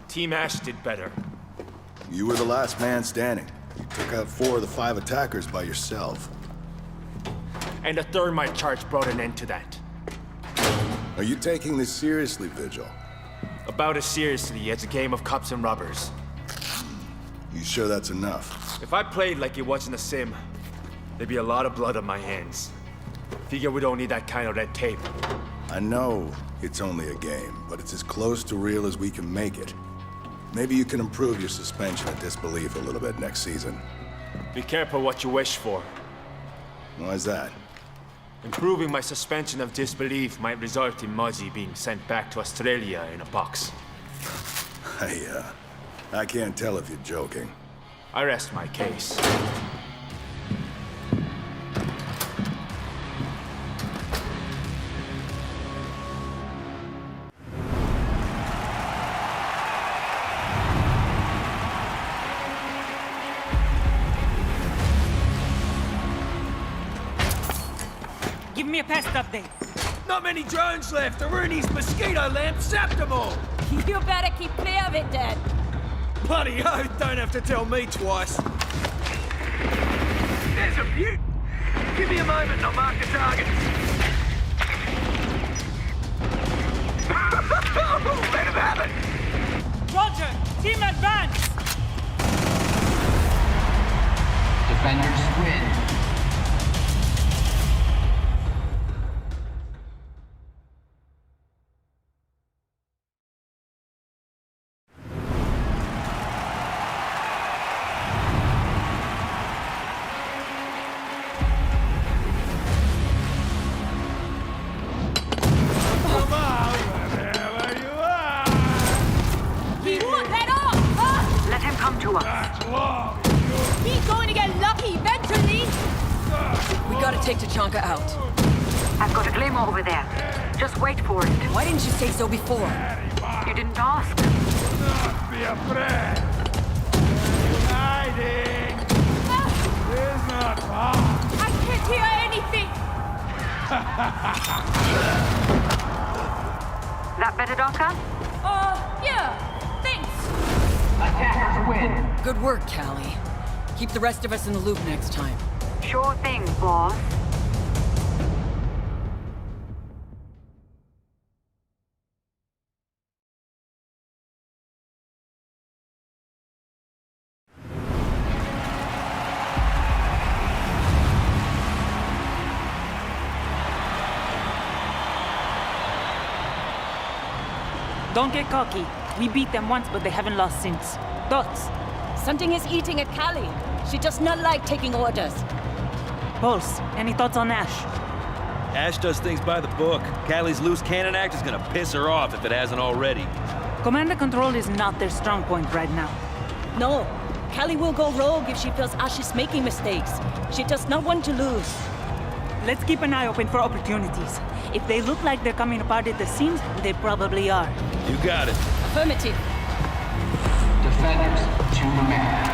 Team Ash did better. You were the last man standing. You took out 4 of the 5 attackers by yourself. And a thermite charge brought an end to that. Are you taking this seriously, Vigil? About as seriously as a game of cops and robbers. You sure that's enough? If I played like it wasn't a sim, there'd be a lot of blood on my hands. Figure we don't need that kind of red tape. I know it's only a game, but it's as close to real as we can make it. Maybe you can improve your suspension of disbelief a little bit next season. Be careful what you wish for. Why's that? Improving my suspension of disbelief might result in Muzzy being sent back to Australia in a box. I can't tell if you're joking. I rest my case. Give me a pest update. Not many drones left. Aruni's mosquito lamp zapped them all. You better keep clear of it, Dad. Bloody oath, don't have to tell me twice. There's a beaut. Give me a moment and I'll mark the target. Let him have it. Roger, team advance. Defenders win. He's going to get lucky eventually. We gotta take Tachanka out. I've got a glimmer over there. Just wait for it. Why didn't you say so before? You didn't ask. Don't be afraid. Hiding. It's not far. I can't hear anything. That better, Doka? Yeah. Thanks. Attackers win. Good work, Callie. Keep the rest of us in the loop next time. Sure thing, boss. Don't get cocky. We beat them once, but they haven't lost since. Thoughts? Something is eating at Callie. She does not like taking orders. Pulse, any thoughts on Ash? Ash does things by the book. Callie's loose cannon act is gonna piss her off if it hasn't already. Command and control is not their strong point right now. No. Callie will go rogue if she feels Ash is making mistakes. She does not want to lose. Let's keep an eye open for opportunities. If they look like they're coming apart at the seams, they probably are. You got it. Affirmative. Defenders to remain.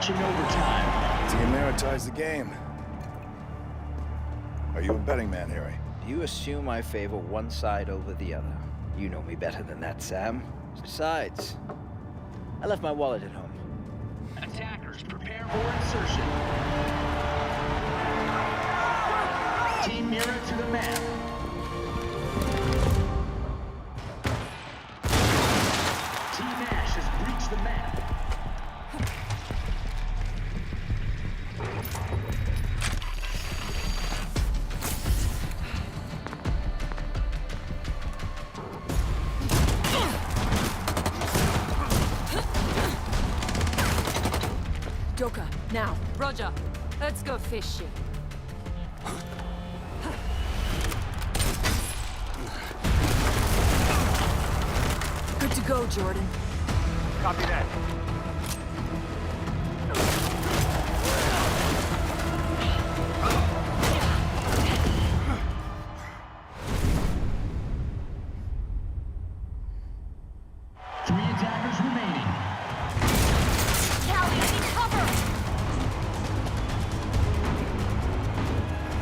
Watching overtime. Team Mira ties the game. Are you a betting man, Harry? Do you assume I favor one side over the other? You know me better than that, Sam. Besides, I left my wallet at home. Attackers, prepare for insertion. Team Mira to the map. Team Ash has breached the map. Joker, now. Roger. Let's go fishing. Good to go, Jordan. Copy that. Three attackers remaining. Callie, I need cover!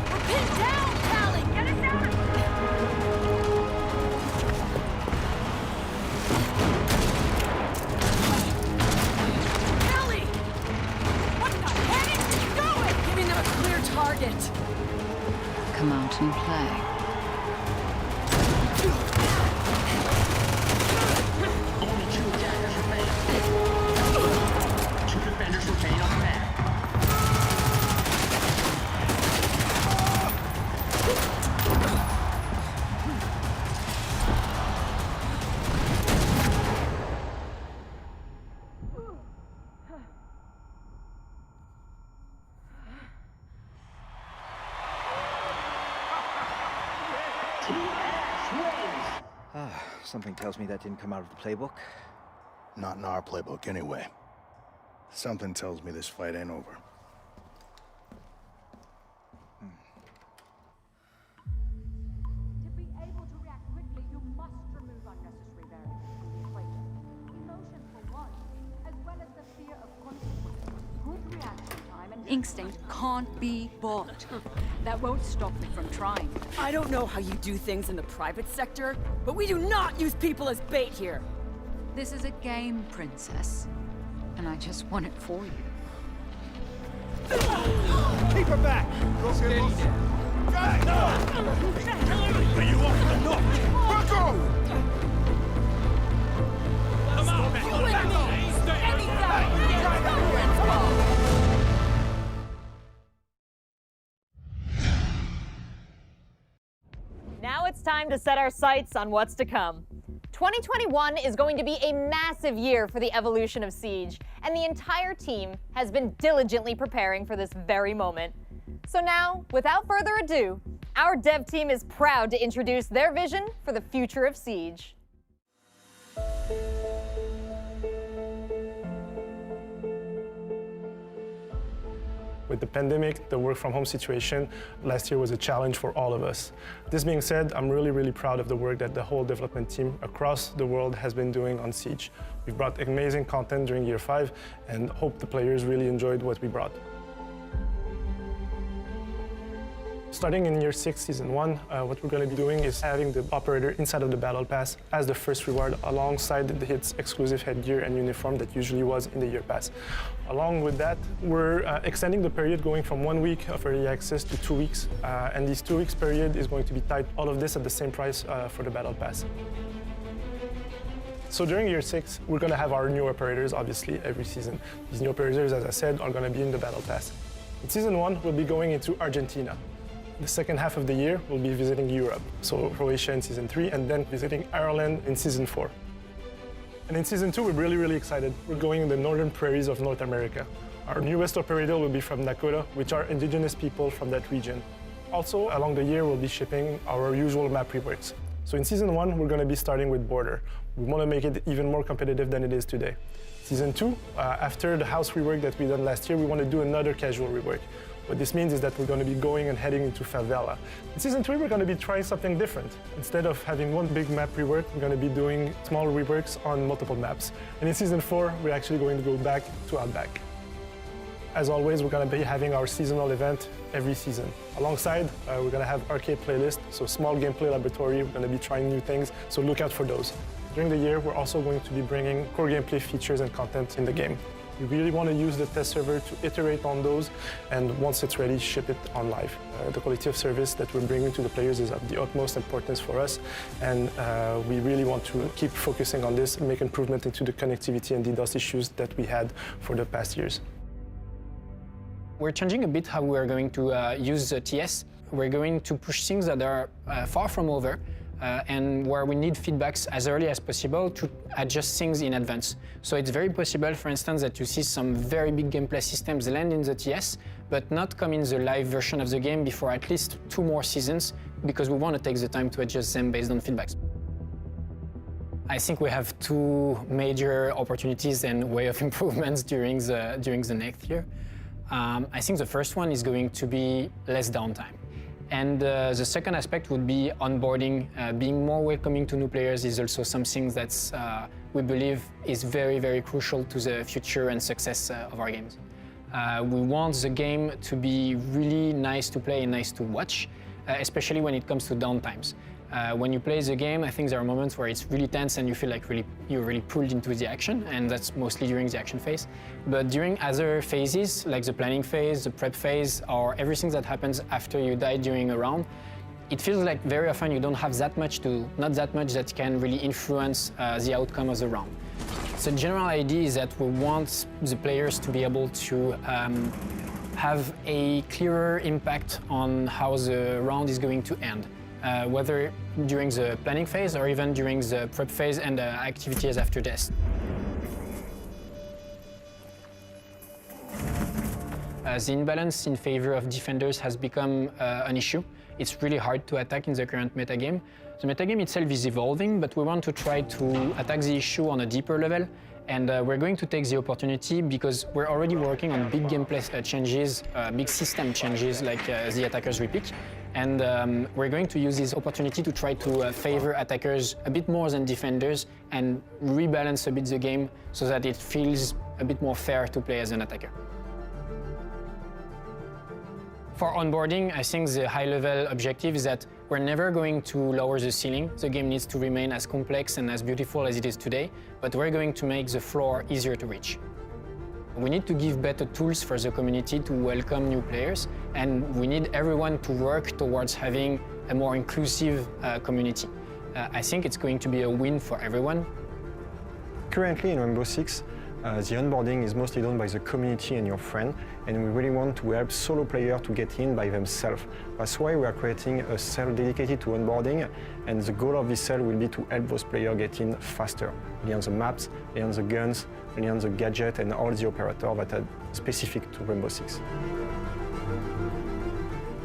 We're pinned down, Callie! Get us out of Ellie! What the heck is going? Giving them a clear target. Come out and play. Only two attackers remain. Two defenders remain on the map. Something tells me that didn't come out of the playbook. Not in our playbook, anyway. Something tells me this fight ain't over. To be able to react quickly, you must remove unnecessary variables from the equation. Emotion for one, as well as the fear of consequences. Good reaction time and Instinct can't be bought. That won't stop me from trying. I don't know how you do things in the private sector, but we do not use people as bait here. This is a game, Princess. And I just want it for you. Keep her back! Steady now. Are you off the knock? Back off! Come on, man! Now it's time to set our sights on what's to come. 2021 is going to be a massive year for the evolution of Siege, and the entire team has been diligently preparing for this very moment. So now, without further ado, our dev team is proud to introduce their vision for the future of Siege. With the pandemic, the work from home situation, last year was a challenge for all of us. This being said, I'm really proud of the work that the whole development team across the world has been doing on Siege. We've brought amazing content during year 5 and hope the players really enjoyed what we brought. Starting in year 6, season 1, what we're going to be doing is having the operator inside of the battle pass as the first reward alongside its exclusive headgear and uniform that usually was in the year pass. Along with that, we're extending the period going from 1 week of early access to 2 weeks. And this 2 weeks period is going to be tied, all of this at the same price for the battle pass. So during year 6, we're going to have our new operators, obviously, every season. These new operators, as I said, are going to be in the battle pass. In season 1, we'll be going into Argentina. The second half of the year, we'll be visiting Europe, so Croatia in season 3, and then visiting Ireland in season 4. And in season 2, we're really excited. We're going in the northern prairies of North America. Our newest operator will be from Dakota, which are indigenous people from that region. Also, along the year, we'll be shipping our usual map reworks. So in season 1, we're going to be starting with Border. We want to make it even more competitive than it is today. Season 2, after the house rework that we done last year, we want to do another casual rework. What this means is that we're going to be going and heading into Favela. In season 3, we're going to be trying something different. Instead of having one big map rework, we're going to be doing small reworks on multiple maps. And in season 4, we're actually going to go back to Outback. As always, we're going to be having our seasonal event every season. Alongside, we're going to have arcade playlist, so small gameplay laboratory. We're going to be trying new things, so look out for those. During the year, we're also going to be bringing core gameplay features and content in the game. We really want to use the test server to iterate on those, and once it's ready, ship it on live. The quality of service that we're bringing to the players is of the utmost importance for us, and we really want to keep focusing on this and make improvement into the connectivity and DDoS issues that we had for the past years. We're changing a bit how we're going to use TS. We're going to push things that are far from over, and where we need feedbacks as early as possible to adjust things in advance. So it's very possible, for instance, that you see some very big gameplay systems land in the TS, but not come in the live version of the game before at least 2 more seasons, because we want to take the time to adjust them based on feedbacks. I think we have 2 major opportunities and way of improvements during the next year. I think the first one is going to be less downtime. And the second aspect would be onboarding. Being more welcoming to new players is also something that we believe is very, very crucial to the future and success of our games. We want the game to be really nice to play and nice to watch, especially when it comes to downtimes. When you play the game, I think there are moments where it's really tense and you feel like you're really pulled into the action, and that's mostly during the action phase. But during other phases, like the planning phase, the prep phase, or everything that happens after you die during a round, it feels like very often you don't have that much to, not that much that can really influence the outcome of the round. So the general idea is that we want the players to be able to have a clearer impact on how the round is going to end. Whether during the planning phase or even during the prep phase and the activities after this. The imbalance in favor of defenders has become an issue. It's really hard to attack in the current metagame. The metagame itself is evolving, but we want to try to attack the issue on a deeper level. And we're going to take the opportunity because we're already working on big gameplay changes, big system changes like the attackers repick. And we're going to use this opportunity to try to favor attackers a bit more than defenders and rebalance a bit the game so that it feels a bit more fair to play as an attacker. For onboarding, I think the high-level objective is that we're never going to lower the ceiling. The game needs to remain as complex and as beautiful as it is today, but we're going to make the floor easier to reach. We need to give better tools for the community to welcome new players, and we need everyone to work towards having a more inclusive community. I think it's going to be a win for everyone. Currently in Rainbow Six, the onboarding is mostly done by the community and your friend, and we really want to help solo players to get in by themselves. That's why we are creating a cell dedicated to onboarding, and the goal of this cell will be to help those players get in faster. Learn the maps, learn the guns, learn the gadget and all the operators that are specific to Rainbow Six.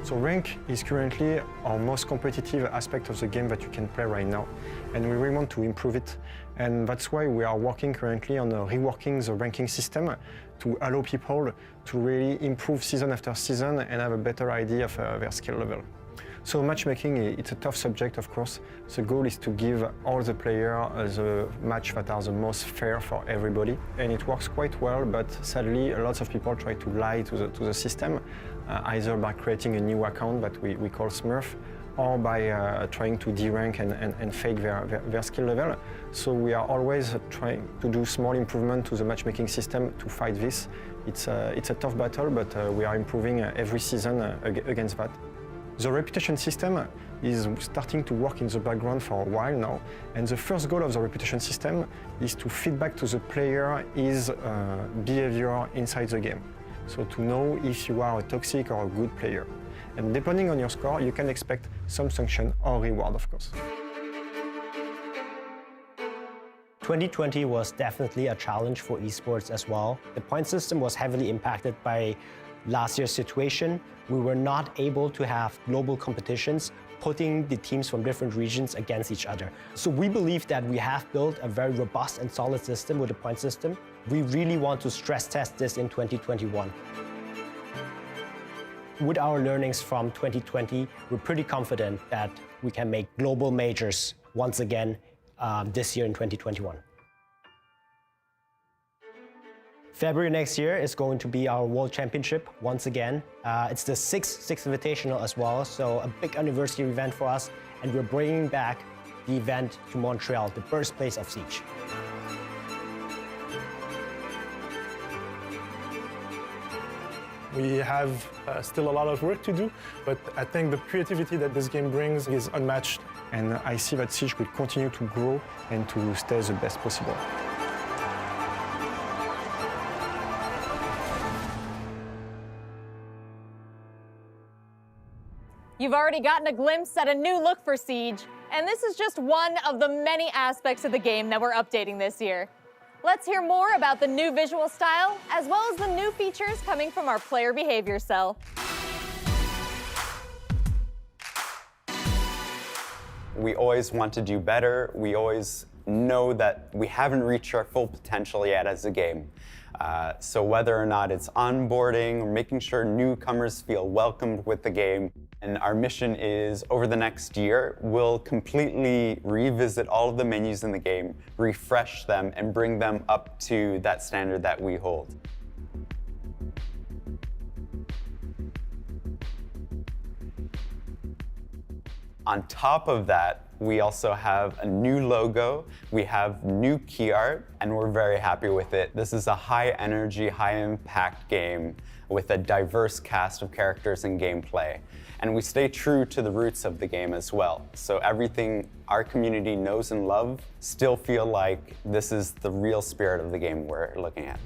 So rank is currently our most competitive aspect of the game that you can play right now, and we really want to improve it. And that's why we are working currently on reworking the ranking system to allow people to really improve season after season and have a better idea of their skill level. So matchmaking, it's a tough subject, of course. The goal is to give all the players the match that are the most fair for everybody. And it works quite well, but sadly, lots of people try to lie to the system, either by creating a new account that we call Smurf, or by trying to derank and fake their skill level. So we are always trying to do small improvement to the matchmaking system to fight this. It's a tough battle, but we are improving every season against that. The reputation system is starting to work in the background for a while now, and the first goal of the reputation system is to feed back to the player his behavior inside the game. So to know if you are a toxic or a good player. And depending on your score, you can expect some sanction or reward, of course. 2020 was definitely a challenge for esports as well. The point system was heavily impacted by last year's situation. We were not able to have global competitions, putting the teams from different regions against each other. So we believe that we have built a very robust and solid system with the point system. We really want to stress test this in 2021. With our learnings from 2020, we're pretty confident that we can make global majors once again this year in 2021. February next year is going to be our World Championship once again. It's the sixth Invitational as well, so a big anniversary event for us, and we're bringing back the event to Montreal, the birthplace of Siege. We have still a lot of work to do, but I think the creativity that this game brings is unmatched. And I see that Siege will continue to grow and to stay the best possible. You've already gotten a glimpse at a new look for Siege, and this is just one of the many aspects of the game that we're updating this year. Let's hear more about the new visual style, as well as the new features coming from our player behavior cell. We always want to do better. We always know that we haven't reached our full potential yet as a game. So whether or not it's onboarding or making sure newcomers feel welcomed with the game, and our mission is, over the next year, we'll completely revisit all of the menus in the game, refresh them, and bring them up to that standard that we hold. On top of that, we also have a new logo, we have new key art, and we're very happy with it. This is a high energy, high impact game with a diverse cast of characters and gameplay. And we stay true to the roots of the game as well. So everything our community knows and love still feel like this is the real spirit of the game we're looking at.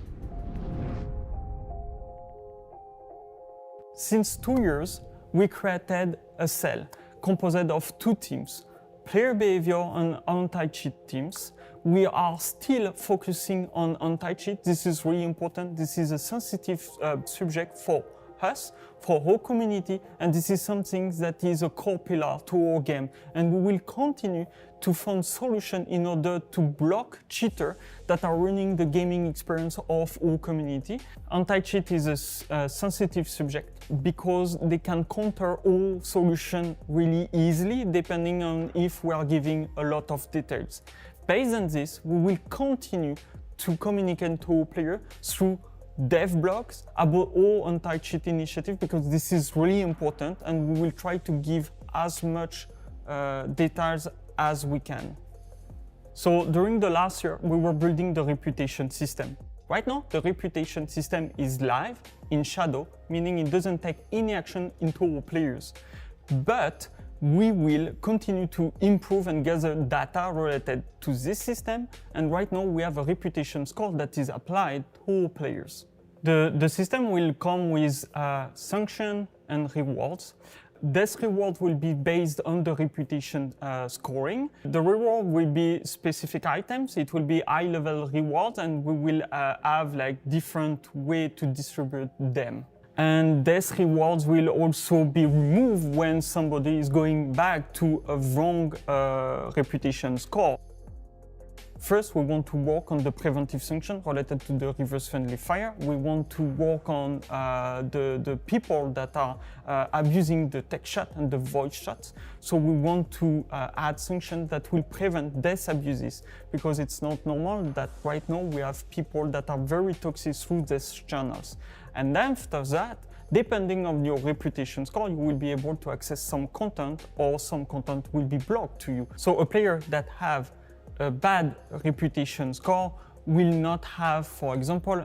Since 2 years, we created a cell composed of two teams, player behavior and anti-cheat teams. We are still focusing on anti-cheat. This is really important. This is a sensitive subject for us, for our community, and this is something that is a core pillar to our game. And we will continue to find solutions in order to block cheaters that are ruining the gaming experience of our community. Anti-cheat is a sensitive subject because they can counter all solutions really easily, depending on if we are giving a lot of details. Based on this, we will continue to communicate to our players through dev blogs about all anti-cheat initiatives, because this is really important, and we will try to give as much details as we can. So during the last year, we were building the reputation system. Right now, the reputation system is live in shadow, meaning it doesn't take any action into our players. But we will continue to improve and gather data related to this system, and right now we have a reputation score that is applied to all players. The system will come with sanction and rewards. This reward will be based on the reputation scoring. The reward will be specific items. It will be high-level rewards, and we will have like different way to distribute them. And these rewards will also be removed when somebody is going back to a wrong reputation score. First, we want to work on the preventive sanction related to the reverse friendly fire. We want to work on the people that are abusing the tech chat and the voice chats. So we want to add sanctions that will prevent these abuses, because it's not normal that right now we have people that are very toxic through these channels. And then after that, depending on your reputation score, you will be able to access some content, or some content will be blocked to you. So a player that have a bad reputation score will not have, for example,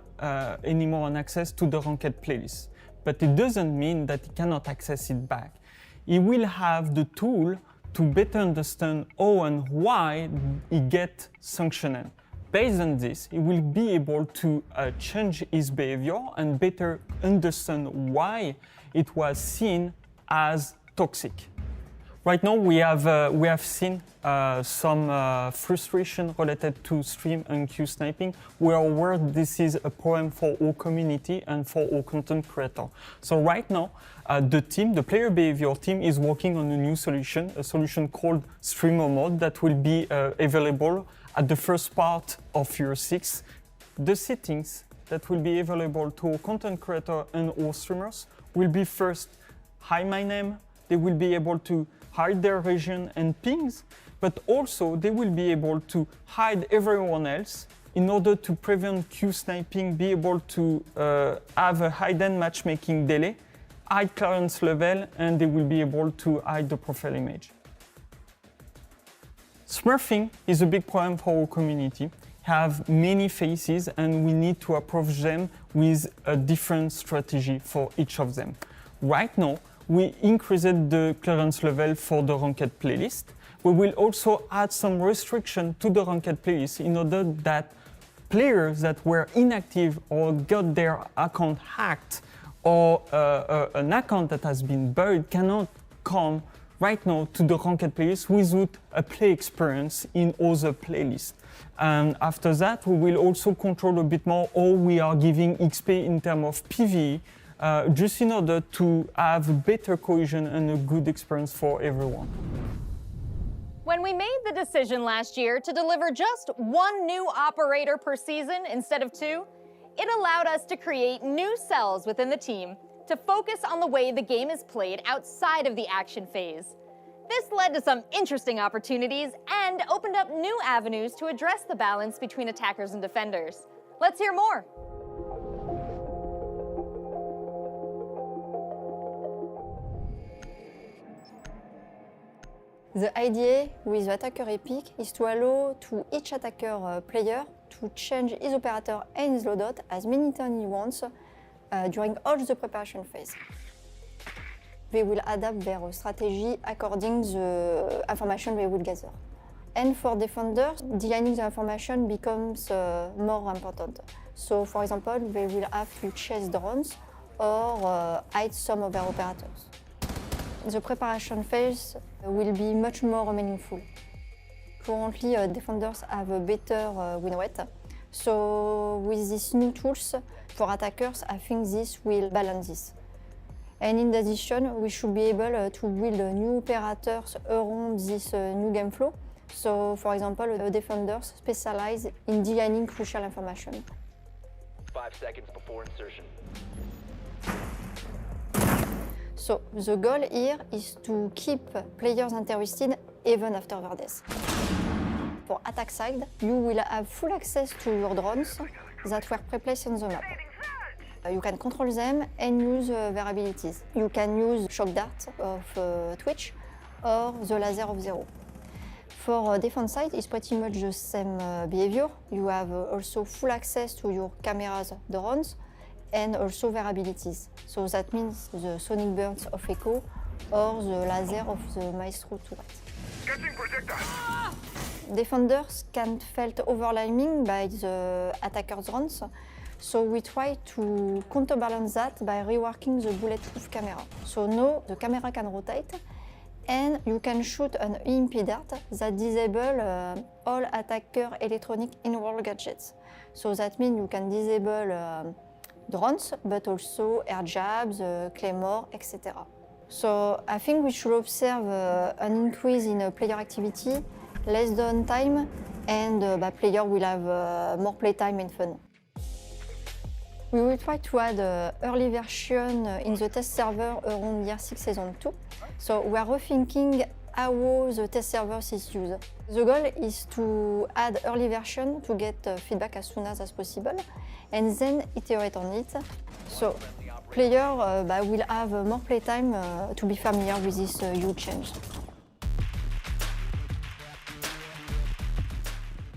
any more access to the ranked playlist. But it doesn't mean that he cannot access it back. He will have the tool to better understand how and why he get sanctioned. Based on this, he will be able to change his behavior and better understand why it was seen as toxic. Right now, we have seen some frustration related to stream and queue sniping. We are aware this is a problem for our community and for our content creator. So right now, the player behavior team is working on a new solution, a solution called Streamer Mode that will be available at the first part of year 6. The settings that will be available to our content creator and our streamers will be first, hi, my name. They will be able to hide their region and pings, but also they will be able to hide everyone else, in order to prevent Q sniping, be able to have a hidden matchmaking delay, hide clearance level, and they will be able to hide the profile image. Smurfing is a big problem for our community. Have many faces and we need to approach them with a different strategy for each of them. Right now, we increased the clearance level for the ranked playlist. We will also add some restriction to the ranked playlist in order that players that were inactive or got their account hacked or an account that has been buried cannot come right now to the ranked playlist without a play experience in other playlists. And after that, we will also control a bit more how we are giving XP in terms of PvE, just in order to have a better cohesion and a good experience for everyone. When we made the decision last year to deliver just one new operator per season instead of two, it allowed us to create new cells within the team to focus on the way the game is played outside of the action phase. This led to some interesting opportunities and opened up new avenues to address the balance between attackers and defenders. Let's hear more. The idea with the attacker epic is to allow to each attacker player to change his operator and his loadout as many times he wants during all the preparation phase. They will adapt their strategy according to the information they will gather. And for defenders, dealing the information becomes more important. So, for example, they will have to chase drones or hide some of their operators. The preparation phase will be much more meaningful. Currently, defenders have a better win rate. So with these new tools for attackers, I think this will balance this. And in addition, we should be able to build new operators around this new game flow. So, for example, the defenders specialize in dealing crucial information. 5 seconds before insertion. So the goal here is to keep players interested even after their death. For attack side, you will have full access to your drones that were pre-placed on the map. You can control them and use their abilities. You can use Shock Dart of Twitch or the Laser of Zero. For defense side, it's pretty much the same behavior. You have also full access to your cameras, drones, and also their abilities. So that means the Sonic Bursts of Echo or the Laser of the Maestro turret. Defenders can felt overwhelming by the attacker's drones, so we try to counterbalance that by reworking the bulletproof camera. So now the camera can rotate and you can shoot an EMP dart that disable all attacker electronic in-world gadgets. So that means you can disable drones, but also air jabs, claymore, etc. So I think we should observe an increase in player activity, less downtime, and player will have more playtime and fun. We will try to add an early version in the test server around year 6 season 2. So we are rethinking how the test server is used. The goal is to add early version to get feedback as soon as possible and then iterate on it. So player will have more playtime to be familiar with this huge change.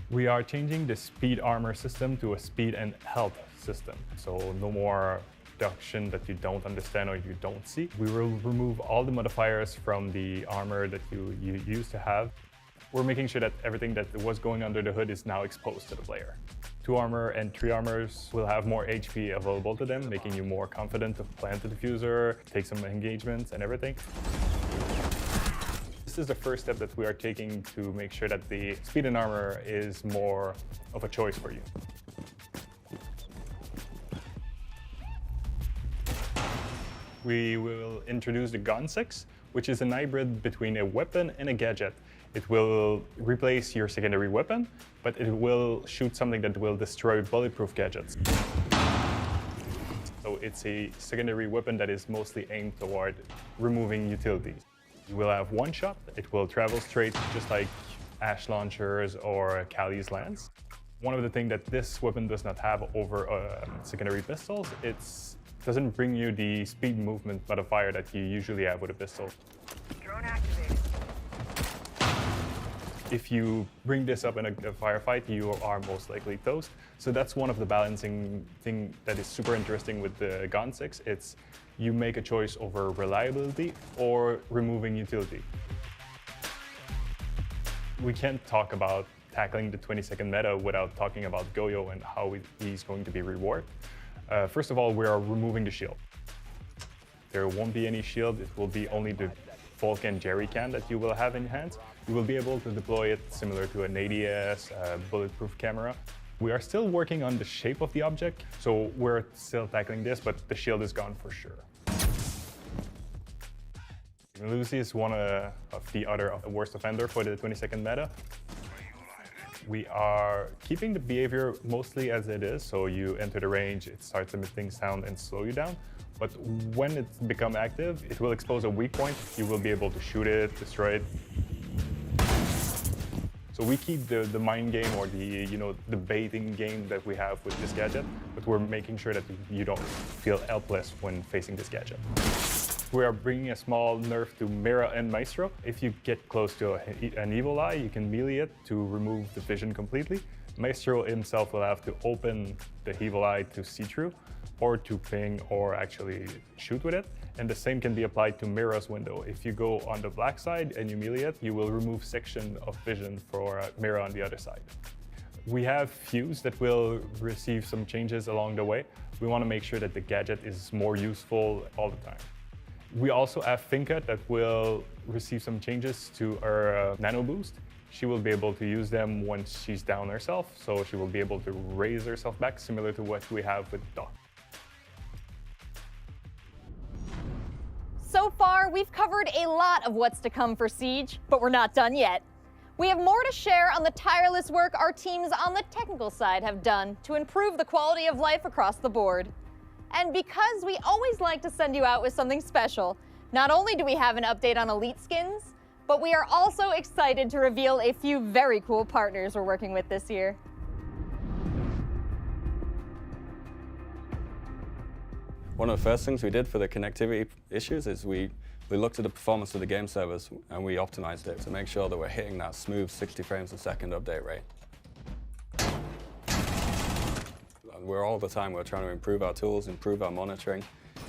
We are changing the speed armor system to a speed and health system. So no more production that you don't understand or you don't see. We will remove all the modifiers from the armor that you used to have. We're making sure that everything that was going under the hood is now exposed to the player. 2 armor and 3 armors will have more HP available to them, making you more confident to plant the diffuser, take some engagements and everything. This is the first step that we are taking to make sure that the speed and armor is more of a choice for you. We will introduce the Gun 6, which is a hybrid between a weapon and a gadget. It will replace your secondary weapon, but it will shoot something that will destroy bulletproof gadgets. So it's a secondary weapon that is mostly aimed toward removing utilities. You will have one shot. It will travel straight, just like Ash launchers or Kali's lance. One of the things that this weapon does not have over secondary pistols, it doesn't bring you the speed movement modifier that you usually have with a pistol. Drone activated. If you bring this up in a firefight, you are most likely toast. So that's one of the balancing thing that is super interesting with the Gun 6. It's you make a choice over reliability or removing utility. We can't talk about tackling the 20-second meta without talking about Goyo and how he's going to be rewarded. First of all, we are removing the shield. There won't be any shield, it will be only the Vulcan jerry can that you will have in your hands. You will be able to deploy it similar to an ADS, bulletproof camera. We are still working on the shape of the object, so we're still tackling this, but the shield is gone for sure. Lucy is one of the other worst offender for the 20-second meta. We are keeping the behavior mostly as it is, so you enter the range, it starts emitting sound and slow you down. But when it becomes active, it will expose a weak point. You will be able to shoot it, destroy it. So we keep the mind game or the baiting game that we have with this gadget, but we're making sure that you don't feel helpless when facing this gadget. We are bringing a small nerf to Mira and Maestro. If you get close to an evil eye, you can melee it to remove the vision completely. Maestro himself will have to open the evil eye to see through, or to ping, or actually shoot with it. And the same can be applied to Mira's window. If you go on the black side and you melee it, you will remove section of vision for Mira on the other side. We have Fuse that will receive some changes along the way. We want to make sure that the gadget is more useful all the time. We also have Finka that will receive some changes to her nano boost. She will be able to use them once she's down herself, so she will be able to raise herself back, similar to what we have with Doc. So far, we've covered a lot of what's to come for Siege, but we're not done yet. We have more to share on the tireless work our teams on the technical side have done to improve the quality of life across the board. And because we always like to send you out with something special, not only do we have an update on Elite skins, but we are also excited to reveal a few very cool partners we're working with this year. One of the first things we did for the connectivity issues is we looked at the performance of the game servers and we optimized it to make sure that we're hitting that smooth 60 frames a second update rate. All the time we're trying to improve our tools, improve our monitoring,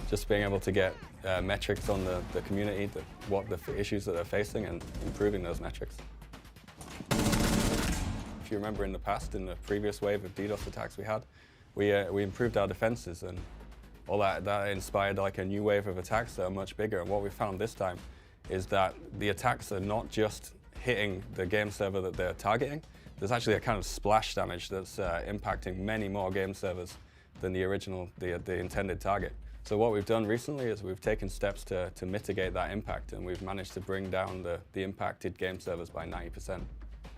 just being able to get metrics on the community, what the issues that they're facing, and improving those metrics. If you remember in the past, in the previous wave of DDoS attacks we had, we improved our defenses, and all that inspired like a new wave of attacks that are much bigger. And what we found this time is that the attacks are not just hitting the game server that they're targeting. There's actually a kind of splash damage that's impacting many more game servers than the original, the intended target. So what we've done recently is we've taken steps to mitigate that impact, and we've managed to bring down the impacted game servers by 90%,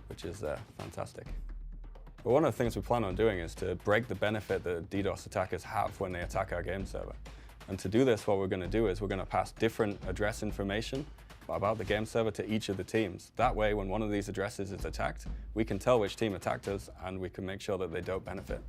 which is fantastic. But one of the things we plan on doing is to break the benefit that DDoS attackers have when they attack our game server. And to do this, what we're going to do is we're going to pass different address information about the game server to each of the teams. That way, when one of these addresses is attacked, we can tell which team attacked us, and we can make sure that they don't benefit.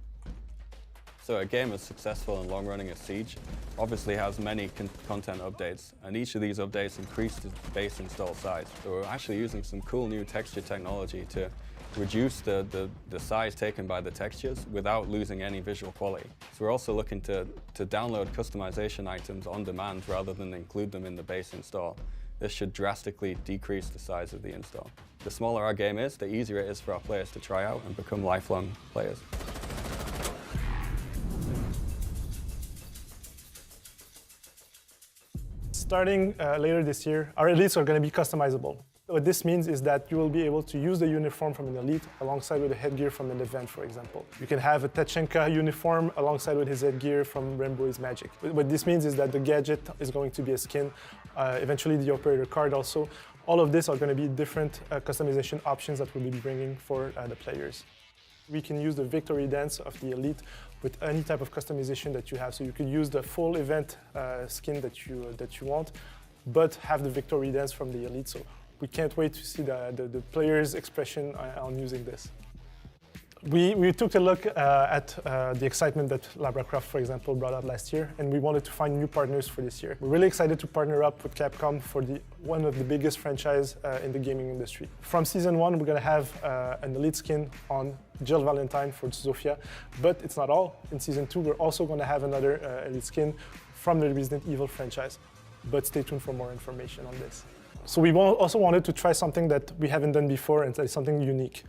So a game as successful and long-running as Siege obviously has many content updates, and each of these updates increase the base install size. So we're actually using some cool new texture technology to reduce the size taken by the textures without losing any visual quality. So we're also looking to download customization items on demand rather than include them in the base install. This should drastically decrease the size of the install. The smaller our game is, the easier it is for our players to try out and become lifelong players. Starting later this year, our elites are going to be customizable. What this means is that you will be able to use the uniform from an elite alongside with the headgear from an event, for example. You can have a Tachenka uniform alongside with his headgear from Rainbow is Magic. What this means is that the gadget is going to be a skin, eventually the operator card also. All of this are going to be different customization options that we'll be bringing for the players. We can use the victory dance of the elite with any type of customization that you have. So you could use the full event skin that you want, but have the victory dance from the elite. So we can't wait to see the players' expression on using this. We took a look at the excitement that Lara Croft, for example, brought out last year, and we wanted to find new partners for this year. We're really excited to partner up with Capcom for one of the biggest franchises in the gaming industry. From Season 1, we're going to have an Elite skin on Jill Valentine for Zofia, but it's not all. In Season 2, we're also going to have another Elite skin from the Resident Evil franchise, but stay tuned for more information on this. So we also wanted to try something that we haven't done before and something unique.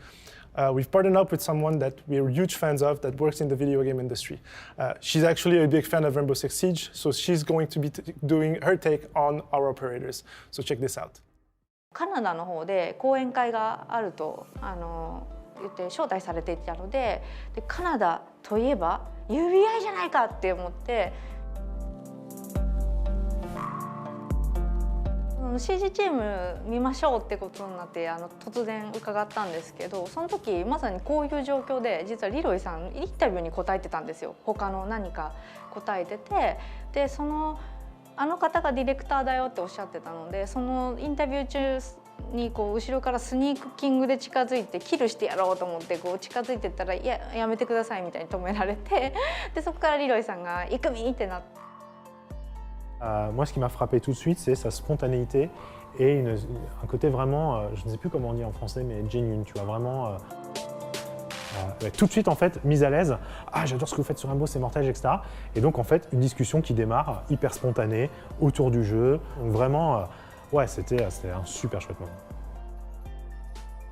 We've partnered up with someone that we're huge fans of that works in the video game industry. She's actually a big fan of Rainbow Six Siege, so she's going to be doing her take on our operators. So check this out. カナダの方で講演会があると言って招待されていたので、カナダといえば UBI じゃないかって思って。CG チーム見ましょうってことになって突然伺ったんですけど、その時まさにこういう状況で実はリロイさんインタビューに答えてたんですよ。他の何か答えてて、であの方がディレクターだよっておっしゃってたので、そのインタビュー中に後ろからスニーキングで近づいてキルしてやろうと思って近づいてったら、いややめてくださいみたいに止められて、でそこからリロイさんが「行くみ!」ってなって。Moi, ce qui m'a frappé tout de suite, c'est sa spontanéité et un côté vraiment, je ne sais plus comment on dit en français, mais genuine, tu vois, vraiment tout de suite en fait mise à l'aise. Ah, j'adore ce que vous faites sur Rainbow, c'est mortel, etc. Et donc en fait une discussion qui démarre hyper spontanée autour du jeu. Donc vraiment, ouais, c'était un super chouette moment.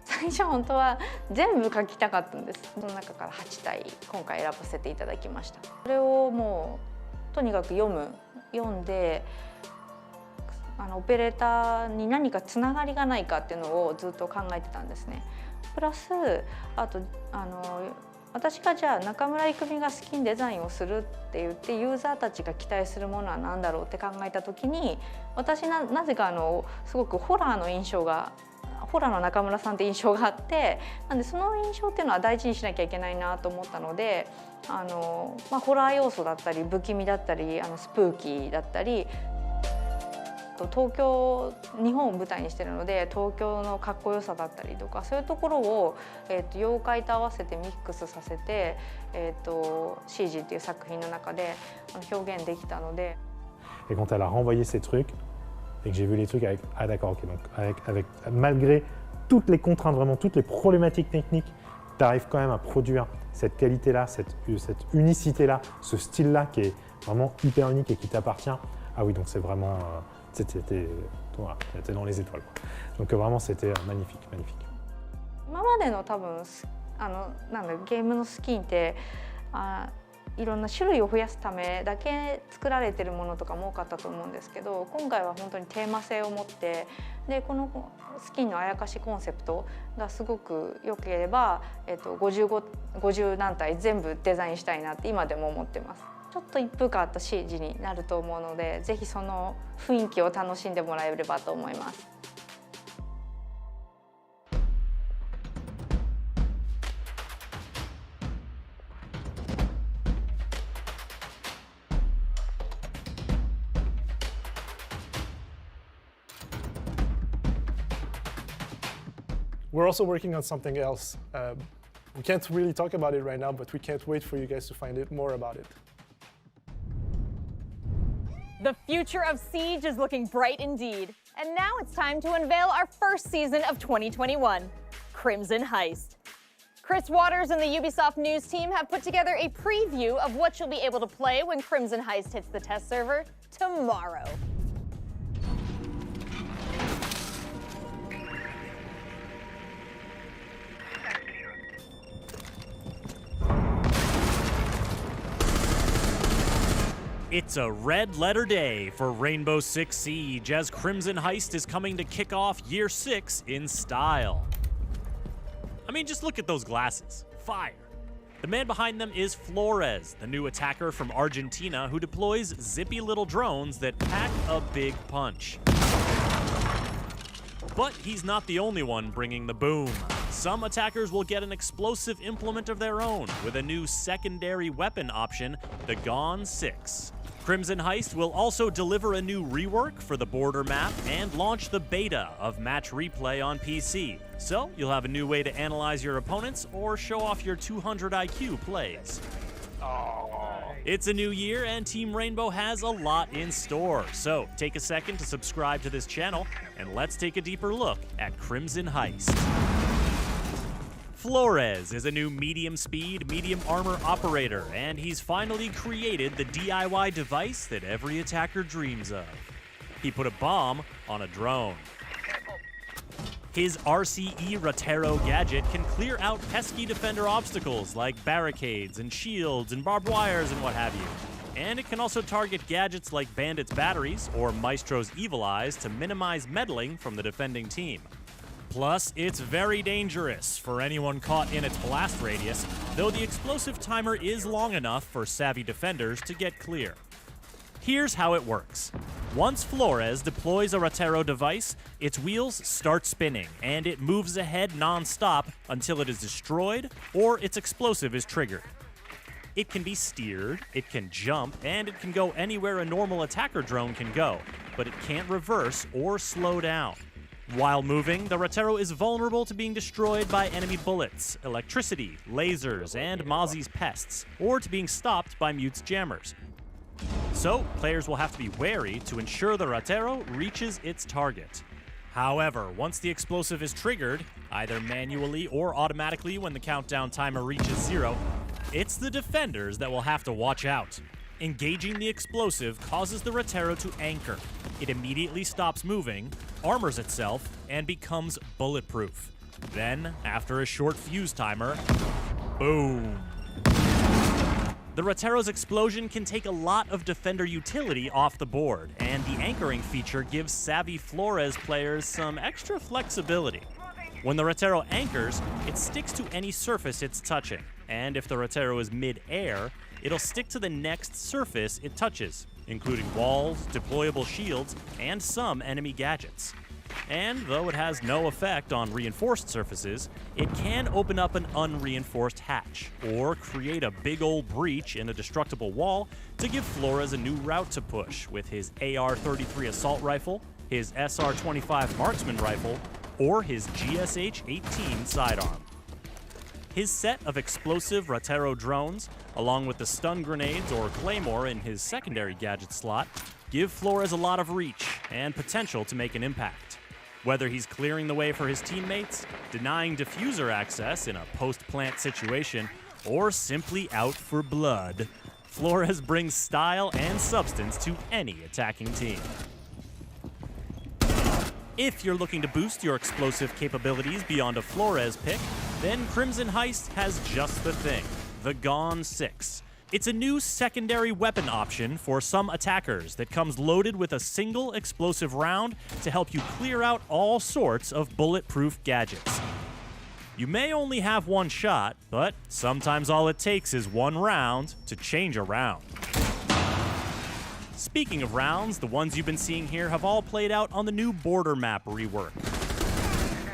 最初本当は全部書きたかったんです。その中から8体今回選ばせていただきました。それをもうとにかく読んでオペレーターに何かつながりがないかっていうのをずっと考えてたんですね。プラスあと私がじゃあ中村郁美がスキンデザインをするって言ってユーザーたちが期待するものは何だろうって考えた時に、私なぜかすごくホラーの印象がホラーの中村さんって印象があって、なんでその印象っていうのは大事にしなきゃいけないなと思ったので、ホラー要素だったり不気味だったりスプーキーだったり、日本を舞台にしてるので東京のかっこよさだったりとか、そういうところを、妖怪と合わせてミックスさせて、CG っていう作品の中で表現できたので。Et quand elle a renvoyé ces trucs et que j'ai vu les trucs avec ah d'accord ok donc avec malgré toutes les contraintes vraiment toutes les problématiques techniques, tu arrives quand même à produire cette qualité-là, cette unicité-là, ce style-là qui est vraiment hyper unique et qui t'appartient. Ah oui, donc c'est vraiment, c'était dans les étoiles, quoi. Donc vraiment, c'était magnifique, magnifique. 今までの多分ゲームのスキンっていろんな種類を増やすためだけ作られてるものとかも多かったと思うんですけど、今回は本当にテーマ性を持って、でこのスキンのあやかしコンセプトがすごく良ければ、50何体全部デザインしたいなって今でも思ってます。ちょっと一風変わった CG になると思うので、ぜひその雰囲気を楽しんでもらえればと思います。We're also working on something else. We can't really talk about it right now, but we can't wait for you guys to find out more about it. The future of Siege is looking bright indeed. And now it's time to unveil our first season of 2021, Crimson Heist. Chris Waters and the Ubisoft News team have put together a preview of what you'll be able to play when Crimson Heist hits the test server tomorrow. It's a red-letter day for Rainbow Six Siege as Crimson Heist is coming to kick off Year 6 in style. I mean, just look at those glasses. Fire. The man behind them is Flores, the new attacker from Argentina who deploys zippy little drones that pack a big punch. But he's not the only one bringing the boom. Some attackers will get an explosive implement of their own with a new secondary weapon option, the Gone 6. Crimson Heist will also deliver a new rework for the border map and launch the beta of Match Replay on PC. So you'll have a new way to analyze your opponents or show off your 200 IQ plays. It's a new year and Team Rainbow has a lot in store. So take a second to subscribe to this channel and let's take a deeper look at Crimson Heist. Flores is a new medium speed, medium armor operator, and he's finally created the DIY device that every attacker dreams of. He put a bomb on a drone. His RCE Ratero gadget can clear out pesky defender obstacles like barricades and shields and barbed wires and what have you. And it can also target gadgets like Bandit's batteries or Maestro's evil eyes to minimize meddling from the defending team. Plus, it's very dangerous for anyone caught in its blast radius, though the explosive timer is long enough for savvy defenders to get clear. Here's how it works. Once Flores deploys a Ratero device, its wheels start spinning, and it moves ahead non-stop until it is destroyed or its explosive is triggered. It can be steered, it can jump, and it can go anywhere a normal attacker drone can go, but it can't reverse or slow down. While moving, the Ratero is vulnerable to being destroyed by enemy bullets, electricity, lasers, and Mozzie's pests, or to being stopped by Mute's jammers. So, players will have to be wary to ensure the Ratero reaches its target. However, once the explosive is triggered, either manually or automatically when the countdown timer reaches 0, it's the defenders that will have to watch out. Engaging the explosive causes the Ratero to anchor. It immediately stops moving, armors itself, and becomes bulletproof. Then, after a short fuse timer, boom. The Ratero's explosion can take a lot of defender utility off the board, and the anchoring feature gives savvy Flores players some extra flexibility. When the Ratero anchors, it sticks to any surface it's touching, and if the Ratero is mid-air, it'll stick to the next surface it touches, including walls, deployable shields, and some enemy gadgets. And though it has no effect on reinforced surfaces, it can open up an unreinforced hatch, or create a big old breach in a destructible wall to give Flores a new route to push with his AR-33 assault rifle, his SR-25 marksman rifle, or his GSH-18 sidearm. His set of explosive Ratero drones, along with the stun grenades or claymore in his secondary gadget slot, give Flores a lot of reach and potential to make an impact. Whether he's clearing the way for his teammates, denying diffuser access in a post-plant situation, or simply out for blood, Flores brings style and substance to any attacking team. If you're looking to boost your explosive capabilities beyond a Flores pick, then Crimson Heist has just the thing, the Gone 6. It's a new secondary weapon option for some attackers that comes loaded with a single explosive round to help you clear out all sorts of bulletproof gadgets. You may only have one shot, but sometimes all it takes is one round to change a round. Speaking of rounds, the ones you've been seeing here have all played out on the new border map rework.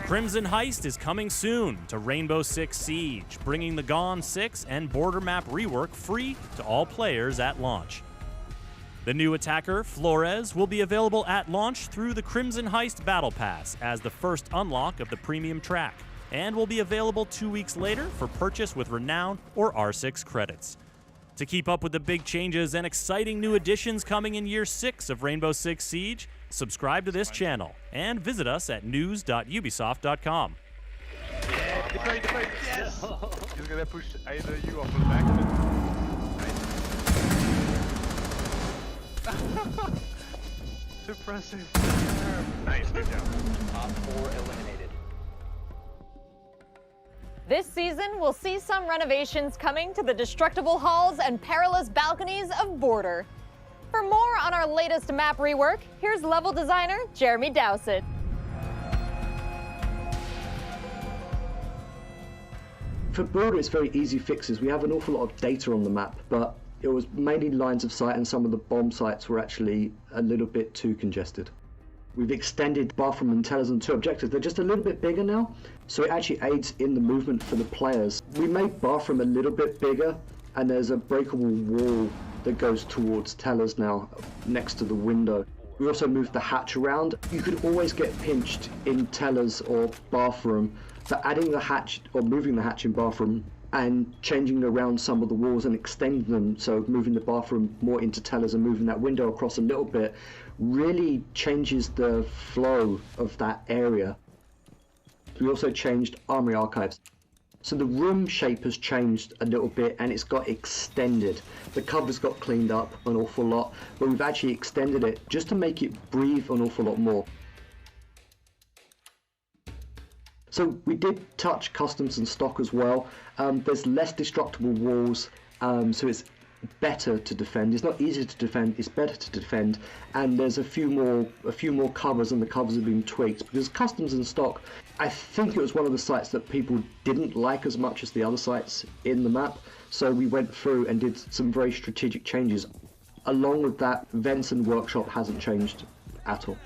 Crimson Heist is coming soon to Rainbow Six Siege, bringing the Gone 6 and border map rework free to all players at launch. The new attacker, Flores, will be available at launch through the Crimson Heist Battle Pass as the first unlock of the premium track, and will be available 2 weeks later for purchase with Renown or R6 credits. To keep up with the big changes and exciting new additions coming in Year 6 of Rainbow Six Siege, subscribe to this channel and visit us at news.ubisoft.com. Yeah, defend, yes! He's gonna push either you or pull back. Nice. Impressive. Nice, good job. Top 4 eliminated. This season, we'll see some renovations coming to the destructible halls and perilous balconies of Border. For more on our latest map rework, here's level designer Jeremy Dowsett. For Border, it's very easy fixes. We have an awful lot of data on the map, but it was mainly lines of sight, and some of the bomb sites were actually a little bit too congested. We've extended Bathroom and Tellers and 2 objectives. They're just a little bit bigger now, so it actually aids in the movement for the players. We made Bathroom a little bit bigger, and there's a breakable wall that goes towards tellers now, next to the window. We also moved the hatch around. You could always get pinched in tellers or bathroom, so adding the hatch or moving the hatch in bathroom and changing around some of the walls and extending them, so moving the bathroom more into tellers and moving that window across a little bit, really changes the flow of that area. We also changed Armory Archives. So the room shape has changed a little bit and it's got extended. The covers got cleaned up an awful lot, but we've actually extended it just to make it breathe an awful lot more. So we did touch customs and stock as well. There's less destructible walls, so it's better to defend. It's not easier to defend, it's better to defend, and there's a few more covers, and the covers have been tweaked because customs and stock, I think it was one of the sites that people didn't like as much as the other sites in the map, so we went through and did some very strategic changes. Along with that, vents and workshop hasn't changed at all.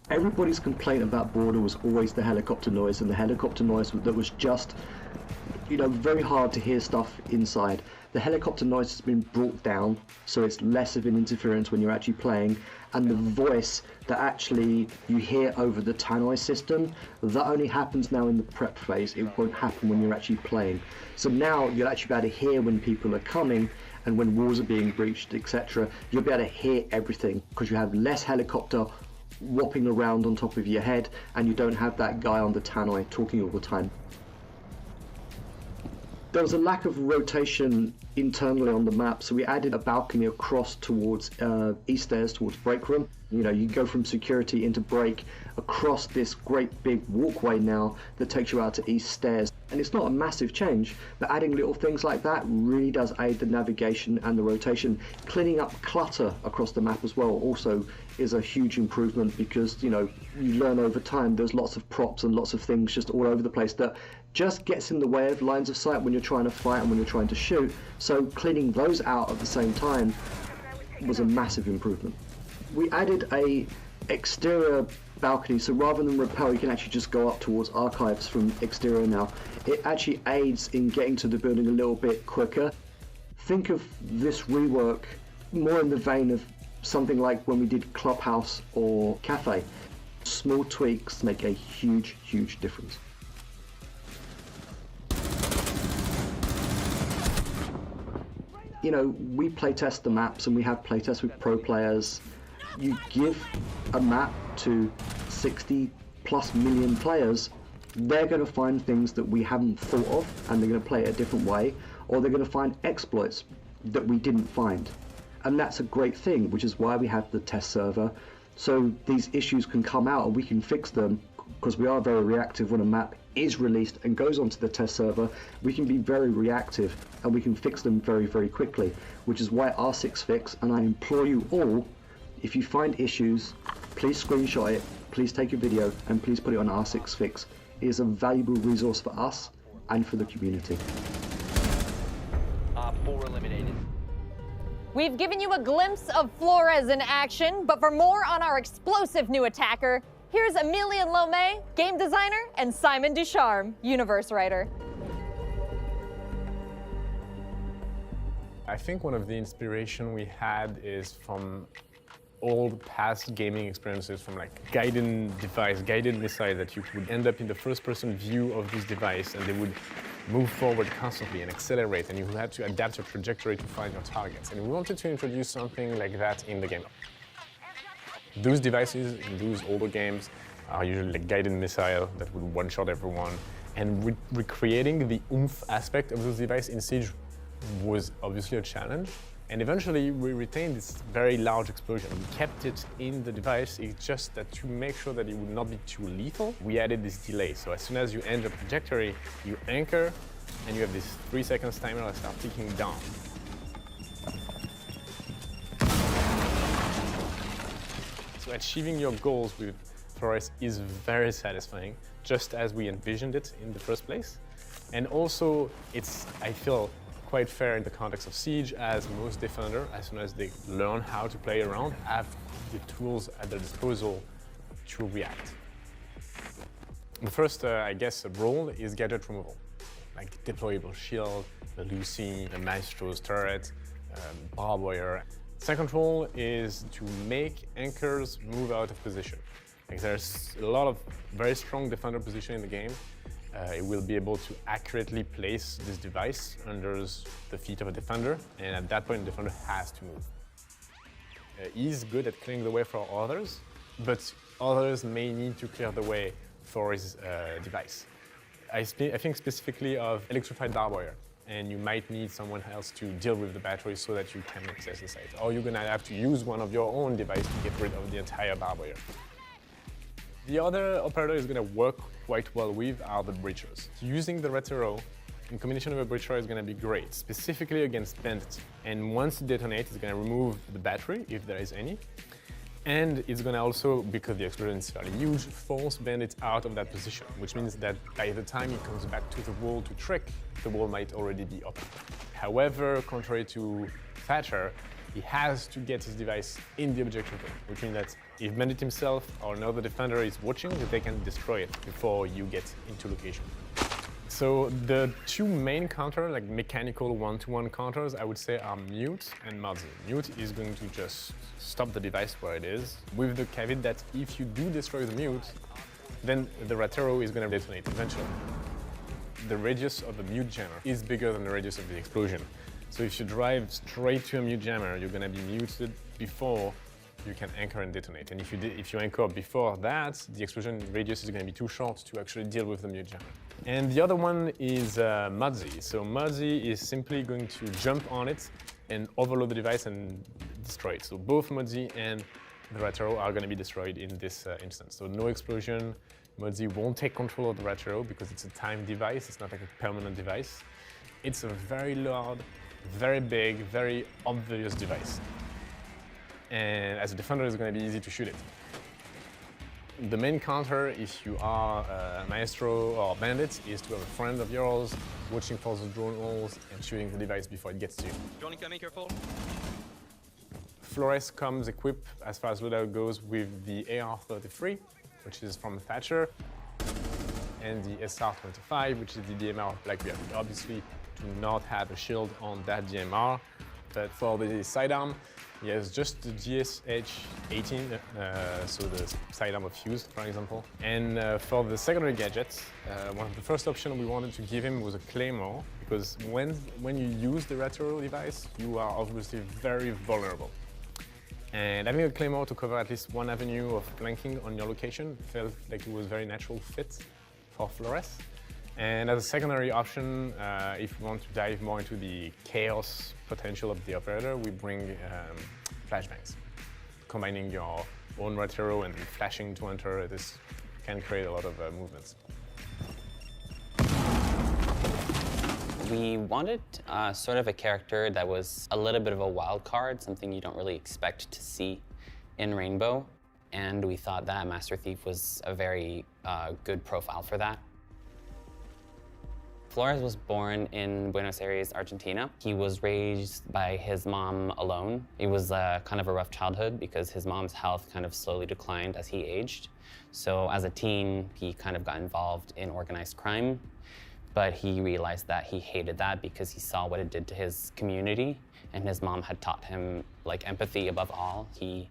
Everybody's complaint about Border was always the helicopter noise, and the helicopter noise that was just, you know, very hard to hear stuff inside. The helicopter noise has been brought down, so it's less of an interference when you're actually playing, and the voice that actually you hear over the tannoy system, that only happens now in the prep phase. It won't happen when you're actually playing. So now you'll actually be able to hear when people are coming and when walls are being breached, etc. You'll be able to hear everything because you have less helicopter whopping around on top of your head, and you don't have that guy on the tannoy talking all the time. There was a lack of rotation internally on the map, so we added a balcony across towards east stairs, towards break room. You know, you go from security into break across this great big walkway now that takes you out to east stairs. And it's not a massive change, but adding little things like that really does aid the navigation and the rotation. Cleaning up clutter across the map as well also is a huge improvement because, you know, you learn over time there's lots of props and lots of things just all over the place that just gets in the way of lines of sight when you're trying to fight and when you're trying to shoot. So cleaning those out at the same time was a massive improvement. We added a exterior balcony, so rather than rappel you can actually just go up towards archives from exterior now. It actually aids in getting to the building a little bit quicker. Think of this rework more in the vein of something like when we did Clubhouse or Cafe. Small tweaks make a huge, huge difference. You know, we playtest the maps and we have playtests with pro players. You give a map to 60+ million players, they're going to find things that we haven't thought of and they're going to play it a different way, or they're going to find exploits that we didn't find. And that's a great thing, which is why we have the test server, so these issues can come out and we can fix them, because we are very reactive when a map is released and goes onto the test server. We can be very reactive and we can fix them very, very quickly, which is why R6 Fix, and I implore you all, if you find issues, please screenshot it, please take a video, and please put it on R6 Fix. It is a valuable resource for us and for the community. Op 4 eliminated. We've given you a glimpse of Flores in action, but for more on our explosive new attacker, here's Emilien Lomé, game designer, and Simon Ducharme, universe writer. I think one of the inspiration we had is from all the past gaming experiences, from like guided device, guided missile, that you would end up in the first-person view of this device and they would move forward constantly and accelerate, and you had to adapt your trajectory to find your targets. And we wanted to introduce something like that in the game. Those devices in those older games are usually like guided missile that would one-shot everyone, and recreating the oomph aspect of those devices in Siege was obviously a challenge. And eventually we retained this very large explosion. We kept it in the device, it's just that to make sure that it would not be too lethal, we added this delay. So as soon as you end your trajectory, you anchor, and you have this 3 seconds timer that starts ticking down. So achieving your goals with Flores is very satisfying, just as we envisioned it in the first place. And also, it's, I feel, quite fair in the context of Siege, as most defenders, as soon as they learn how to play around, have the tools at their disposal to react. The first, I guess, role is gadget removal, like deployable shield, the Lucy, the Maestro's turret, barbed wire. Second role is to make anchors move out of position. Like there's a lot of very strong defender position in the game. It will be able to accurately place this device under the feet of a defender, and at that point the defender has to move. He's good at clearing the way for others, but others may need to clear the way for his device. I think specifically of electrified barbed wire, and you might need someone else to deal with the battery so that you can access the site. Or you're gonna have to use one of your own devices to get rid of the entire barbed wire. The other operator is going to work quite well with are the breachers. Using the Red Arrow in combination with a breacher is going to be great, specifically against bandits. And once it detonates, it's going to remove the battery, if there is any. And it's going to also, because the explosion is fairly huge, force bandits out of that position, which means that by the time he comes back to the wall to trick, the wall might already be open. However, contrary to Thatcher, he has to get his device in the objective zone, which means that if Bandit himself or another defender is watching, they can destroy it before you get into location. So the two main counters, like mechanical one-to-one counters, I would say are Mute and Mudzy. Mute is going to just stop the device where it is, with the caveat that if you do destroy the Mute, then the Red Arrow is going to detonate eventually. The radius of the Mute jammer is bigger than the radius of the explosion. So if you drive straight to a mute jammer, you're going to be muted before you can anchor and detonate. And if you anchor before that, the explosion radius is going to be too short to actually deal with the mute jammer. And the other one is Mudzy. So Mudzy is simply going to jump on it and overload the device and destroy it. So both Mudzy and the Red Arrow are going to be destroyed in this instance. So no explosion. Mudzy won't take control of the Red Arrow because it's a timed device. It's not like a permanent device. It's a very loud, very big, very obvious device. And as a defender, it's going to be easy to shoot it. The main counter, if you are a Maestro or Bandit, is to have a friend of yours watching for the drone holes and shooting the device before it gets to you. Johnny, coming, careful. Flores comes equipped, as far as loadout goes, with the AR-33, which is from Thatcher, and the SR-25, which is the DMR of Blackbeard. We obviously do not have a shield on that DMR, but for the sidearm, he has just the GSH-18, so the sidearm of Fuse, for example. And for the secondary gadgets, one of the first options we wanted to give him was a Claymore, because when you use the Red Arrow device, you are obviously very vulnerable. And having a Claymore to cover at least one avenue of flanking on your location felt like it was a very natural fit for Flores. And as a secondary option, if we want to dive more into the chaos potential of the operator, we bring flashbangs. Combining your own Red Arrow and flashing to enter, this can create a lot of movements. We wanted sort of a character that was a little bit of a wild card, something you don't really expect to see in Rainbow. And we thought that Master Thief was a very good profile for that. Flores was born in Buenos Aires, Argentina. He was raised by his mom alone. It was kind of a rough childhood because his mom's health kind of slowly declined as he aged. So as a teen, he kind of got involved in organized crime, but he realized that he hated that because he saw what it did to his community, and his mom had taught him like empathy above all. He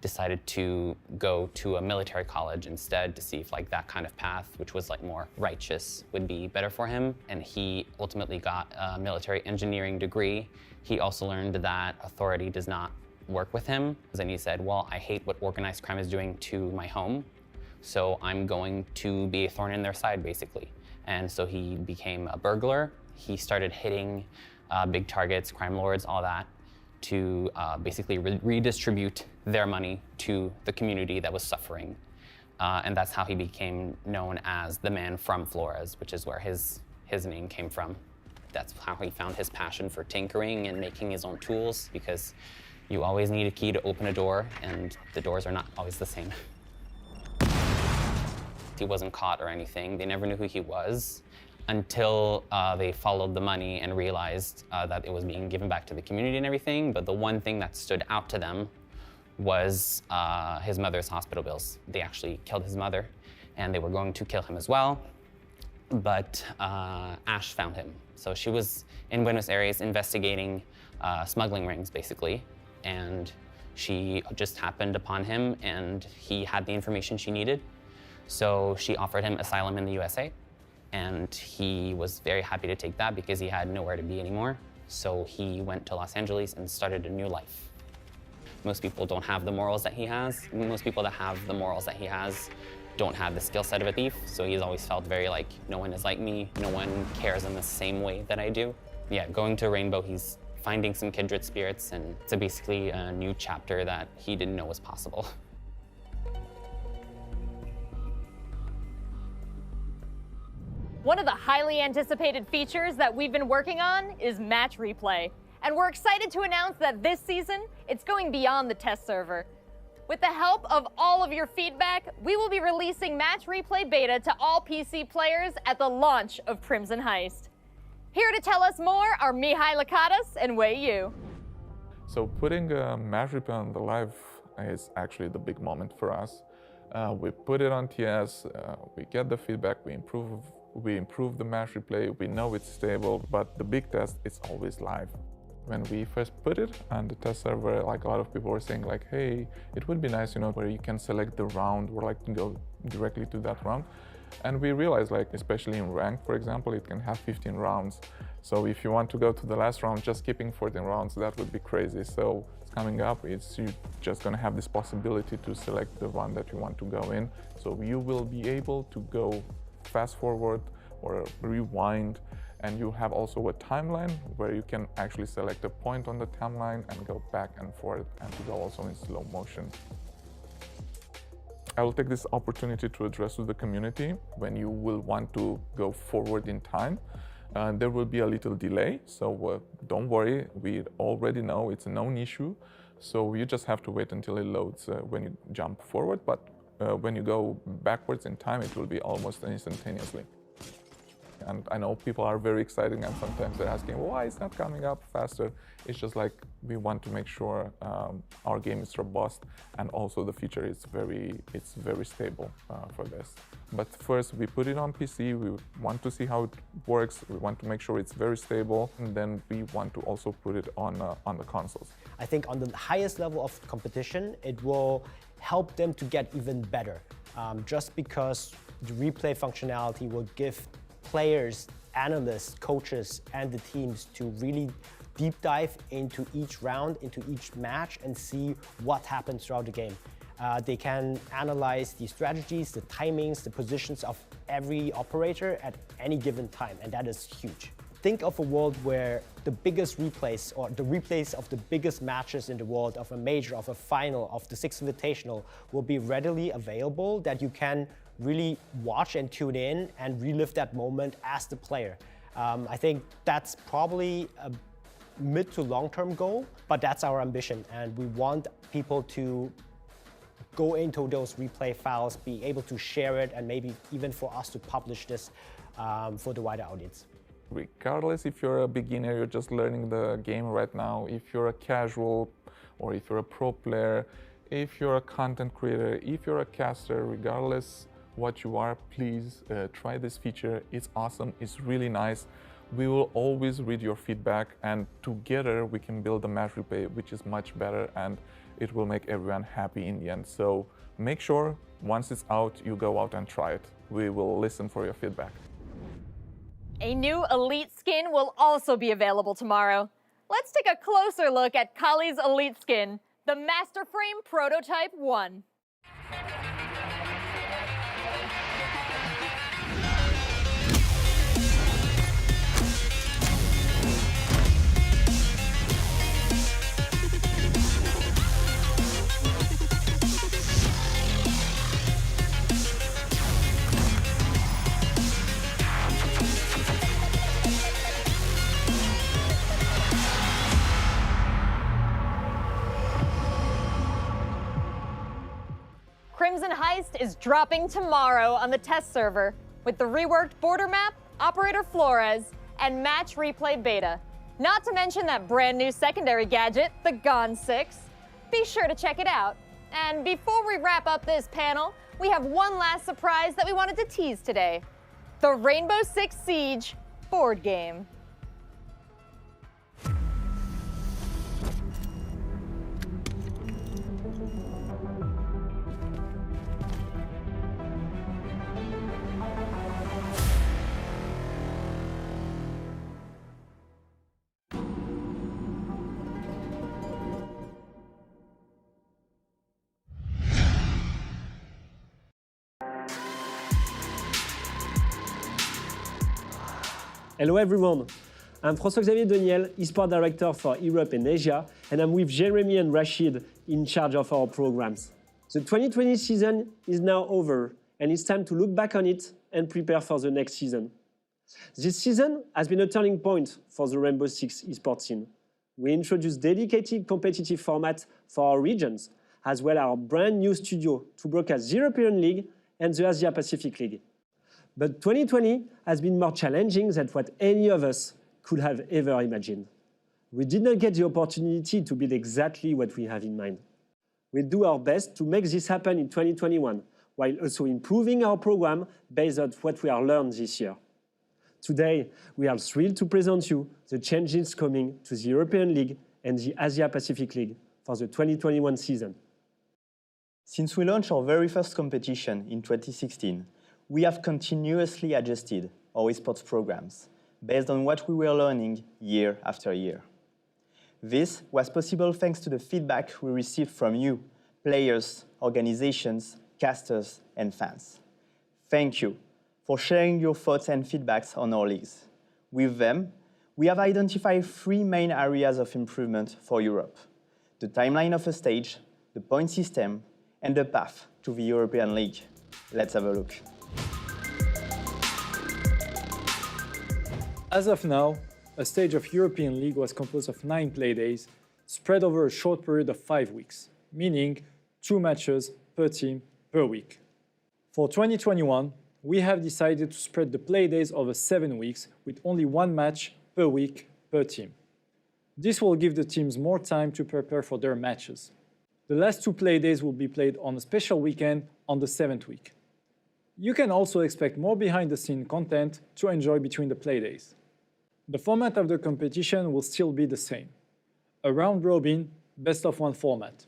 decided to go to a military college instead to see if like that kind of path, which was like more righteous, would be better for him. And he ultimately got a military engineering degree. He also learned that authority does not work with him. And he said, well, I hate what organized crime is doing to my home, so I'm going to be a thorn in their side, basically. And so he became a burglar. He started hitting big targets, crime lords, all that, to basically redistribute their money to the community that was suffering. And that's how he became known as the man from Flores, which is where his name came from. That's how he found his passion for tinkering and making his own tools, because you always need a key to open a door, and the doors are not always the same. He wasn't caught or anything. They never knew who he was until they followed the money and realized that it was being given back to the community and everything. But the one thing that stood out to them was his mother's hospital bills. They actually killed his mother, and they were going to kill him as well. but Ash found him. So she was in Buenos Aires investigating smuggling rings, basically, and she just happened upon him, and he had the information she needed. So she offered him asylum in the USA, and he was very happy to take that because he had nowhere to be anymore. So he went to Los Angeles and started a new life. Most people don't have the morals that he has. Most people that have the morals that he has don't have the skill set of a thief, so he's always felt very like, no one is like me, no one cares in the same way that I do. Yeah, going to Rainbow, he's finding some kindred spirits, and it's basically a new chapter that he didn't know was possible. One of the highly anticipated features that we've been working on is Match Replay. And we're excited to announce that this season, it's going beyond the test server. With the help of all of your feedback, we will be releasing Match Replay Beta to all PC players at the launch of Crimson Heist. Here to tell us more are Mihai Lakatos and Wei Yu. So putting Match Replay on the live is actually the big moment for us. We put it on TS, we get the feedback, we improve the Match Replay, we know it's stable, but the big test is always live. When we first put it on the test server, like a lot of people were saying like, hey, it would be nice, you know, where you can select the round or like to go directly to that round. And we realized, like, especially in rank, for example, it can have 15 rounds. So if you want to go to the last round, just skipping 14 rounds, that would be crazy. So coming up, it's you just gonna have this possibility to select the round that you want to go in. So you will be able to go fast forward or rewind. And you have also a timeline where you can actually select a point on the timeline and go back and forth and to go also in slow motion. I will take this opportunity to address to the community when you will want to go forward in time. There will be a little delay, so don't worry, we already know it's a known issue. So you just have to wait until it loads when you jump forward, but when you go backwards in time, it will be almost instantaneously. And I know people are very excited and sometimes they're asking, why it's not coming up faster? It's just like we want to make sure our game is robust and also the feature is very stable for this. But first we put it on PC, we want to see how it works, we want to make sure it's very stable, and then we want to also put it on the consoles. I think on the highest level of competition, it will help them to get even better. Just because the replay functionality will give players, analysts, coaches, and the teams to really deep dive into each round, into each match, and see what happens throughout the game. They can analyze the strategies, the timings, the positions of every operator at any given time, and that is huge. Think of a world where the biggest replays, or the replays of the biggest matches in the world, of a major, of a final, of the Sixth Invitational, will be readily available, that you can really watch and tune in and relive that moment as the player. I think that's probably a mid to long-term goal, but that's our ambition, and we want people to go into those replay files, be able to share it, and maybe even for us to publish this for the wider audience. Regardless if you're a beginner, you're just learning the game right now, if you're a casual or if you're a pro player, if you're a content creator, if you're a caster, regardless what you are, please try this feature. It's awesome, it's really nice. We will always read your feedback, and together we can build a Match Replay which is much better, and it will make everyone happy in the end. So make sure once it's out, you go out and try it. We will listen for your feedback. A new Elite skin will also be available tomorrow. Let's take a closer look at Kali's Elite skin, the Masterframe Prototype 1. Crimson Heist is dropping tomorrow on the test server with the reworked border map, Operator Flores, and Match Replay Beta. Not to mention that brand new secondary gadget, the Gone 6. Be sure to check it out. And before we wrap up this panel, we have one last surprise that we wanted to tease today. the Rainbow Six Siege board game. Hello everyone, I'm François-Xavier Deniel, eSport Director for Europe and Asia, and I'm with Jeremy and Rashid in charge of our programs. The 2020 season is now over, and it's time to look back on it and prepare for the next season. This season has been a turning point for the Rainbow Six eSports scene. We introduced dedicated competitive formats for our regions, as well as our brand new studio to broadcast the European League and the Asia Pacific League. But 2020 has been more challenging than what any of us could have ever imagined. We did not get the opportunity to build exactly what we have in mind. We'll do our best to make this happen in 2021, while also improving our program based on what we have learned this year. Today, we are thrilled to present you the changes coming to the European League and the Asia Pacific League for the 2021 season. Since we launched our very first competition in 2016, we have continuously adjusted our esports programs based on what we were learning year after year. This was possible thanks to the feedback we received from you, players, organizations, casters, and fans. Thank you for sharing your thoughts and feedbacks on our leagues. With them, we have identified 3 main areas of improvement for Europe: the timeline of a stage, the point system, and the path to the European League. Let's have a look. As of now, a stage of European League was composed of 9 play days, spread over a short period of 5 weeks, meaning 2 matches per team per week. For 2021, we have decided to spread the play days over 7 weeks with only 1 match per week per team. This will give the teams more time to prepare for their matches. The last 2 play days will be played on a special weekend on the 7th week. You can also expect more behind-the-scenes content to enjoy between the play days. The format of the competition will still be the same: a round-robin, best-of-1 format.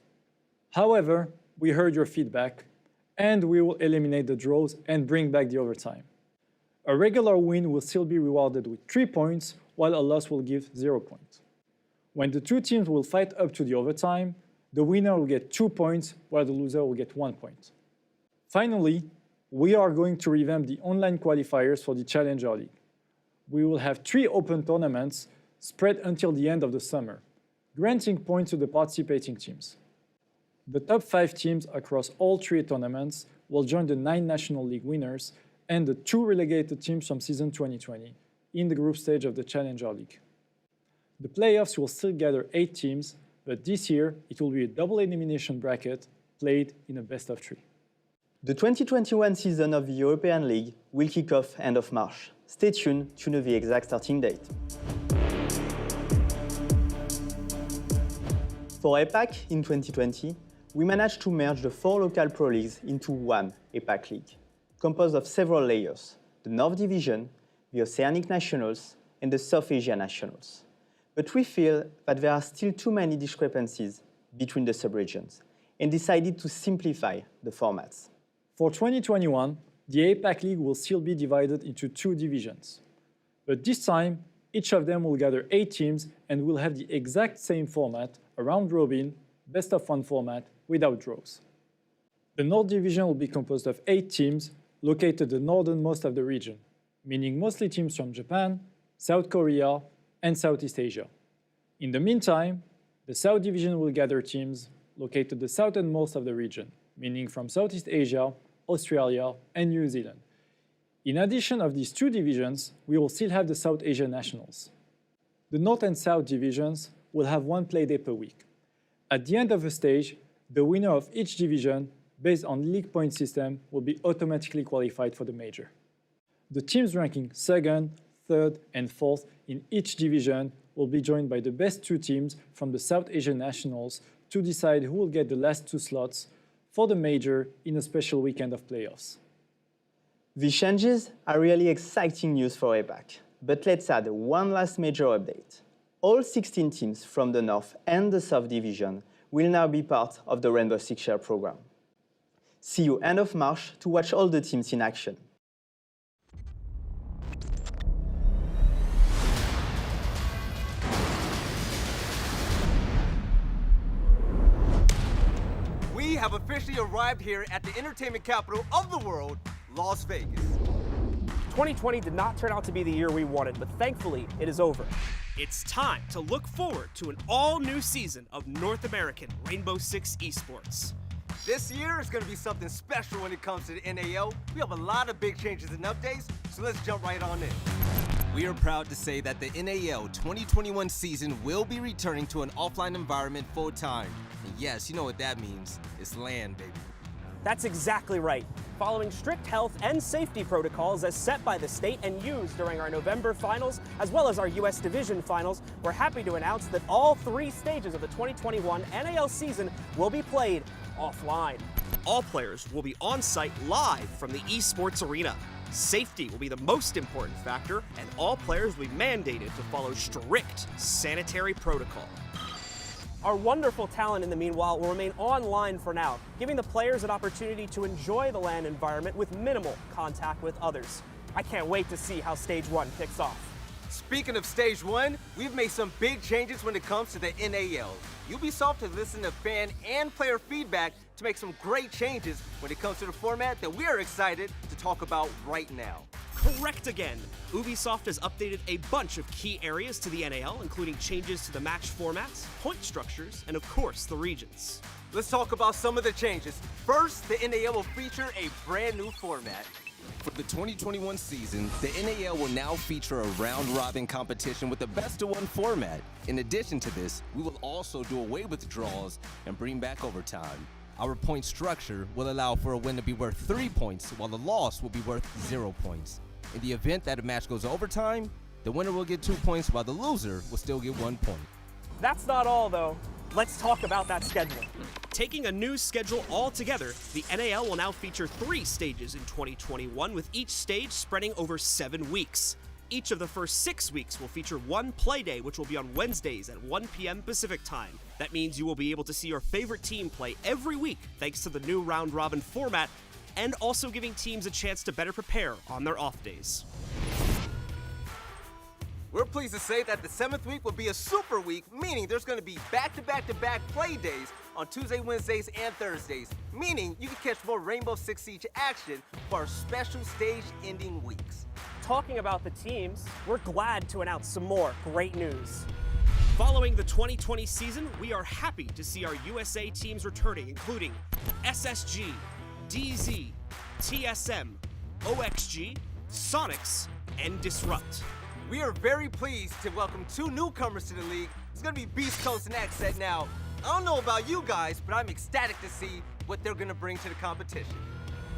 However, we heard your feedback, and we will eliminate the draws and bring back the overtime. A regular win will still be rewarded with 3 points, while a loss will give 0 points. When the 2 teams will fight up to the overtime, the winner will get 2 points, while the loser will get 1 point. Finally, we are going to revamp the online qualifiers for the Challenger League. We will have 3 open tournaments spread until the end of the summer, granting points to the participating teams. The top 5 teams across all 3 tournaments will join the 9 National League winners and the 2 relegated teams from season 2020 in the group stage of the Challenger League. The playoffs will still gather 8 teams, but this year it will be a double elimination bracket played in a best-of-3. The 2021 season of the European League will kick off end of March. Stay tuned to know the exact starting date. For APAC in 2020, we managed to merge the 4 local pro leagues into one APAC league, composed of several layers: the North Division, the Oceanic Nationals, and the South Asia Nationals. But we feel that there are still too many discrepancies between the subregions and decided to simplify the formats. For 2021, the APAC League will still be divided into 2 divisions. But this time, each of them will gather 8 teams and will have the exact same format, a round-robin, best-of-1 format without draws. The North Division will be composed of 8 teams located the northernmost of the region, meaning mostly teams from Japan, South Korea, and Southeast Asia. In the meantime, the South Division will gather teams located the southernmost of the region, meaning from Southeast Asia, Australia, and New Zealand. In addition of these 2 divisions, we will still have the South Asia Nationals. The North and South divisions will have 1 play day per week. At the end of the stage, the winner of each division, based on league point system, will be automatically qualified for the major. The teams ranking 2nd, 3rd, and 4th in each division will be joined by the best 2 teams from the South Asian Nationals to decide who will get the last 2 slots for the major in a special weekend of playoffs. These changes are really exciting news for APAC, but let's add one last major update. All 16 teams from the North and the South Division will now be part of the Rainbow Six Share program. See you end of March to watch all the teams in action. We have officially arrived here at the entertainment capital of the world, Las Vegas. 2020 did not turn out to be the year we wanted, but thankfully, it is over. It's time to look forward to an all-new season of North American Rainbow Six Esports. This year is going to be something special when it comes to the NAL. We have a lot of big changes and updates, so let's jump right on in. We are proud to say that the NAL 2021 season will be returning to an offline environment full-time. And yes, you know what that means. It's LAN, baby. That's exactly right. Following strict health and safety protocols as set by the state and used during our November finals, as well as our US Division finals, we're happy to announce that all 3 stages of the 2021 NAL season will be played offline. All players will be on site live from the esports arena. Safety will be the most important factor, and all players will be mandated to follow strict sanitary protocol. Our wonderful talent in the meanwhile will remain online for now, giving the players an opportunity to enjoy the LAN environment with minimal contact with others. I can't wait to see how Stage 1 kicks off. Speaking of Stage 1, we've made some big changes when it comes to the NAL. Ubisoft has listened to fan and player feedback to make some great changes when it comes to the format that we are excited to talk about right now. Correct again. Ubisoft has updated a bunch of key areas to the NAL, including changes to the match formats, point structures, and of course, the regions. Let's talk about some of the changes. First, the NAL will feature a brand new format. For the 2021 season, the NAL will now feature a round-robin competition with a best-of-1 format. In addition to this, we will also do away with draws and bring back overtime. Our point structure will allow for a win to be worth 3 points, while a loss will be worth 0 points. In the event that a match goes overtime, the winner will get 2 points, while the loser will still get 1 point. That's not all, though. Let's talk about that schedule. Taking a new schedule altogether, the NAL will now feature 3 stages in 2021, with each stage spreading over 7 weeks. Each of the first 6 weeks will feature 1 play day, which will be on Wednesdays at 1 p.m. Pacific time. That means you will be able to see your favorite team play every week, thanks to the new round-robin format, and also giving teams a chance to better prepare on their off days. We're pleased to say that the 7th week will be a super week, meaning there's going to be back-to-back-to-back play days on Tuesday, Wednesdays, and Thursdays, meaning you can catch more Rainbow Six Siege action for our special stage-ending weeks. Talking about the teams, we're glad to announce some more great news. Following the 2020 season, we are happy to see our USA teams returning, including SSG, DZ, TSM, OXG, Sonics, and Disrupt. We are very pleased to welcome 2 newcomers to the league. It's going to be Beast Coast and Accent now. I don't know about you guys, but I'm ecstatic to see what they're going to bring to the competition.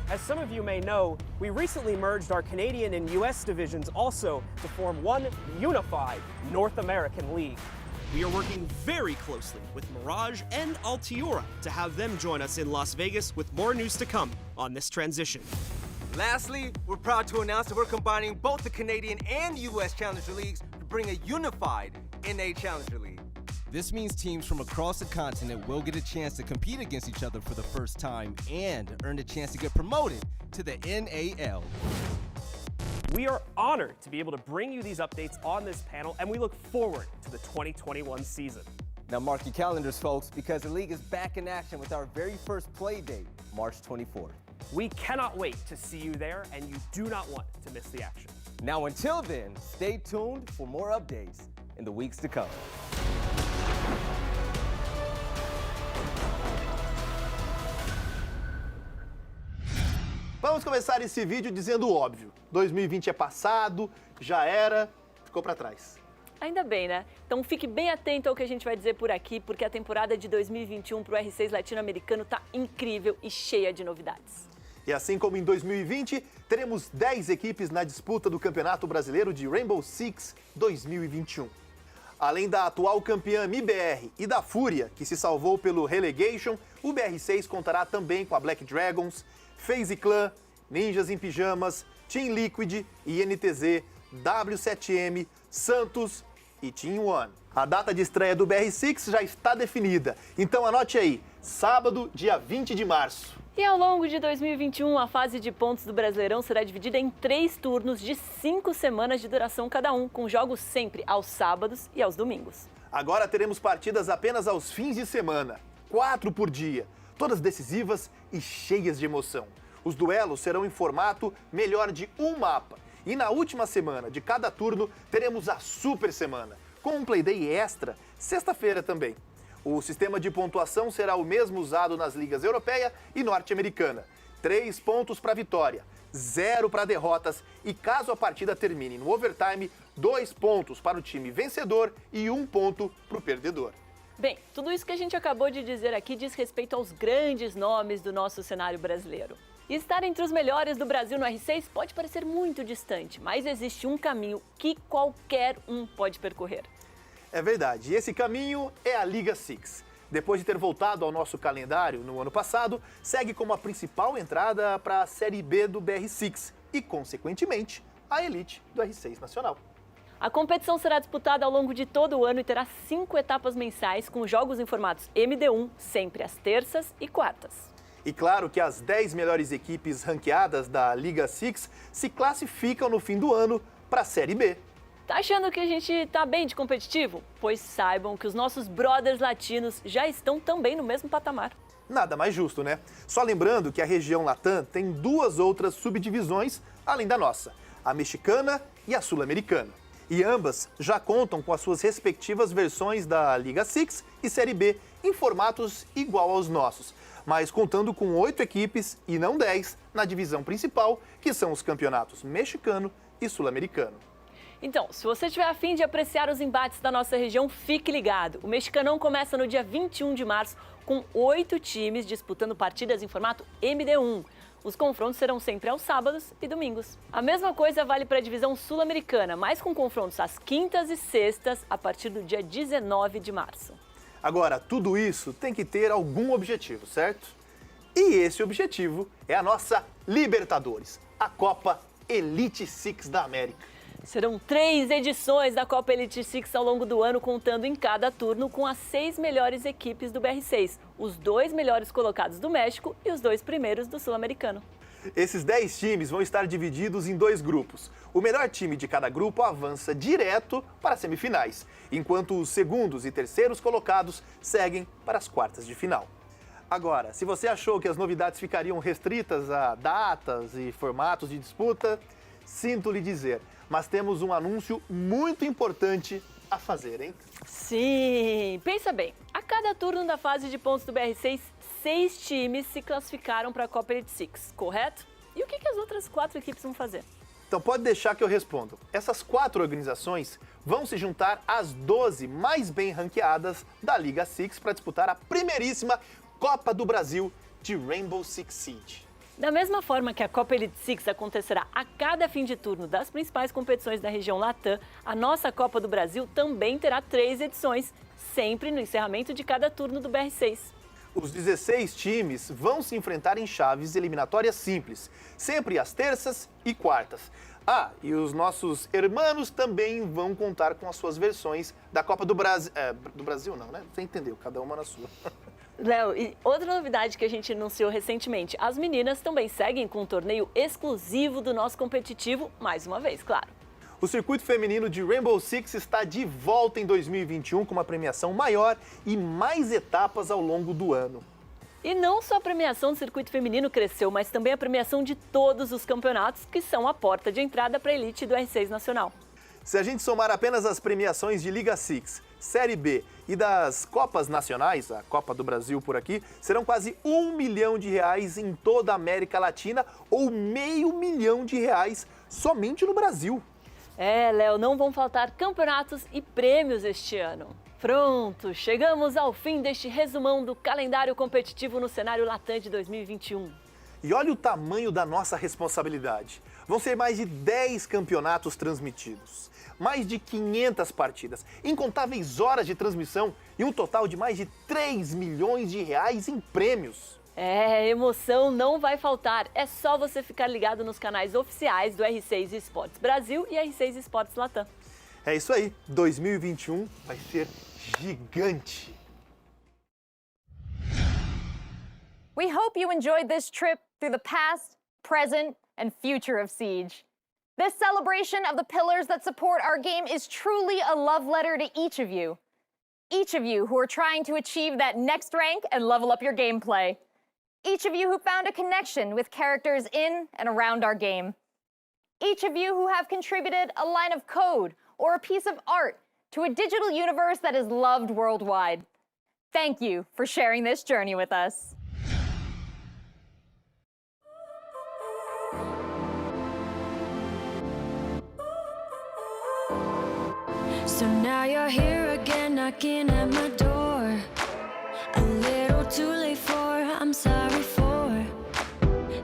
As some of you may know, we recently merged our Canadian and US divisions also to form one unified North American league. We are working very closely with Mirage and Altiora to have them join us in Las Vegas with more news to come on this transition. Lastly, we're proud to announce that we're combining both the Canadian and US Challenger Leagues to bring a unified NA Challenger League. This means teams from across the continent will get a chance to compete against each other for the first time and earn a chance to get promoted to the NAL. We are honored to be able to bring you these updates on this panel, and we look forward to the 2021 season. Now mark your calendars, folks, because the league is back in action with our very first play date, March 24th. We cannot wait to see you there, and you do not want to miss the action. Now until then, stay tuned for more updates in the weeks to come. Vamos começar esse vídeo dizendo o óbvio. 2020 é passado, já era, ficou para trás. Ainda bem, né? Então fique bem atento ao que a gente vai dizer por aqui, porque a temporada de 2021 para o R6 latino-americano tá incrível e cheia de novidades. E assim como em 2020, teremos 10 equipes na disputa do Campeonato Brasileiro de Rainbow Six 2021. Além da atual campeã MIBR e da Fúria, que se salvou pelo Relegation, o BR6 contará também com a Black Dragons, FaZe Clan, Ninjas em Pijamas, Team Liquid, INTZ, W7M, Santos e Team One. A data de estreia do BR6 já está definida, então anote aí, sábado, dia 20 de março. E ao longo de 2021, a fase de pontos do Brasileirão será dividida em 3 turnos de 5 semanas de duração cada um, com jogos sempre aos sábados e aos domingos. Agora teremos partidas apenas aos fins de semana, 4 por dia, todas decisivas e cheias de emoção. Os duelos serão em formato melhor de um mapa. E na última semana de cada turno, teremos a Super Semana, com um Playday extra, sexta-feira também. O sistema de pontuação será o mesmo usado nas ligas europeia e norte-americana. 3 pontos para vitória, 0 para derrotas e caso a partida termine no overtime, 2 pontos para o time vencedor e 1 ponto para o perdedor. Bem, tudo isso que a gente acabou de dizer aqui diz respeito aos grandes nomes do nosso cenário brasileiro. E estar entre os melhores do Brasil no R6 pode parecer muito distante, mas existe um caminho que qualquer um pode percorrer. É verdade, e esse caminho é a Liga Six. Depois de ter voltado ao nosso calendário no ano passado, segue como a principal entrada para a Série B do BR6 e, consequentemente, a elite do R6 nacional. A competição será disputada ao longo de todo o ano e terá 5 etapas mensais com jogos em formatos MD1, sempre às terças e quartas. E claro que as 10 melhores equipes ranqueadas da Liga Six se classificam no fim do ano para a Série B. Tá achando que a gente tá bem de competitivo? Pois saibam que os nossos brothers latinos já estão também no mesmo patamar. Nada mais justo, né? Só lembrando que a região Latam tem 2 outras subdivisões além da nossa, a mexicana e a sul-americana. E ambas já contam com as suas respectivas versões da Liga Six e Série B em formatos igual aos nossos, mas contando com 8 equipes e não 10 na divisão principal, que são os campeonatos mexicano e sul-americano. Então, se você tiver a fim de apreciar os embates da nossa região, fique ligado. O Mexicanão começa no dia 21 de março com 8 times disputando partidas em formato MD1. Os confrontos serão sempre aos sábados e domingos. A mesma coisa vale para a divisão sul-americana, mas com confrontos às quintas e sextas a partir do dia 19 de março. Agora, tudo isso tem que ter algum objetivo, certo? E esse objetivo é a nossa Libertadores, a Copa Elite Six da América. Serão 3 edições da Copa Elite Six ao longo do ano, contando em cada turno com as 6 melhores equipes do BR6, os 2 melhores colocados do México e os 2 primeiros do Sul-Americano. Esses 10 times vão estar divididos em 2 grupos. O melhor time de cada grupo avança direto para as semifinais, enquanto os segundos e terceiros colocados seguem para as quartas de final. Agora, se você achou que as novidades ficariam restritas a datas e formatos de disputa, sinto lhe dizer, mas temos um anúncio muito importante a fazer, hein? Sim! Pensa bem, a cada turno da fase de pontos do BR6, 6 times se classificaram para a Copa Elite Six, correto? E o que as outras 4 equipes vão fazer? Então pode deixar que eu respondo. Essas 4 organizações vão se juntar às 12 mais bem ranqueadas da Liga Six para disputar a primeiríssima Copa do Brasil de Rainbow Six Siege. Da mesma forma que a Copa Elite Six acontecerá a cada fim de turno das principais competições da região Latam, a nossa Copa do Brasil também terá 3 edições, sempre no encerramento de cada turno do BR6. Os 16 times vão se enfrentar em chaves eliminatórias simples, sempre às terças e quartas. Ah, e os nossos hermanos também vão contar com as suas versões da Copa do Brasil. Do Brasil não, né? Você entendeu, cada uma na sua. Léo, e outra novidade que a gente anunciou recentemente, as meninas também seguem com um torneio exclusivo do nosso competitivo, mais uma vez, claro. O circuito feminino de Rainbow Six está de volta em 2021 com uma premiação maior e mais etapas ao longo do ano. E não só a premiação do circuito feminino cresceu, mas também a premiação de todos os campeonatos, que são a porta de entrada para a elite do R6 nacional. Se a gente somar apenas as premiações de Liga Six, Série B e das Copas Nacionais, a Copa do Brasil por aqui, serão quase R$1 milhão em toda a América Latina ou R$500 mil somente no Brasil. É, Léo, não vão faltar campeonatos e prêmios este ano. Pronto, chegamos ao fim deste resumão do calendário competitivo no cenário Latam de 2021. E olha o tamanho da nossa responsabilidade. Vão ser mais de 10 campeonatos transmitidos, mais de 500 partidas, incontáveis horas de transmissão e um total de mais de R$3 milhões em prêmios. Emoção não vai faltar. É só você ficar ligado nos canais oficiais do R6 Esportes Brasil e R6 Esportes Latam. É isso aí, 2021 vai ser gigante. We hope you enjoyed this trip through the past, present, and future of Siege. This celebration of the pillars that support our game is truly a love letter to each of you. Each of you who are trying to achieve that next rank and level up your gameplay. Each of you who found a connection with characters in and around our game. Each of you who have contributed a line of code or a piece of art to a digital universe that is loved worldwide. Thank you for sharing this journey with us. So now you're here again, knocking at my door. A little too late for, I'm sorry for.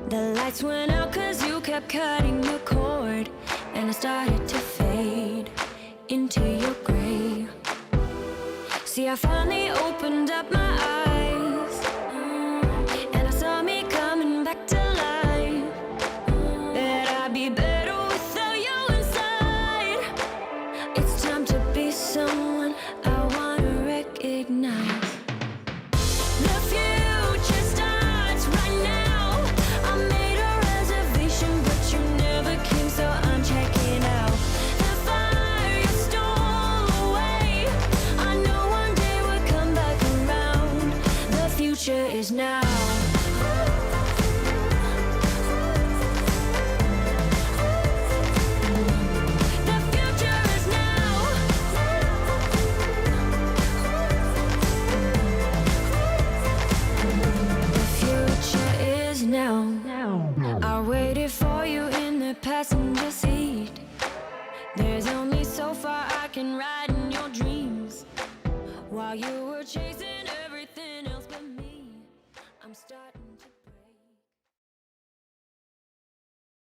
The lights went out 'cause you kept cutting the cord, and I started to fade into your gray. See, I finally opened up my eyes, and I saw me coming back to life. That I'd be better without you inside. It's time to be someone I wanna recognize. The future starts right now. I made a reservation, but you never came, so I'm checking out. The fire you stole away, I know one day we'll come back around. The future is now. The future is now. The future is now. I waited for you in the passenger seat. There's only so far I can ride in your dreams. While you were chasing everything else but me, I'm starting